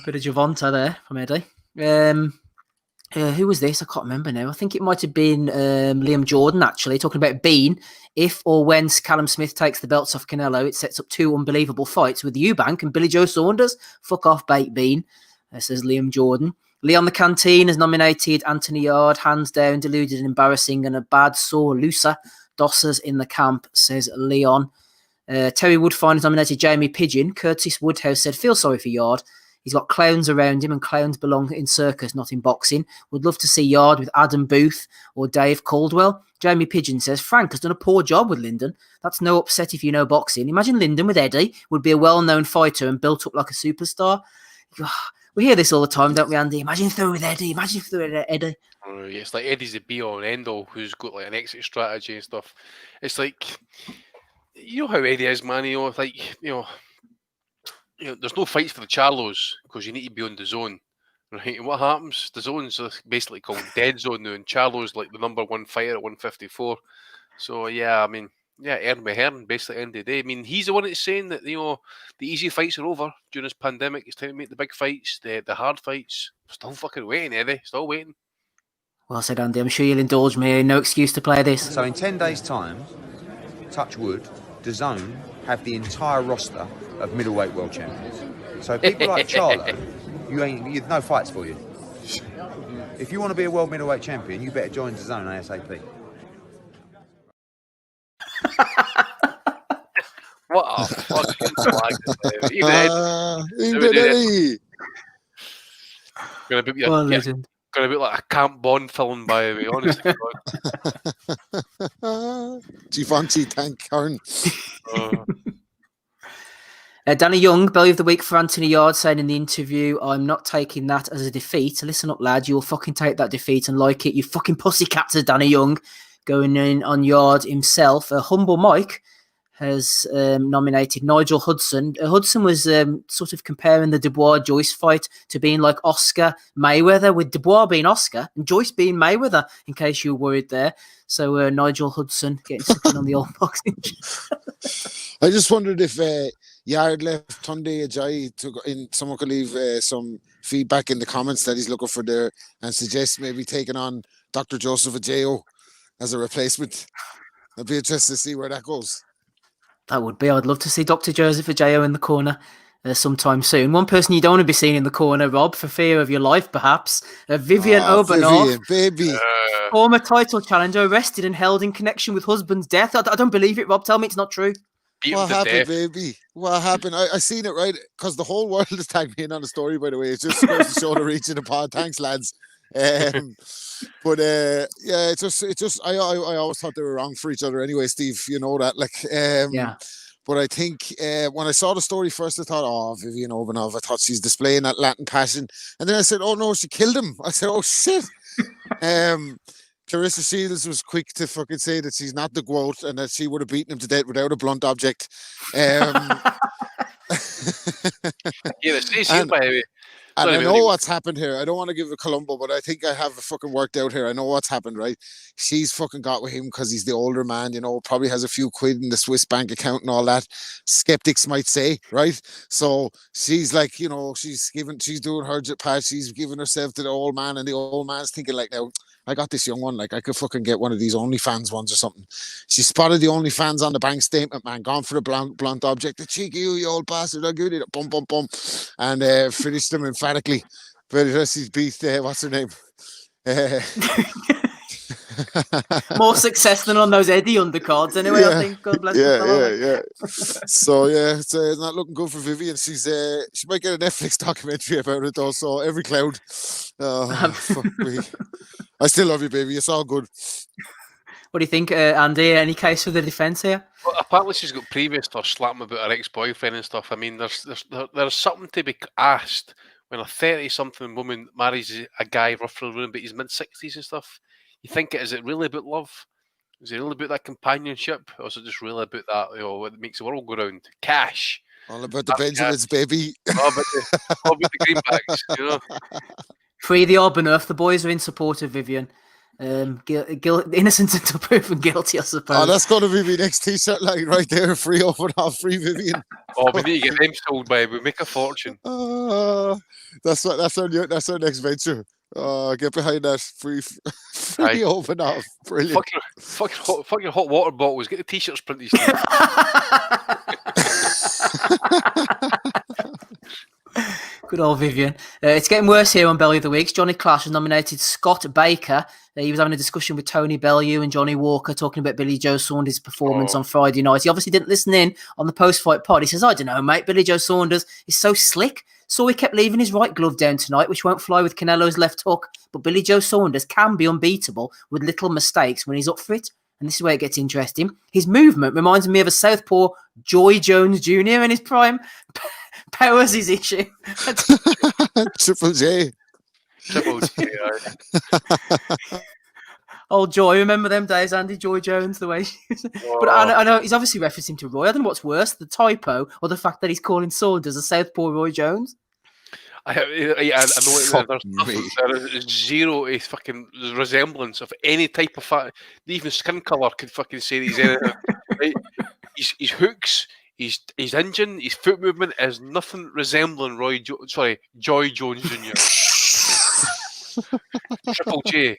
bit of Javonta there from Eddie. Who was this? I can't remember now. I think it might have been Liam Jordan, actually, talking about Bean. If or when Callum Smith takes the belts off Canelo, it sets up 2 unbelievable fights with Eubank and Billy Joe Saunders. Fuck off, bait Bean, says Liam Jordan. Leon the Canteen has nominated Anthony Yarde, hands down, deluded and embarrassing, and a bad sore loser. Dossers in the camp, says Leon. Terry Woodfine has nominated Jamie Pigeon. Curtis Woodhouse said, feel sorry for Yarde. He's got clowns around him, and clowns belong in circus, not in boxing. Would love to see Yarde with Adam Booth or Dave Caldwell. Jamie Pigeon says, Frank has done a poor job with Lyndon. That's no upset if you know boxing. Imagine Lyndon with Eddie would be a well-known fighter and built up like a superstar. We hear this all the time, don't we, Andy? Imagine if they were with Eddie. Imagine if they were with Eddie. Oh, yeah, it's like Eddie's the be-all and end-all who's got like an exit strategy and stuff. It's like, you know how Eddie is, man. You know, like, there's no fights for the Charlos because you need to be on the zone. Right, and what happens? The zone's basically called dead zone now, and Charlo's like the number one fighter at 154. So yeah, I mean, yeah, Ern Mahern basically end of the day. I mean, he's the one that's saying that the easy fights are over during this pandemic. It's time to make the big fights, the hard fights. Still fucking waiting, Eddie. Still waiting. Well said, Andy. I'm sure you'll indulge me. No excuse to play this. So in 10 days' time, touch wood, DAZN have the entire roster of middleweight world champions. So people like Charlo, you've no fights for you. If you want to be a world middleweight champion, you better join DAZN ASAP. What a fucking flag. Gonna be legend. Gonna be like a Camp Bond film, by the way, honestly. Givenchy, thank Karen. Danny Young, belly of the week for Anthony Yarde, saying in the interview, I'm not taking that as a defeat. Listen up, lad. You'll fucking take that defeat and like it. You fucking pussycat, says Danny Young, going in on Yarde himself. Humble Mike has nominated Nigel Hudson. Hudson was sort of comparing the Dubois-Joyce fight to being like Oscar Mayweather, with Dubois being Oscar and Joyce being Mayweather, in case you were worried there. So Nigel Hudson getting stuck on the old boxing. I just wondered if Yarde left Tunde Ajayi someone could leave some feedback in the comments that he's looking for there and suggest maybe taking on Dr. Joseph Ajayo as a replacement. I'd be interested to see where that goes. That would be. I'd love to see Dr. Joseph Ajayo in the corner sometime soon. One person you don't want to be seen in the corner, Rob, for fear of your life, perhaps. Vivian Obanov, baby. Former title challenger, arrested and held in connection with husband's death. I don't believe it, Rob. Tell me it's not true. What happened, baby? What happened? I seen it, right? Because the whole world has tagged me in on the story, by the way. It just goes to show the reach of the pod. Thanks, lads. But yeah, it just I always thought they were wrong for each other anyway, Steve. You know that, yeah. But I think when I saw the story first, I thought, oh, Vivian Obanov, I thought she's displaying that Latin passion, and then I said, oh no, she killed him. I said, oh shit. Clarissa Shields was quick to fucking say that she's not the GOAT and that she would have beaten him to death without a blunt object. Yeah, and I know what's happened here. I don't want to give a Columbo, but I think I have it fucking worked out here. I know what's happened, right? She's fucking got with him because he's the older man, probably has a few quid in the Swiss bank account and all that. Skeptics might say, right? So she's like, she's doing her part. She's giving herself to the old man, and the old man's thinking like, now, I got this young one, like I could fucking get one of these OnlyFans ones or something. She spotted the OnlyFans on the bank statement, man, gone for the blunt object. The cheeky, you old bastard, I'll give you that, bum, bum, bum. And finished them emphatically. But she's beat, what's her name? More success than on those Eddie undercards anyway, I think. God bless her. Yeah. So yeah, it's not looking good for Vivian. She might get a Netflix documentary about it though, so every cloud. Fuck me. I still love you, baby. It's all good. What do you think, Andy? Any case for the defence here? Well, apparently she's got previous stuff slapping about her ex-boyfriend and stuff. I mean, there's something to be asked when a 30-something woman marries a guy roughly around about his mid-60s and stuff. You think is it really about love? Is it really about that companionship? Or is it just really about that, what makes the world go round? Cash. All about the Benjamins, baby. All about the greenbacks, Free the Obanov. The boys are in support of Vivian. Innocent until proven guilty, I suppose. Oh, that's got to be my next t-shirt line right there. Free Obanov, free Vivian. Oh, we need to get them sold, babe. We make a fortune. That's our next venture. Get behind that. Free Obanov. Brilliant. Fucking hot water bottles. Get the t-shirts printed. Good old Vivian. It's getting worse here on Belly of the Weeks. Johnny Clash has nominated Scott Baker. He was having a discussion with Tony Bellew and Johnny Walker talking about Billy Joe Saunders' performance on Friday night. He obviously didn't listen in on the post-fight pod. He says, I don't know, mate. Billy Joe Saunders is so slick. So he kept leaving his right glove down tonight, which won't fly with Canelo's left hook. But Billy Joe Saunders can be unbeatable with little mistakes when he's up for it. And this is where it gets interesting. His movement reminds me of a southpaw Joy Jones Jr. in his prime. Power's his issue. Triple J. Triple J. Old Joy, remember them days, Andy? Joy Jones, the way she was. But I know he's obviously referencing to Roy. I don't know what's worse, the typo or the fact that he's calling Saunders a Southpaw Roy Jones. I know there is zero fucking resemblance of any type of even skin colour could fucking say he's anything. Right? His hooks, his engine, his foot movement is nothing resembling Joy Jones Jr. Triple J.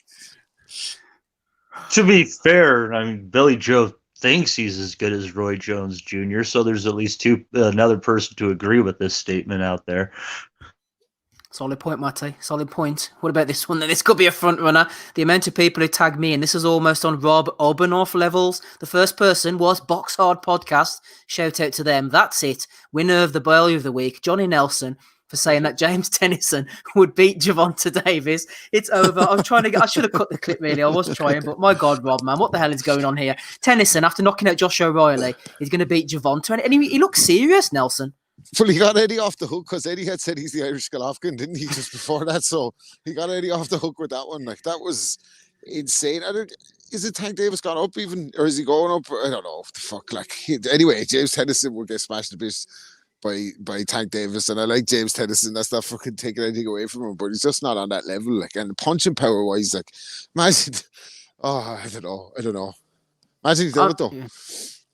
To be fair, I mean, Billy Joe thinks he's as good as Roy Jones Jr., so there's at least another person to agree with this statement out there. Solid point, Matty. Solid point. What about this one? This could be a front runner. The amount of people who tag me, and this is almost on Rob Obanoff levels. The first person was Box Hard Podcast. Shout out to them. That's it. Winner of the Bowley of the Week, Johnny Nelson, for saying that James Tennyson would beat Javonte Davis. It's over. I'm trying to I should have cut the clip, really. I was trying, but my God, Rob, man, what the hell is going on here? Tennyson, after knocking out Josh O'Reilly, is going to beat Javonte. And he looks serious, Nelson. Well, he got Eddie off the hook because Eddie had said he's the Irish Golovkin, didn't he, just before that? So he got Eddie off the hook with that one. Like, that was insane. Is it Tank Davis gone up even, or is he going up? I don't know. What the fuck? Like, anyway, James Tennyson will get smashed a bit by Tank Davis, and I like James Tennyson. That's not fucking taking anything away from him, but he's just not on that level. Like, and punching power wise, like, imagine. Oh, I don't know. Imagine he did it though. Yeah.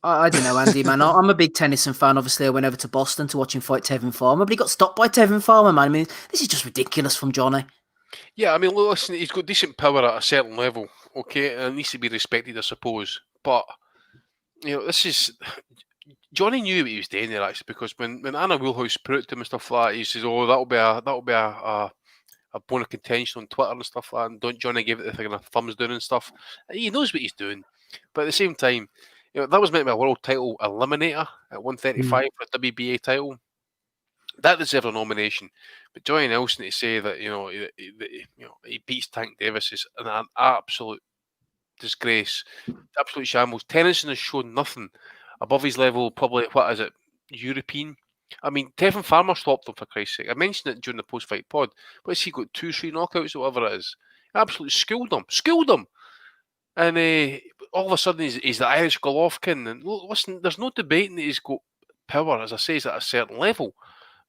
I don't know, Andy, man. I'm a big Tennyson fan. Obviously, I went over to Boston to watch him fight Tevin Farmer, but he got stopped by Tevin Farmer, man. I mean, this is just ridiculous from Johnny. Yeah, I mean, listen, he's got decent power at a certain level, okay, and it needs to be respected, I suppose. But, you know, this is... Johnny knew what he was doing there, actually, because when Anna Wheelhouse put it to him and stuff like that, he says, "Oh, that'll be a bone of contention on Twitter and stuff like that." And don't Johnny give it the thing a thumbs down and stuff. He knows what he's doing, but at the same time, you know, that was meant to be a world title eliminator at 135 for a WBA title. That deserved a nomination. But Johnny Nelson to say that he beats Tank Davis is an absolute disgrace, absolute shambles. Tennyson has shown nothing above his level, probably, European? I mean, Tevin Farmer stopped him, for Christ's sake. I mentioned it during the post-fight pod. But he got 2-3 knockouts or whatever it is. Absolutely schooled him. And all of a sudden, he's the Irish Golovkin. And listen, there's no debating that he's got power, as I say, he's at a certain level.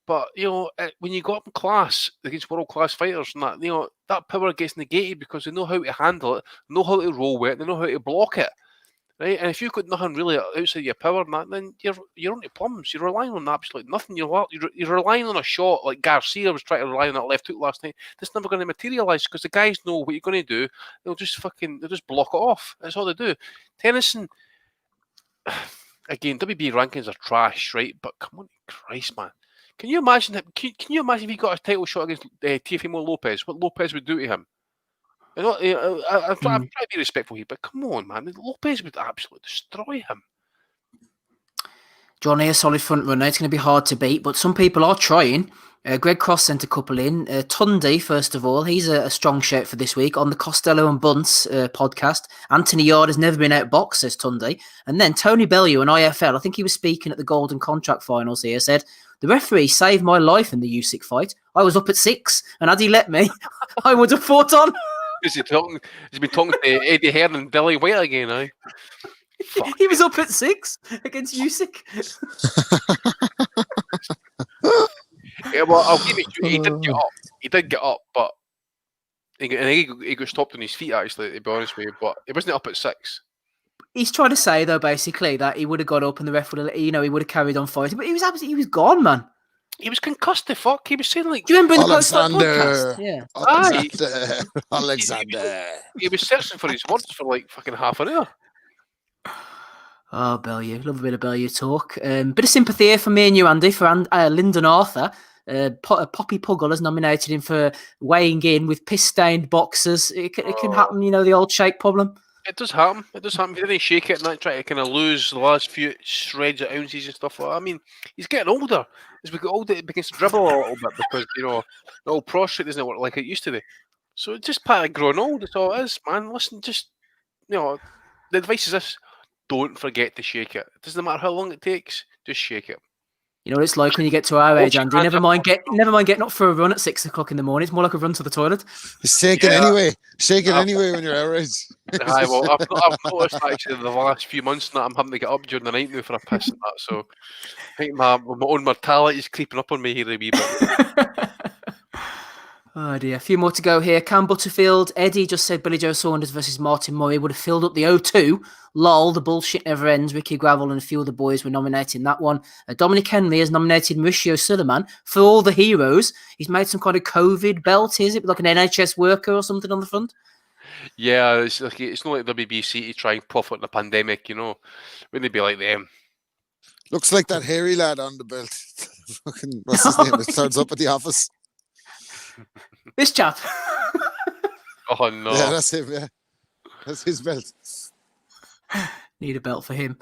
But, you know, when you go up in class against world-class fighters and that, you know, that power gets negated because they know how to handle it, know how to roll with it, they know how to block it. Right, and if you've got nothing really outside your power, then you're onto plums. You're relying on absolutely nothing. You're relying on a shot like Garcia was trying to rely on that left hook last night. That's never going to materialise because the guys know what you're going to do. They'll just block it off. That's all they do. Tennyson, again, WB rankings are trash, right? But come on, Christ, man, can you imagine that? Can you imagine if he got a title shot against Teofimo Lopez? What Lopez would do to him? I'm trying to be respectful here, but come on, man. Lopez would absolutely destroy him. Johnny, a solid front runner. It's going to be hard to beat, but some people are trying. Greg Cross sent a couple in. Tunde, first of all, he's a strong shout for this week on the Costello and Bunce podcast. Anthony Yarde has never been outboxed, says Tunde. And then Tony Bellew in IFL, I think he was speaking at the Golden Contract Finals here, said, "The referee saved my life in the Usyk fight. I was up at 6, and had he let me, I would have fought on." He's been talking to Eddie Hearn and Billy White again, eh? He was up at 6 against Usyk. Yeah, well, I'll give it to you. He did get up. He did get up, but he got stopped on his feet, actually, to be honest with you. But he wasn't up at 6. He's trying to say, though, basically, that he would have got up and the ref would have, he would have carried on fighting. But he was gone, man. He was concussed, the fuck. He was saying, like... Do you remember in the podcast? Yeah. Alexander. He was searching for his words for, like, fucking half an hour. Oh, Bellew. Love a bit of Bellew talk. Bit of sympathy here for me and you, Andy, for Lyndon Arthur. Poppy Puggle has nominated him for weighing in with piss-stained boxers. It can happen, the old shake problem. It does happen. If he didn't shake it and that, try to kind of lose the last few shreds of ounces and stuff like that. I mean, he's getting older. As we get older, it begins to dribble a little bit because, the old prostate doesn't work like it used to do. So it's just part of growing old. That's all it is, man. Listen, just, the advice is this. Don't forget to shake it. It doesn't matter how long it takes. Just shake it. You know what it's like when you get to our age, she Andy. had Never a- mind getting up for a run at 6 o'clock in the morning. It's more like a run to the toilet. It's shaking Yeah. anyway. Shaking anyway when you're our age. Aye, well, I've noticed actually the last few months that I'm having to get up during the night now for a piss and that. So I think my own mortality is creeping up on me here a wee bit. Oh dear, a few more to go here. Cam Butterfield, Eddie just said Billy Joe Saunders versus Martin Murray would have filled up the O2. Lol, the bullshit never ends. Ricky Gravel and a few of the boys were nominated in that one. Dominic Henley has nominated Mauricio Suleiman for all the heroes. He's made some kind of COVID belt, is it? Like an NHS worker or something on the front? Yeah, it's not like WBC to try and profit in the pandemic, you know. Wouldn't it be like them? Looks like that hairy lad on the belt. Fucking, what's his name? It turns up at the office. This chap. Oh no. Yeah, that's him, yeah. That's his belt. Need a belt for him.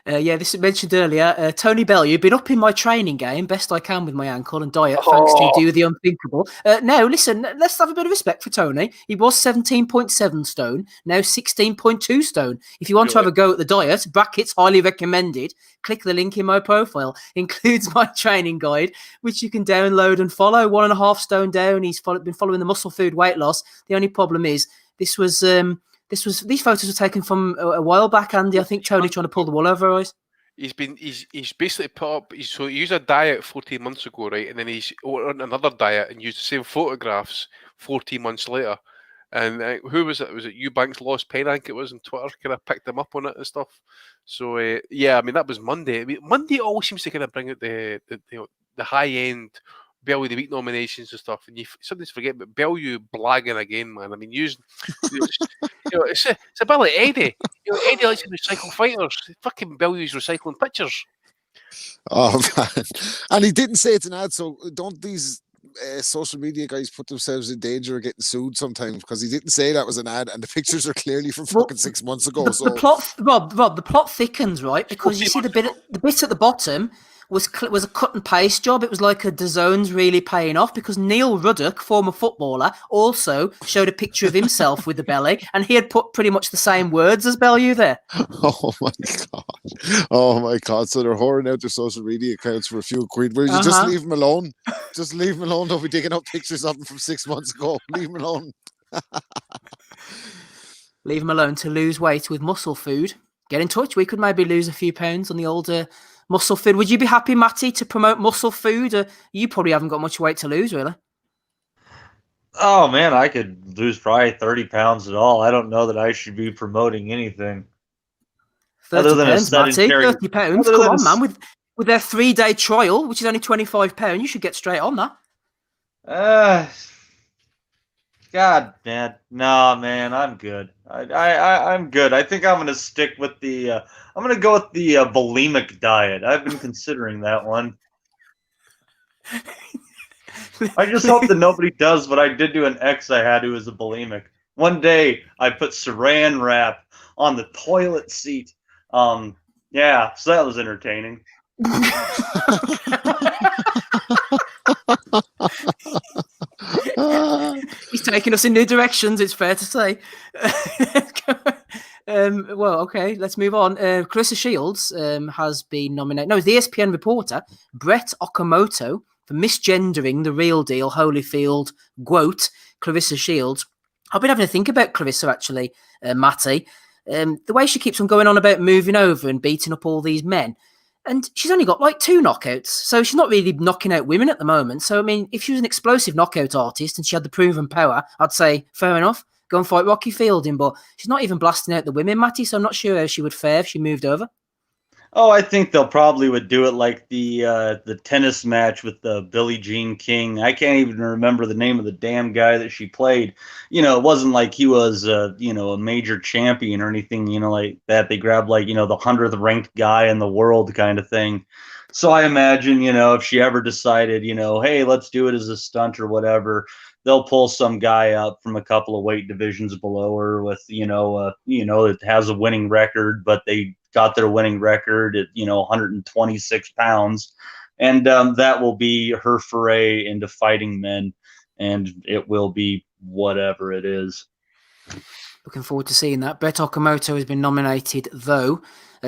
This was mentioned earlier. Tony Bell, you've been up in my training game, best I can with my ankle and diet, thanks to do the unthinkable. Now, listen, let's have a bit of respect for Tony. He was 17.7 stone, now 16.2 stone. If you want to have a go at the diet, brackets highly recommended, click the link in my profile. Includes my training guide, which you can download and follow. 1.5 stone down. He's been following the muscle food weight loss. The only problem is these photos were taken from a while back, Andy. I think Tony trying to pull the wool over our eyes. He's basically put up. So he used a diet 14 months ago, right? And then he's on another diet and used the same photographs 14 months later. And who was it? Was it Eubanks Lost Pen? I think it was on Twitter. Kind of picked him up on it and stuff. So that was Monday. I mean, Monday always seems to kind of bring out the high end Bellew of the Week nominations and stuff, and you sometimes forget, but Bellew blagging again, man. I mean, it's a bit like Eddie. Eddie likes to recycle fighters. Fucking Bellew's recycling pictures. Oh man! And he didn't say it's an ad, so don't these social media guys put themselves in danger of getting sued sometimes because he didn't say that was an ad, and the pictures are clearly from fucking 6 months ago. The plot, Rob, the plot thickens, right? Because you see the bit at the bottom was a cut and paste job. It was like a DAZN's really paying off because Neil Ruddock, former footballer, also showed a picture of himself with the belly, and he had put pretty much the same words as Bellew there. Oh my god! So they're whoring out their social media accounts for a few quid. Will you just leave them alone? Just leave them alone. Don't be digging up pictures of them from 6 months ago. Leave them alone. Leave them alone to lose weight with muscle food. Get in touch. We could maybe lose a few pounds on the older muscle food. Would you be happy, Matty, to promote muscle food? You probably haven't got much weight to lose, really. Oh man, I could lose probably 30 pounds at all. I don't know that I should be promoting anything. 30 pounds, Matty. 30 pounds. Come on, man. With their 3-day trial, which is only £25, you should get straight on that. God, man. No, man, I'm good. I'm good. I think I'm going to stick with the I'm going to go with the bulimic diet. I've been considering that one. I just hope that nobody does what I did to an ex I had who was a bulimic. One day, I put saran wrap on the toilet seat. So that was entertaining. He's taking us in new directions, it's fair to say. Well, okay, let's move on. Clarissa Shields has been nominated. No, it's the ESPN reporter, Brett Okamoto, for misgendering the real deal, Holyfield, quote, Clarissa Shields. I've been having to think about Clarissa, actually, Matty. The way she keeps on going on about moving over and beating up all these men. And she's only got like 2 knockouts, so she's not really knocking out women at the moment. So, I mean, if she was an explosive knockout artist and she had the proven power, I'd say, fair enough, go and fight Rocky Fielding. But she's not even blasting out the women, Matty, so I'm not sure how she would fare if she moved over. Oh, I think they'll probably would do it like the tennis match with the Billie Jean King. I can't even remember the name of the damn guy that she played. You know, it wasn't like he was a major champion or anything, like that. They grabbed like, the 100th ranked guy in the world kind of thing. So I imagine, if she ever decided, hey, let's do it as a stunt or whatever, they'll pull some guy up from a couple of weight divisions below her with, that has a winning record, but they got their winning record at 126 pounds, and that will be her foray into fighting men, and it will be whatever it is. Looking forward to seeing that. Brett Okamoto has been nominated, though.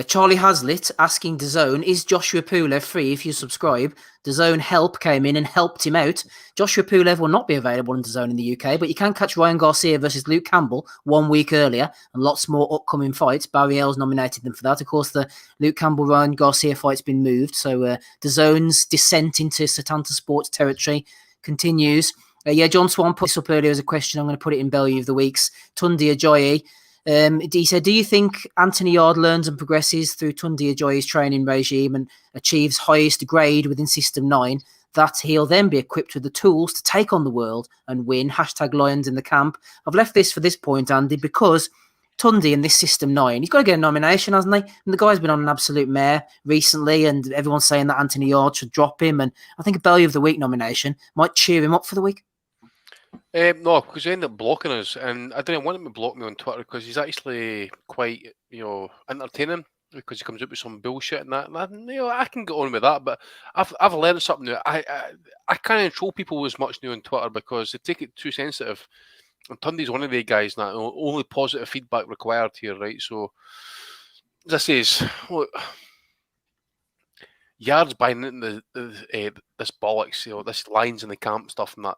Charlie Hazlitt asking DAZN, is Joshua Pulev free if you subscribe? DAZN Help came in and helped him out. Joshua Pulev will not be available on DAZN in the UK, but you can catch Ryan Garcia versus Luke Campbell 1 week earlier, and lots more upcoming fights. Barry L's nominated them for that. Of course, the Luke Campbell-Ryan Garcia fight's been moved, so DAZN's descent into Setanta Sports territory continues. John Swan put this up earlier as a question. I'm going to put it in Bellew of the Week's. Tunde Ajayi. He said, do you think Anthony Yarde learns and progresses through Tunde Ajayi's training regime and achieves highest grade within System 9, that he'll then be equipped with the tools to take on the world and win? #Lions in the camp. I've left this for this point, Andy, because Tunde in this System 9, he's got to get a nomination, hasn't he? And the guy's been on an absolute mare recently, and everyone's saying that Anthony Yarde should drop him, and I think a Bellew of the Week nomination might cheer him up for the week. No, because he ended up blocking us, and I didn't want him to block me on Twitter because he's actually quite, entertaining, because he comes up with some bullshit and that. And I can get on with that, but I've learned something new. I can't troll people as much now on Twitter because they take it too sensitive. And Tunde's one of the guys that only positive feedback required here, right? So, as I say, look, Yarde's buying into this bollocks, this lines in the camp stuff and that.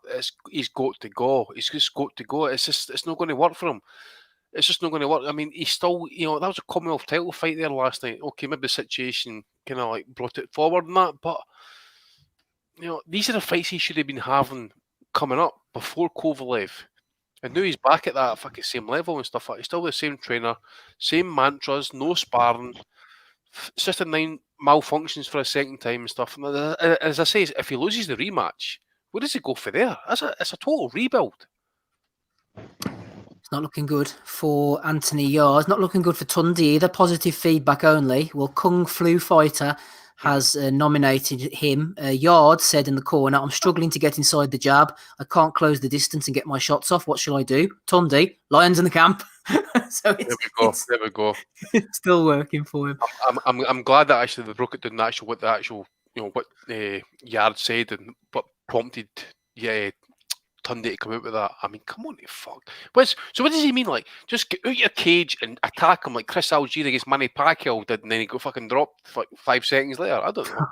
He's got to go. He's just got to go. It's not going to work for him. It's just not going to work. I mean, he's still, that was a Commonwealth title fight there last night. Okay, maybe the situation kind of like brought it forward and that, but these are the fights he should have been having coming up before Kovalev. And now he's back at that fucking same level and stuff like that. He's still the same trainer, same mantras, no sparring. System 9 malfunctions for a second time and stuff. And as I say, if he loses the rematch, where does he go for there? It's a total rebuild. It's not looking good for Anthony Yarde. It's not looking good for Tunde either. Positive feedback only. Well, Kung Flu Fighter has nominated him. Yarde said in the corner, I'm struggling to get inside the jab. I can't close the distance and get my shots off. What shall I do? Tunde, Lions in the camp. So there we go. It's still working for him. I'm glad that actually they broke it down what Yarde said and what prompted Tunde to come out with that. I mean, come on, fuck. So what does he mean? Like, just get out your cage and attack him like Chris Algier against Manny Pacquiao did, and then he got fucking dropped like 5 seconds later? I don't know.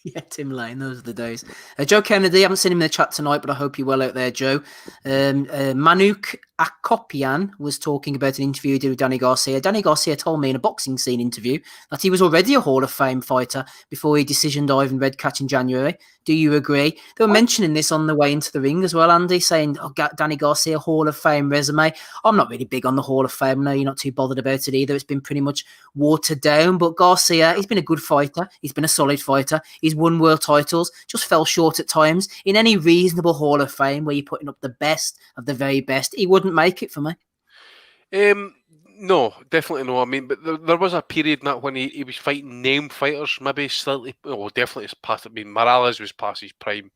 Yeah, Tim Lane, those are the days. Joe Kennedy, I haven't seen him in the chat tonight, but I hope you're well out there, Joe. Manuk Akopian was talking about an interview he did with Danny Garcia. Danny Garcia told me in a boxing scene interview that he was already a Hall of Fame fighter before he decisioned Ivan Redkach in January. Do you agree? They were mentioning this on the way into the ring as well, Andy, saying, Danny Garcia, Hall of Fame resume. I'm not really big on the Hall of Fame. No, you're not too bothered about it either. It's been pretty much watered down. But Garcia, he's been a good fighter. He's been a solid fighter. He's won world titles, just fell short at times. In any reasonable Hall of Fame where you're putting up the best of the very best, he wouldn't make it for me. No, definitely no. I mean, but there was a period in that when he was fighting named fighters, maybe slightly. Oh, definitely it's past. I mean, Morales was past his prime.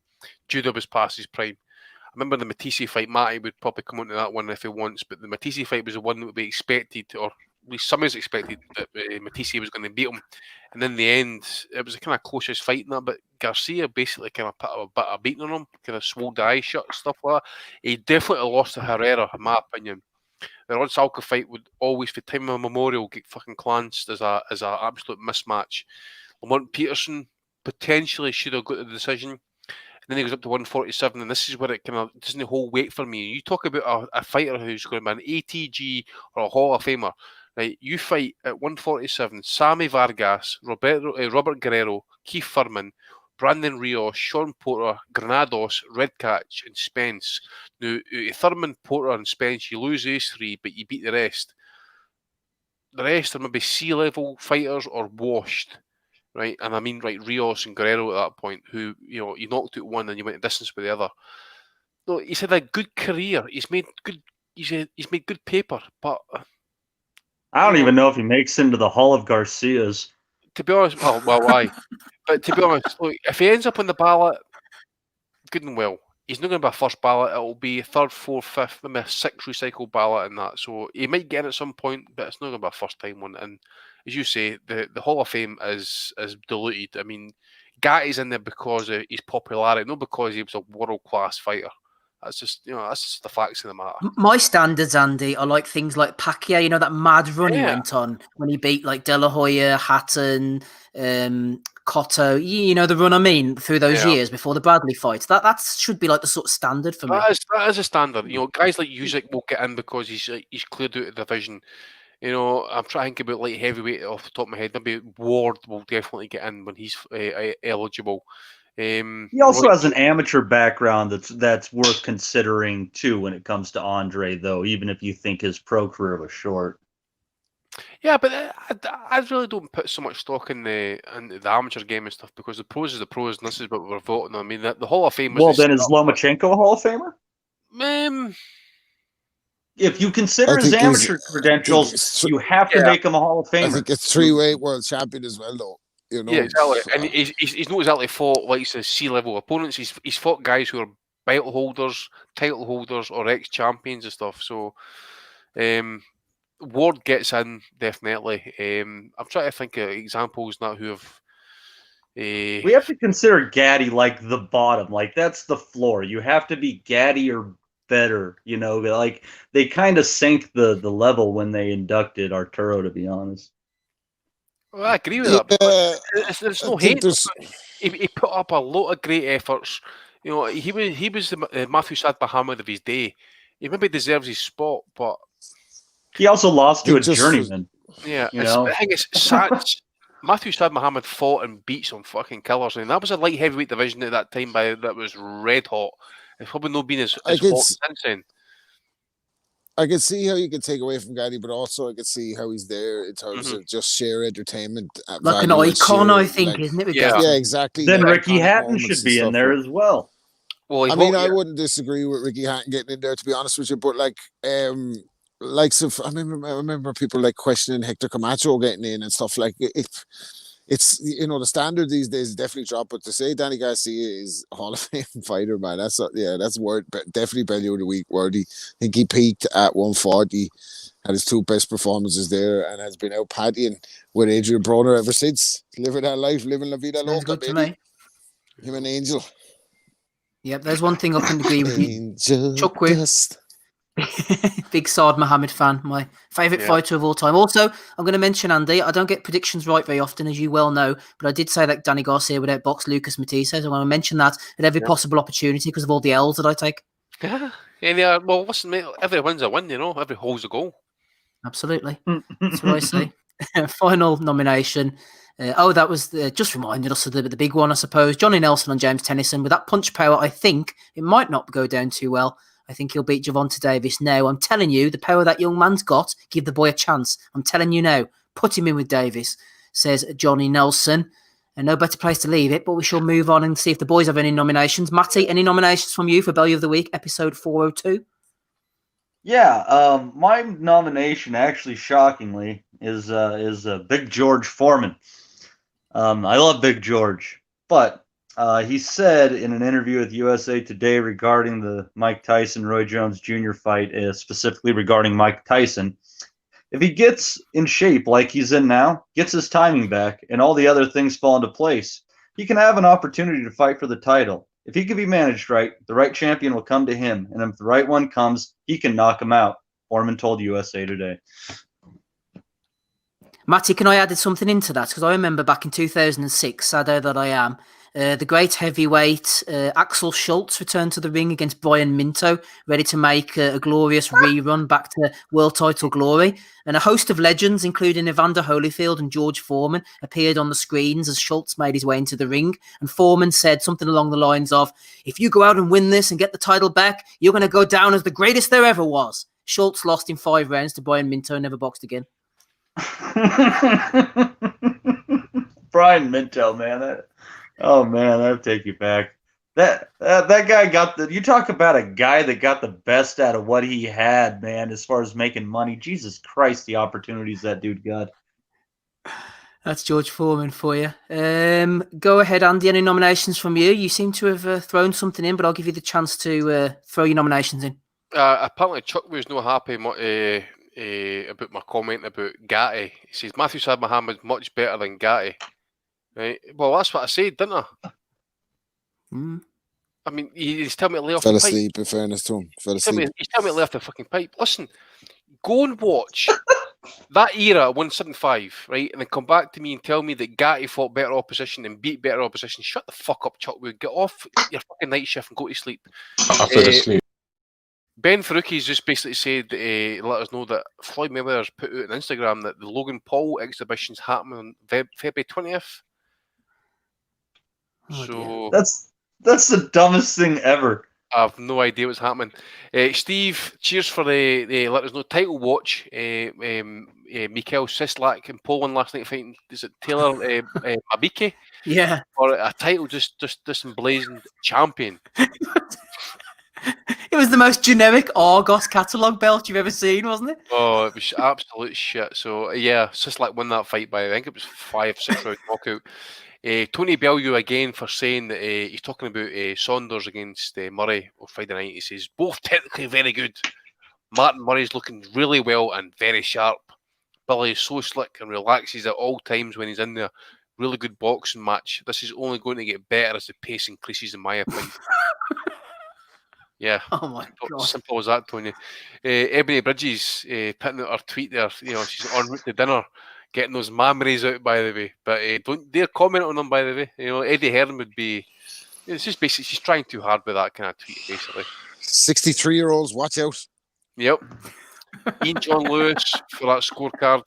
Judo was past his prime. I remember the Matisse fight. Matty would probably come onto that one if he wants, but the Matisse fight was the one that would be expected, or at least some is expected, that Matisse was going to beat him. And in the end, it was a kind of closest fight in that, but Garcia basically kind of put a bit of beating on him, kind of swole the eye shut, stuff like that. He definitely lost to Herrera, in my opinion. The Rod Salka fight would always, for time immemorial, get fucking glanced as a absolute mismatch. Lamont Peterson potentially should have got the decision. And then he goes up to 147, and this is where it kind of doesn't hold weight for me. You talk about a fighter who's going to be an ATG or a Hall of Famer. Right, you fight at 147, Sammy Vargas, Robert Guerrero, Keith Furman, Brandon Rios, Sean Porter, Granados, Redkach, and Spence. Now, Thurman, Porter, and Spence, you lose these 3, but you beat the rest. The rest are maybe C-level fighters or washed, right? And I mean, right, Rios and Guerrero at that point, who, you knocked out one and you went the distance with the other. No, he's had a good career. He's made good paper, but I don't even know if he makes into the Hall of Garcias. To be honest, why? But to be honest, look, if he ends up on the ballot, good and well. He's not going to be a first ballot. It'll be 3rd, 4th, 5th, maybe a 6th recycled ballot in that. So he might get it at some point, but it's not going to be a first time one. And as you say, the Hall of Fame is diluted. I mean, Gatti's in there because of his popularity, not because he was a world class fighter. That's just that's just the facts of the matter. My standards, Andy, are like things like Pacquiao. You know that mad run he Yeah. went on when he beat like De La Hoya, Hatton, Cotto. You know the run I mean through those years before the Bradley fight. That should be like the sort of standard for me. That is a standard. Guys like Usyk will get in because he's cleared out of the division. I'm trying to think about light heavyweight off the top of my head. Maybe Ward will definitely get in when he's eligible. He also has an amateur background that's worth considering too when it comes to Andre, though, even if you think his pro career was short. Yeah, but I really don't put so much stock in the amateur game and stuff because the pros is the pros, and this is what we're voting on. I mean, the Hall of Fame. Well, then is Lomachenko a Hall of Famer? If you consider his amateur credentials, you have to make him a Hall of Famer. I think it's 3-weight world champion as well, though. Yeah, exactly. And he's not exactly fought like C-level opponents. He's fought guys who are title holders, or ex-champions and stuff. So, Ward gets in definitely. I'm trying to think of examples now who have. We have to consider Gaddy like the bottom, like that's the floor. You have to be Gaddy or better. Like they kind of sank the level when they inducted Arturo, to be honest. Well, I agree with that. There's no hate. He put up a lot of great efforts. He was the Matthew Sad Muhammad of his day. He maybe deserves his spot, but he also lost to a journeyman. Yeah, the thing is, Matthew Sad Muhammad fought and beat some fucking killers, and that was a light heavyweight division at that time. That was red hot. It's probably not been as hot since then. I can see how you can take away from Gaddy, but also I can see how he's there in terms of just sheer entertainment. Like an icon, I think, isn't it? Yeah, exactly. Then Ricky Hatton should be in there as well. Well, I wouldn't disagree with Ricky Hatton getting in there, to be honest with you, but I remember people like questioning Hector Camacho getting in and stuff like it. It's the standard these days definitely dropped, but to say Danny Garcia is a Hall of Fame fighter, man, that's definitely belly of the week worthy. I think he peaked at 140, had his two best performances there, and has been out partying with Adrian Broner ever since. Living that life, living la vida loca, good baby. To me. Him an angel. Yep, there's one thing I can agree with you. Chuck with. Big Saad Muhammad fan, my favourite fighter of all time. Also, I'm going to mention, Andy, I don't get predictions right very often, as you well know, but I did say that Danny Garcia would outbox Lucas Matisse, so I want to mention that at every possible opportunity because of all the L's that I take. Yeah, well, listen, mate, every win's a win, every hole's a goal. Absolutely. That's what I say. Final nomination. That was just reminded us of the big one, I suppose. Johnny Nelson and James Tennyson. With that punch power, I think it might not go down too well. I think he'll beat Gervonta Davis now. I'm telling you, the power that young man's got, give the boy a chance. I'm telling you now, put him in with Davis, says Johnny Nelson. And no better place to leave it, but we shall move on and see if the boys have any nominations. Matty, any nominations from you for Belly of the Week, episode 402? Yeah, my nomination, actually, shockingly, is Big George Foreman. I love Big George, but he said in an interview with USA Today regarding the Mike Tyson-Roy Jones Jr. fight, specifically regarding Mike Tyson, if he gets in shape like he's in now, gets his timing back, and all the other things fall into place, he can have an opportunity to fight for the title. If he can be managed right, the right champion will come to him, and if the right one comes, he can knock him out, Foreman told USA Today. Matty, can I add something into that? Because I remember back in 2006, sadder that I am, the great heavyweight Axel Schultz returned to the ring against Brian Minto, ready to make a glorious rerun back to world title glory. And a host of legends, including Evander Holyfield and George Foreman, appeared on the screens as Schultz made his way into the ring. And Foreman said something along the lines of, "If you go out and win this and get the title back, you're going to go down as the greatest there ever was." Schultz lost in 5 rounds to Brian Minto and never boxed again. Brian Minto, man. That'll take you back. That guy got you talk about a guy that got the best out of what he had, man, as far as making money. Jesus Christ, the opportunities that dude got. That's George Foreman for you. Go ahead, Andy. Any nominations from you? You seem to have thrown something in, but I'll give you the chance to throw your nominations in. Apparently, Chuck was not happy about my comment about Gatti. He says Matthew Sad Muhammad's much better than Gatti. Right? Well, that's what I said, didn't I? I mean, he's telling me to lay off Fell the pipe. asleep, in fairness to him. Fell He's telling asleep. me to lay off the fucking pipe. Listen, go and watch that era 175, right? And then come back to me and tell me that Gatti fought better opposition and beat better opposition. Shut the fuck up, Chuckwood. Get off your fucking night shift and go to sleep. I fell asleep. Ben Faruqi's just basically said, let us know that Floyd Mayweather's put out on Instagram that the Logan Paul exhibition's happening on February 20th. Oh, so that's the dumbest thing ever. I have no idea what's happening. Steve, cheers for the let us know title watch. Mikhail Sislak in Poland last night fighting. Is it Taylor Mabike? Yeah. Or a title just emblazoned champion. It was the most generic Argos catalogue belt you've ever seen, wasn't it? Oh, it was absolute shit. So yeah, Sislak won that fight by I think it was 5-6 round knockout. Tony Bellew again for saying that he's talking about Saunders against Murray on Friday night. He says both technically very good. Martin Murray's looking really well and very sharp. Billy is so slick and relaxes at all times when he's in there. Really good boxing match. This is only going to get better as the pace increases, in my opinion. Yeah. Oh my god. Simple as that, Tony. Ebony Bridges putting out her tweet there. You know, she's en route to dinner, getting those memories out, by the way. But don't dare comment on them, by the way. You know, Eddie Hearn would be. It's just basically she's trying too hard with that kind of tweet, basically. 63-year-olds, watch out. Yep. Ian John Lewis for that scorecard.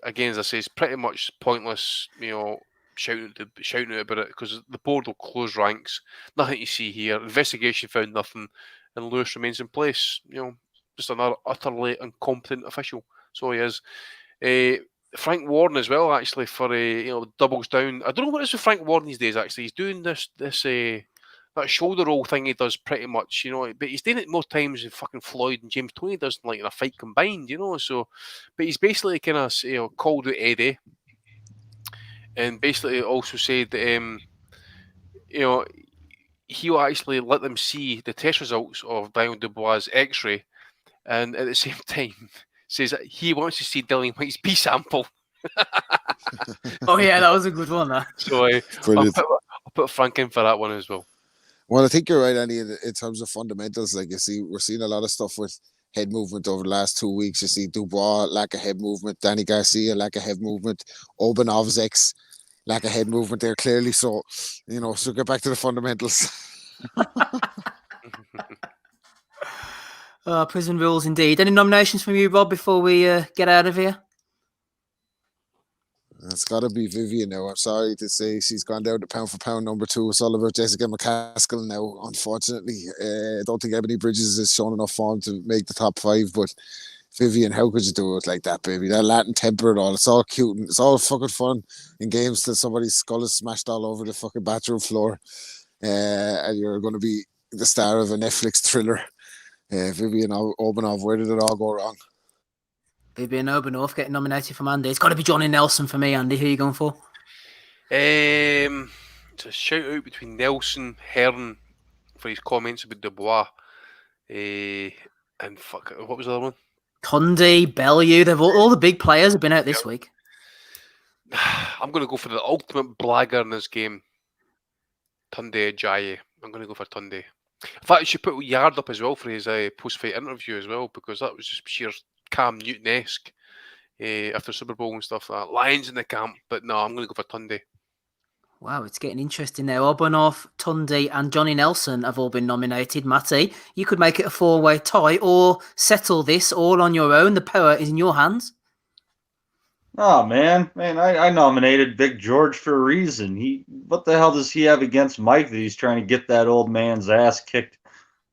Again, as I say, it's pretty much pointless, you know, shouting out about it because the board will close ranks. Nothing to see here. Investigation found nothing, and Lewis remains in place. You know, just another utterly incompetent official. So he is. Frank Warren as well, actually, for you know, doubles down. I don't know what it is with Frank Warren these days. Actually, he's doing this that shoulder roll thing he does pretty much, you know, but he's doing it more times than fucking Floyd and James Toney does, like in a fight combined, you know. So, but he's basically kind of, you know, called out Eddie, and basically also said that, you know, he'll actually let them see the test results of Daniel Dubois' X-ray, and at the same time says that he wants to see Dillian White's B sample. Oh yeah, that was a good one. That. So I'll put Frank in for that one as well. Well, I think you're right, Andy, in terms of fundamentals. Like, you see, we're seeing a lot of stuff with head movement over the last 2 weeks. You see Dubois, lack of head movement. Danny Garcia, lack of head movement. Obanov's ex, lack of head movement there, clearly. So, you know, so get back to the fundamentals. Prison rules indeed. Any nominations from you, Rob, before we get out of here? It's got to be Vivian now. I'm sorry to say she's gone down to pound for pound number 2. It's all about Jessica McCaskill now, unfortunately. I don't think Ebony Bridges has shown enough form to make the top 5, but Vivian, how could you do it like that, baby? That Latin temper and all. It's all cute and it's all fucking fun in games till somebody's skull is smashed all over the fucking bathroom floor. And you're going to be the star of a Netflix thriller. Vivian Obanov, where did it all go wrong? Vivian Obanov getting nominated for Andy. It's got to be Johnny Nelson for me, Andy. Who are you going for? It's a shout out between Nelson, Hearn for his comments about Dubois, and what was the other one? Tunde, Bellew. They've all the big players have been out this week. I'm going to go for the ultimate blagger in this game, Tunde Ajayi. I'm going to go for Tunde. In fact, you should put Yarde up as well for his post-fight interview as well, because that was just sheer Cam Newton-esque after Super Bowl and stuff like that. Lions in the camp, but no, I'm going to go for Tunde. Wow, it's getting interesting now. Obanov, Tunde and Johnny Nelson have all been nominated. Matty, you could make it a 4-way tie or settle this all on your own. The power is in your hands. Oh, man, I nominated Big George for a reason. What the hell does he have against Mike that he's trying to get that old man's ass kicked?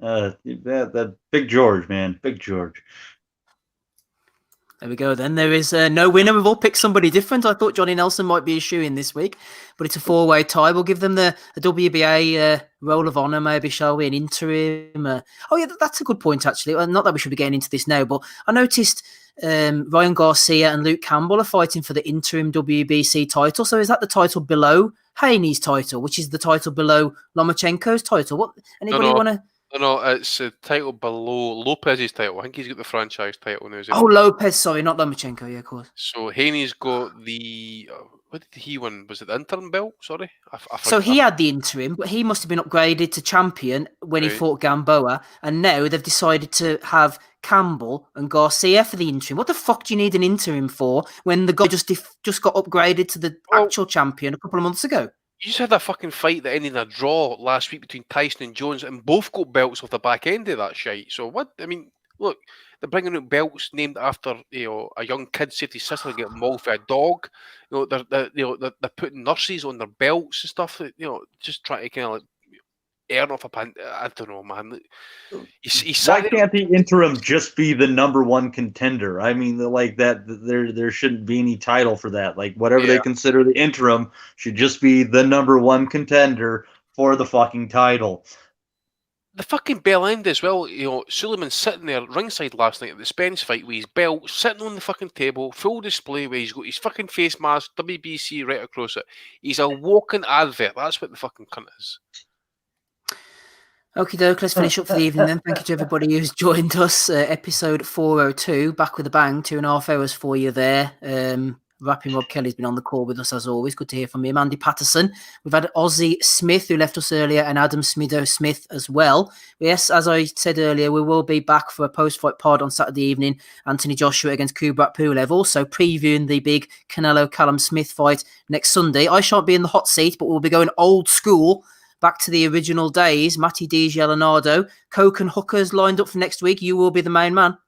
That Big George, man, Big George. There we go then. There is no winner. We've all picked somebody different. I thought Johnny Nelson might be a shoe-in this week, but it's a 4-way tie. We'll give them the WBA Roll of Honour, maybe, shall we? An interim. Oh, yeah, that's a good point, actually. Well, not that we should be getting into this now, but I noticed Ryan Garcia and Luke Campbell are fighting for the interim WBC title. So is that the title below Haney's title, which is the title below Lomachenko's title? What? Anybody want to... No, it's a title below Lopez's title. I think he's got the franchise title now. Oh, Lopez, sorry, not Lomachenko, yeah, of course. So Haney's got the What did he win? Was it the interim belt? Sorry, So he had the interim, but he must have been upgraded to champion when he fought Gamboa, and now they've decided to have Campbell and Garcia for the interim. What the fuck do you need an interim for when the guy just got upgraded to the actual champion a couple of months ago? You just had a fucking fight that ended in a draw last week between Tyson and Jones, and both got belts off the back end of that shite. So what? I mean, look, they're bringing out belts named after a young kid said his sister get mauled for a dog. They're putting nurses on their belts and stuff. Just trying to kind of earn off a pan. I don't know, man. Why can't the interim just be the number one contender? I mean, like that. There shouldn't be any title for that. Like whatever they consider the interim should just be the number one contender for the fucking title. The fucking bell end as well. Suleiman's sitting there ringside last night at the Spence fight with his belt sitting on the fucking table, full display, where he's got his fucking face mask, WBC right across it. He's a walking advert. That's what the fucking cunt is. Okie doke, let's finish up for the evening then. Thank you to everybody who's joined us. Episode 402, back with a bang, 2.5 hours for you there. Rapping Rob Kelly's been on the call with us as always. Good to hear from him. Andy Patterson. We've had Ozzy Smith, who left us earlier, and Adam Smido Smith as well. Yes, as I said earlier, we will be back for a post-fight pod on Saturday evening. Anthony Joshua against Kubrat Pulev. Also previewing the big Canelo-Callum Smith fight next Sunday. I shan't be in the hot seat, but we'll be going old school, back to the original days. Matty Diaz, Leonardo, Coke and Hookers lined up for next week. You will be the main man.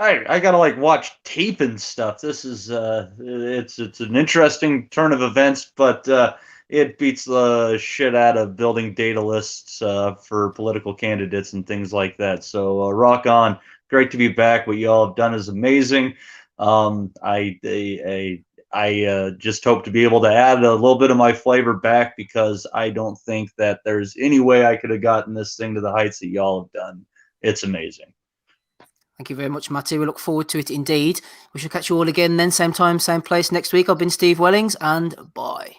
I gotta watch tape and stuff. This is it's an interesting turn of events, but it beats the shit out of building data lists for political candidates and things like that. So rock on! Great to be back. What y'all have done is amazing. I just hope to be able to add a little bit of my flavor back, because I don't think that there's any way I could have gotten this thing to the heights that y'all have done. It's amazing. Thank you very much, Matty. We look forward to it indeed. We shall catch you all again then, same time, same place next week. I've been Steve Wellings, and bye.